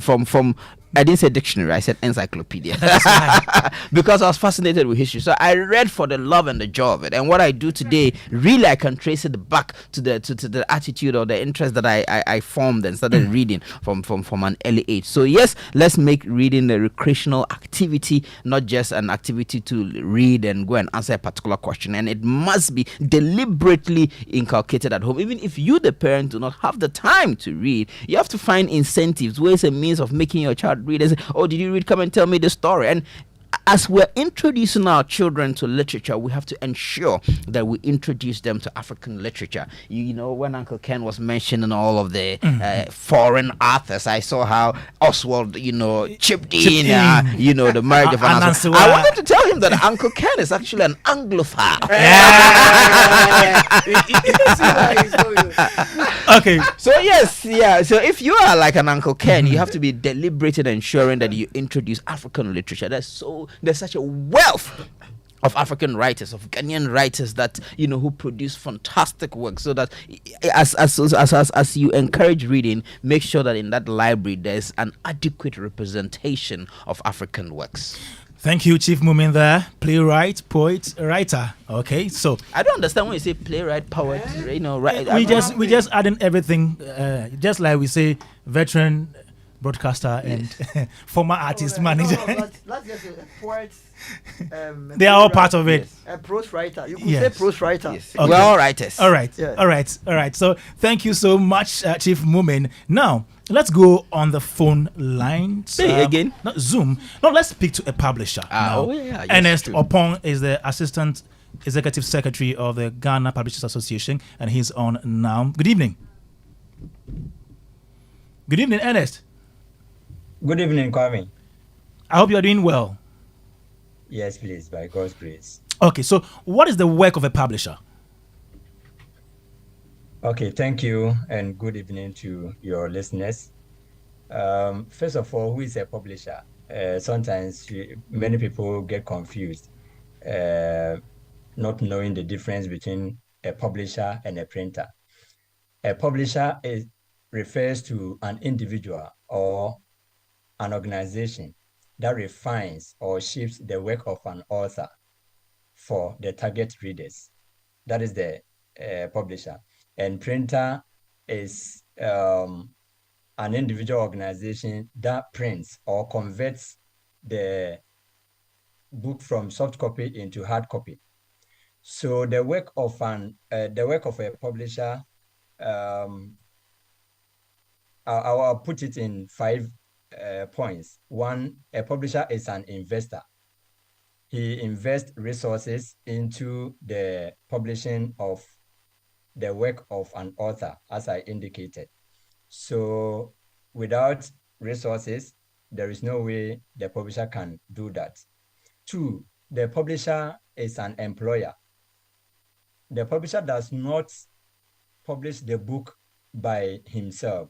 from I didn't say dictionary, I said encyclopedia. Because I was fascinated with history. So I read for the love and the joy of it. And what I do today, really I can trace it back to the attitude or the interest that I formed and started reading from an early age. So yes, let's make reading a recreational activity, not just an activity to read and go and answer a particular question. And it must be deliberately inculcated at home. Even if you, the parent, do not have the time to read, you have to find incentives, ways and means of making your child read and say, oh, did you read? Come and tell me the story. And as we're introducing our children to literature, we have to ensure that we introduce them to African literature. You know, when Uncle Ken was mentioning all of the foreign authors, I saw how Oswald, you know, chipped in. You know, the marriage of Anansi. I wanted to tell him that Uncle Ken is actually an Anglophile.
Okay.
So yes, yeah. So if you are like an Uncle Ken, you have to be deliberate in ensuring that you introduce African literature. There's such a wealth of African writers, of Ghanaian writers that, you know, who produce fantastic work. So that as you encourage reading, make sure that in that library there's an adequate representation of African works.
Thank you, Chief Mumin there. Playwright, poet, writer. Okay, so
I don't understand when you say playwright, poet, you know, right?
We just adding everything, just like we say veteran, broadcaster and former artist manager.
Let's get a poet.
They are all part of it.
A prose writer. You could say prose writer.
Yes. Okay. We're all writers.
All right.
Yeah.
All right. So thank you so much, Chief Mumin. Now, let's go on the phone lines.
Again?
Not Zoom. No, let's speak to a publisher. Now.
Yes,
Ernest
true.
Opong is the Assistant Executive Secretary of the Ghana Publishers Association, and he's on now. Good evening. Good evening, Ernest.
Good evening, Kwame.
I hope you are doing well.
Yes, please, by God's grace.
Okay, so what is the work of a publisher?
Okay, thank you, and good evening to your listeners. First of all, who is a publisher? Sometimes many people get confused, not knowing the difference between a publisher and a printer. A publisher refers to an individual or an organization that refines or shapes the work of an author for the target readers. That is the publisher. And printer is an individual organization that prints or converts the book from soft copy into hard copy. So the work of a publisher, I'll put it in 5 points. One, a publisher is an investor. He invests resources into the publishing of the work of an author, as I indicated. So without resources, there is no way the publisher can do that. 2, the publisher is an employer. The publisher does not publish the book by himself.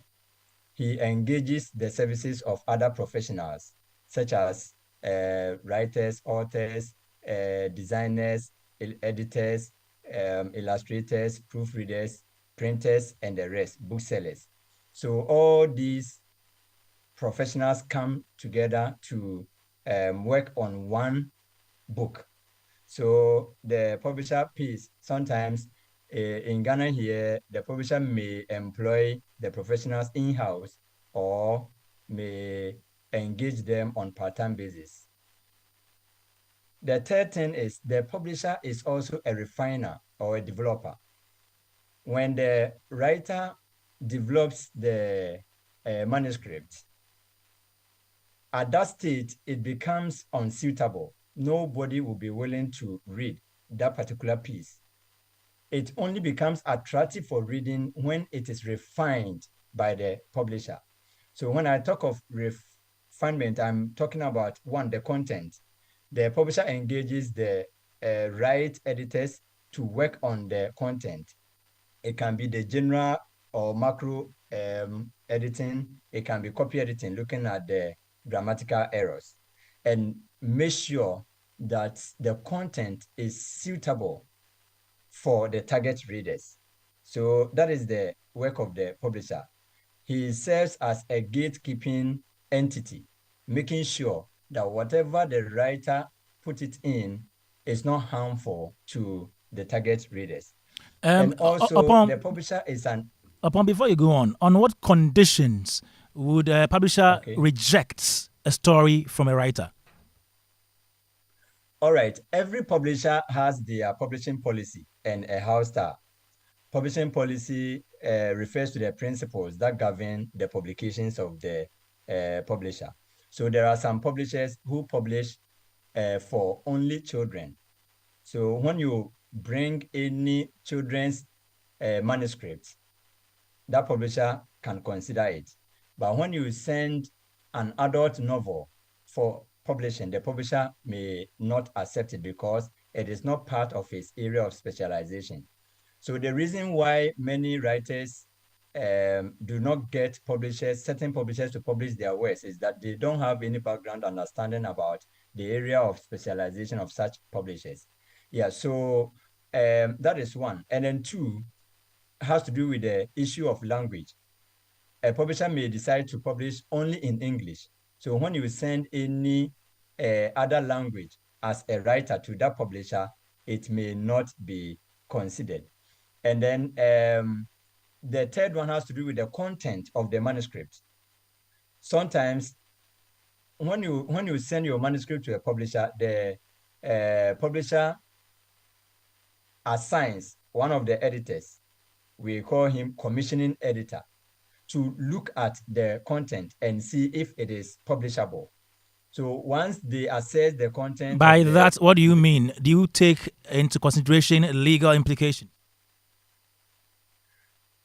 He engages the services of other professionals, such as writers, authors, designers, editors, illustrators, proofreaders, printers, and the rest, booksellers. So all these professionals come together to work on one book. So the publisher pays. Sometimes in Ghana here, the publisher may employ the professionals in-house or may engage them on part-time basis. The third thing is the publisher is also a refiner or a developer. When the writer develops the manuscript, at that stage, it becomes unsuitable. Nobody will be willing to read that particular piece. It only becomes attractive for reading when it is refined by the publisher. So when I talk of refinement, I'm talking about, one, the content. The publisher engages the right editors to work on the content. It can be the general or macro editing. It can be copy editing, looking at the grammatical errors, and make sure that the content is suitable for the target readers. So that is the work of the publisher. He serves as a gatekeeping entity, making sure that whatever the writer put it in is not harmful to the target readers. And also, the publisher is
before you go on what conditions would a publisher reject a story from a writer?
All right. Every publisher has their publishing policy and a house star. Publishing policy refers to the principles that govern the publications of the publisher. So there are some publishers who publish for only children. So when you bring any children's manuscript, that publisher can consider it. But when you send an adult novel for publishing, the publisher may not accept it because it is not part of his area of specialization. So the reason why many writers do not get certain publishers to publish their works is that they don't have any background understanding about the area of specialization of such publishers. Yeah, so that is one. And then 2 has to do with the issue of language. A publisher may decide to publish only in English. So when you send any other language as a writer to that publisher, it may not be considered. And then the third one has to do with the content of the manuscript. sometimes when you send your manuscript to a publisher, the publisher assigns one of the editors, we call him commissioning editor, to look at the content and see if it is publishable. So once they assess the content...
By that, what do you mean? Do you take into consideration legal implication?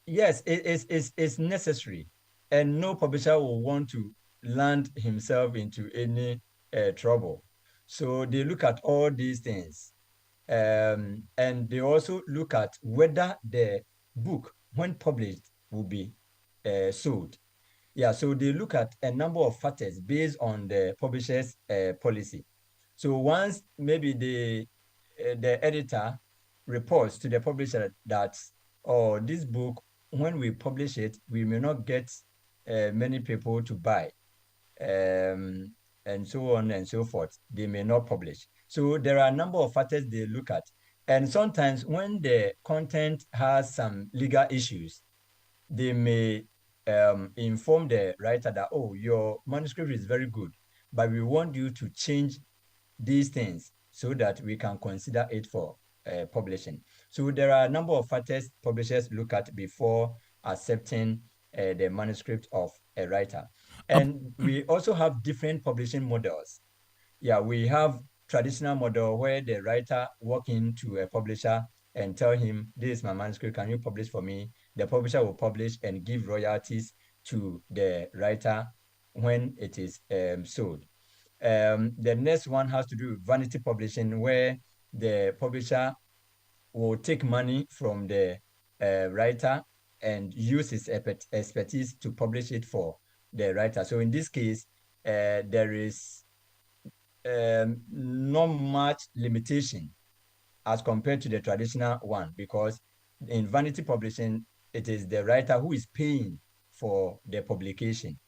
Yes, it's necessary. And no publisher will want to land himself into any trouble. So they look at all these things. And they also look at whether the book, when published, will be sold. Yeah, so they look at a number of factors based on the publisher's policy. So once maybe the editor reports to the publisher that, oh, this book, when we publish it, we may not get many people to buy, and so on and so forth, they may not publish. So there are a number of factors they look at. And sometimes when the content has some legal issues, they may inform the writer that, oh, your manuscript is very good, but we want you to change these things so that we can consider it for publishing. So there are a number of factors publishers look at before accepting the manuscript of a writer. And we also have different publishing models. Yeah, we have traditional model where the writer walk into a publisher and tell him, this is my manuscript, can you publish for me? The publisher will publish and give royalties to the writer when it is sold. The next one has to do with vanity publishing, where the publisher will take money from the writer and use his expertise to publish it for the writer. So in this case, there is not much limitation as compared to the traditional one, because in vanity publishing, it is the writer who is paying for the publication.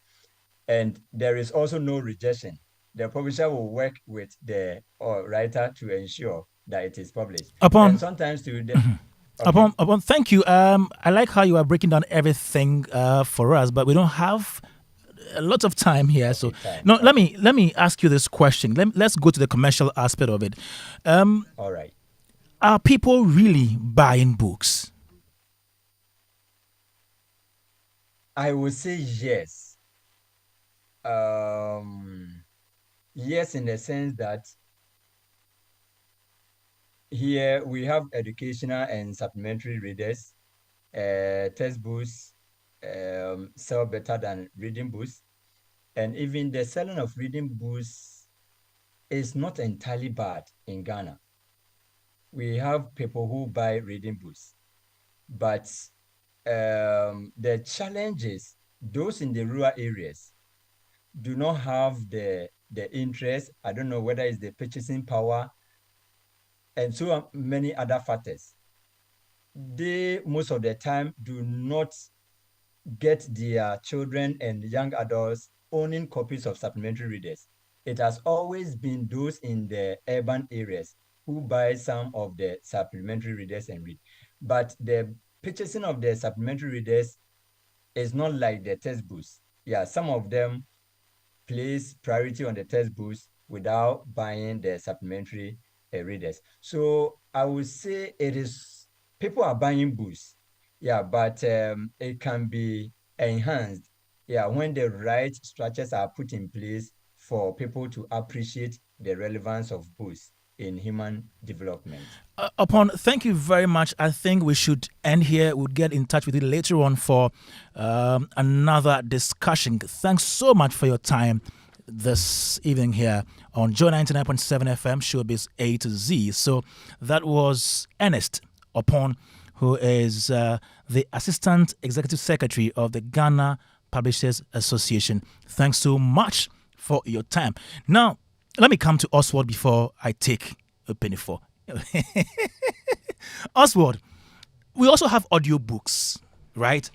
And there is also no rejection. The publisher will work with the writer to ensure that it is published. And sometimes to the...
Okay. Thank you. I like how you are breaking down everything for us, but we don't have a lot of time here. So let me ask you this question. Let's go to the commercial aspect of it.
All right.
Are people really buying books?
I would say yes. Yes, in the sense that here we have educational and supplementary readers. Textbooks sell better than reading books. And even the selling of reading books is not entirely bad in Ghana. We have people who buy reading books. But the challenge is those in the rural areas do not have the interest. I don't know whether it's the purchasing power and so many other factors. They, most of the time, do not get their children and young adults owning copies of supplementary readers. It has always been those in the urban areas who buy some of the supplementary readers and read. But the purchasing of the supplementary readers is not like the textbooks. Yeah, some of them place priority on the textbooks without buying the supplementary readers. So I would say it is, people are buying books. Yeah, but it can be enhanced. Yeah, when the right structures are put in place for people to appreciate the relevance of books in human development.
Thank you very much. I think we should end here. We'll get in touch with you later on for another discussion. Thanks so much for your time this evening here on Joy 99.7 FM, Showbiz A to Z. So that was Ernest Upon, who is the Assistant Executive Secretary of the Ghana Publishers Association. Thanks so much for your time. Now, let me come to Oswald before I take a penny for. Oswald, we also have audiobooks, right?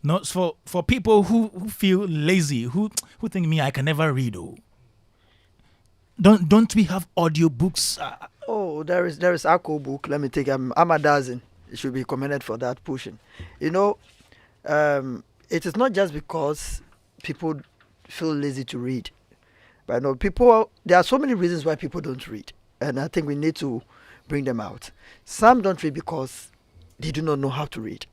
Not for people who feel lazy, who think me I can never read. Don't we have audiobooks?
There is Akko book. Let me take I'm a dozen. It should be commended for that pushing. It is not just because people feel lazy to read. But no, people, there are so many reasons why people don't read. And I think we need to bring them out. Some don't read because they do not know how to read.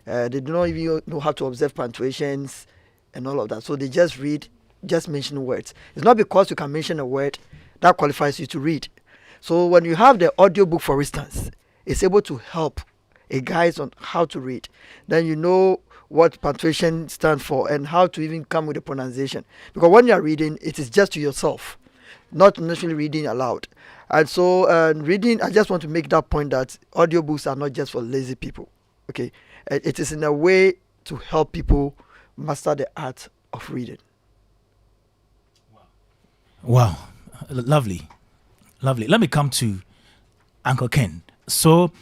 They do not even know how to observe punctuations and all of that. So they just read, just mention words. It's not because you can mention a word that qualifies you to read. So when you have the audiobook, for instance, it's able to help a guide on how to read. Then you know what punctuation stands for and how to even come with a pronunciation. Because when you are reading, it is just to yourself, not necessarily reading aloud. And so reading, I just want to make that point that audiobooks are not just for lazy people. Okay, it is in a way to help people master the art of reading.
Wow, lovely. Let me come to Uncle Ken. So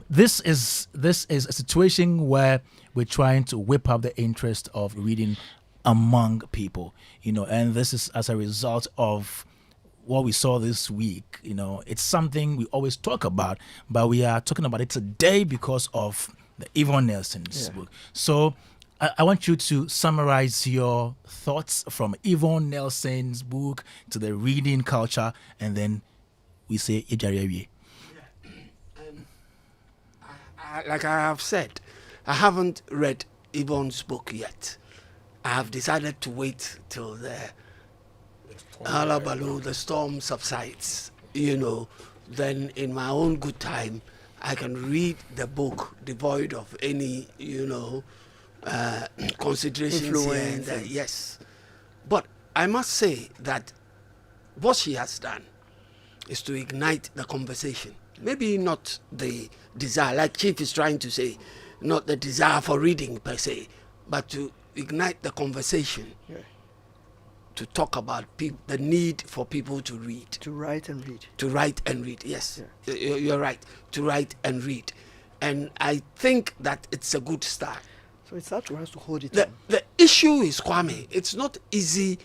this is a situation where we're trying to whip up the interest of reading among people, and this is as a result of what we saw this week. It's something we always talk about, but we are talking about it today because of the Yvonne Nelson's book. So I want you to summarize your thoughts from Yvonne Nelson's book to the reading culture, and then we say Ejariye.
Like I have said, I haven't read Yvonne's book yet. I have decided to wait till the Alabalu, the storm subsides, then in my own good time, I can read the book devoid of any, considerations here and there. Yes. But I must say that what she has done is to ignite the conversation. Maybe not the desire, like Chief is trying to say, not the desire for reading per se, but to ignite the conversation.
Yeah.
To talk about the need for people to read.
To write and read.
To write and read, yes. Yeah. You're right. To write and read. And I think that it's a good start.
So it's up to us to hold it on.
The issue is, Kwame, it's not easy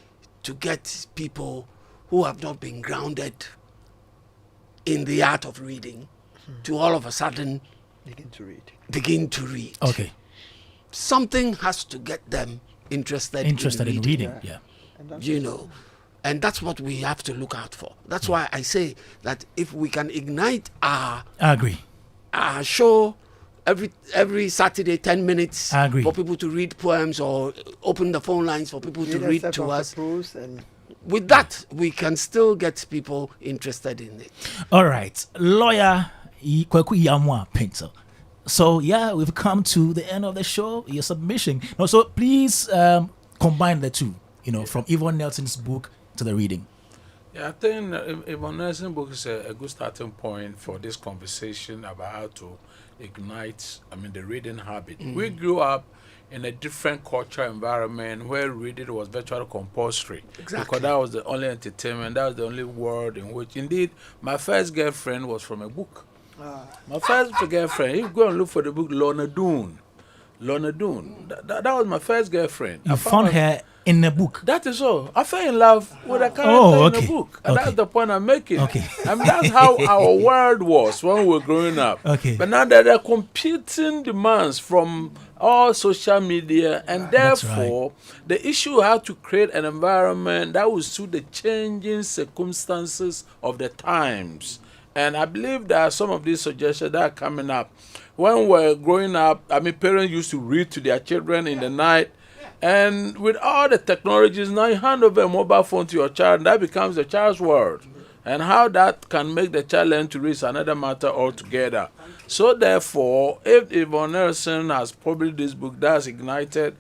to get people who have not been grounded in the art of reading to all of a sudden begin to read.
Okay.
Something has to get them interested in reading.
Yeah.
And that's what we have to look out for. That's why I say that if we can ignite our show every Saturday 10 minutes for people to read poems, or open the phone lines for people to read to us, with that we can still get people interested in it.
All right, lawyer Kwaku Yamwa Painter. So we've come to the end of the show. Your submission. So please combine the two. From Yvonne Nelson's book to the reading.
Yeah, I think Yvonne Nelson's book is a good starting point for this conversation about how to ignite, the reading habit. We grew up in a different cultural environment where reading was virtually compulsory.
Exactly.
Because that was the only entertainment, that was the only world in which, indeed, my first girlfriend was from a book. My first girlfriend, you go and look for the book, Lorna Doone. That was my first girlfriend.
You found her in a book?
That is all. I fell in love with a character in a book. And that's the point I'm making.
Okay.
That's how our world was when we were growing up.
Okay.
But now there are competing demands from all social media, and therefore the issue how to create an environment that will suit the changing circumstances of the times. And I believe there are some of these suggestions that are coming up. When we were growing up, parents used to read to their children in the night. And with all the technologies, now you hand over a mobile phone to your child, and that becomes the child's world. And how that can make the child learn to read is another matter altogether. So therefore, if Yvonne Nelson has published this book that has ignited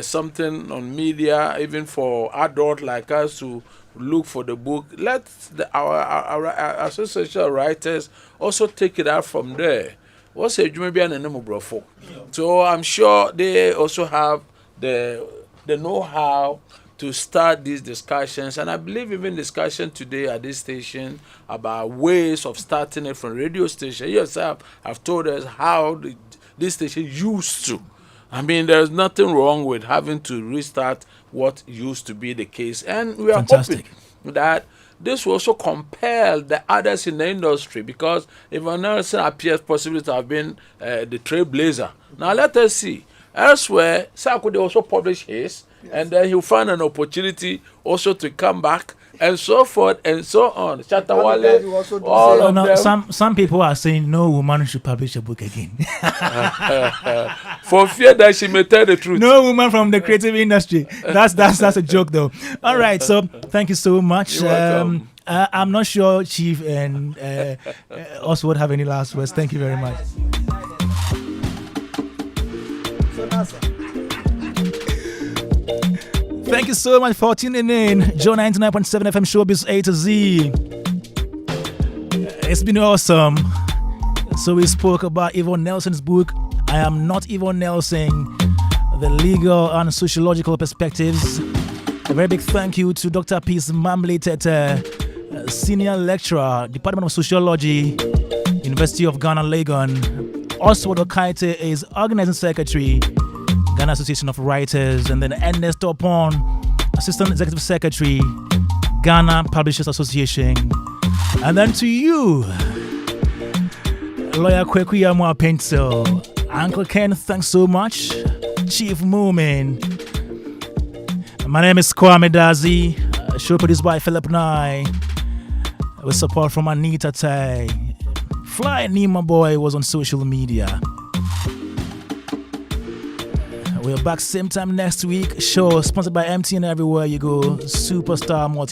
something on media, even for adults like us to look for the book, let our association of writers also take it out from there. What's a So I'm sure they also have the know-how to start these discussions, and I believe even discussion today at this station about ways of starting it from radio station. Yourself have told us how this station used to. There's nothing wrong with having to restart what used to be the case, and we are hoping that this will also compel the others in the industry, because Yvonne Nelson appears possibly to have been the trailblazer. Now let us see. Elsewhere, Sarko also published his, and then he'll find an opportunity also to come back, and so forth and so on. Chatawale, all of them.
Some people are saying no woman should publish a book again.
For fear that she may tell the truth.
No woman from the creative industry. That's a joke though. All right, so thank you so much.
You're welcome.
I'm not sure Chief and Oswald have any last words. Thank you very much. Thank you so much for tuning in. Joe 99.7 FM Showbiz A to Z. It's been awesome. So we spoke about Yvonne Nelson's book, I Am Not Yvonne Nelson, the legal and sociological perspectives. A very big thank you to Dr. Peace Mamley Tete, Senior Lecturer, Department of Sociology, University of Ghana, Legon. Oswald Okaite is Organizing Secretary, Ghana Association of Writers, and then Ernest Opon, Assistant Executive Secretary, Ghana Publishers Association. And then to you, Lawyer Kwekuyamwa Pencil, Uncle Ken, thanks so much. Chief Moomin. My name is Kwame Dadzie, show produced by Philip Nye, with support from Anita Tai. Fly Nima Boy was on social media. We're back same time next week. Show sponsored by MTN everywhere you go. Superstar multi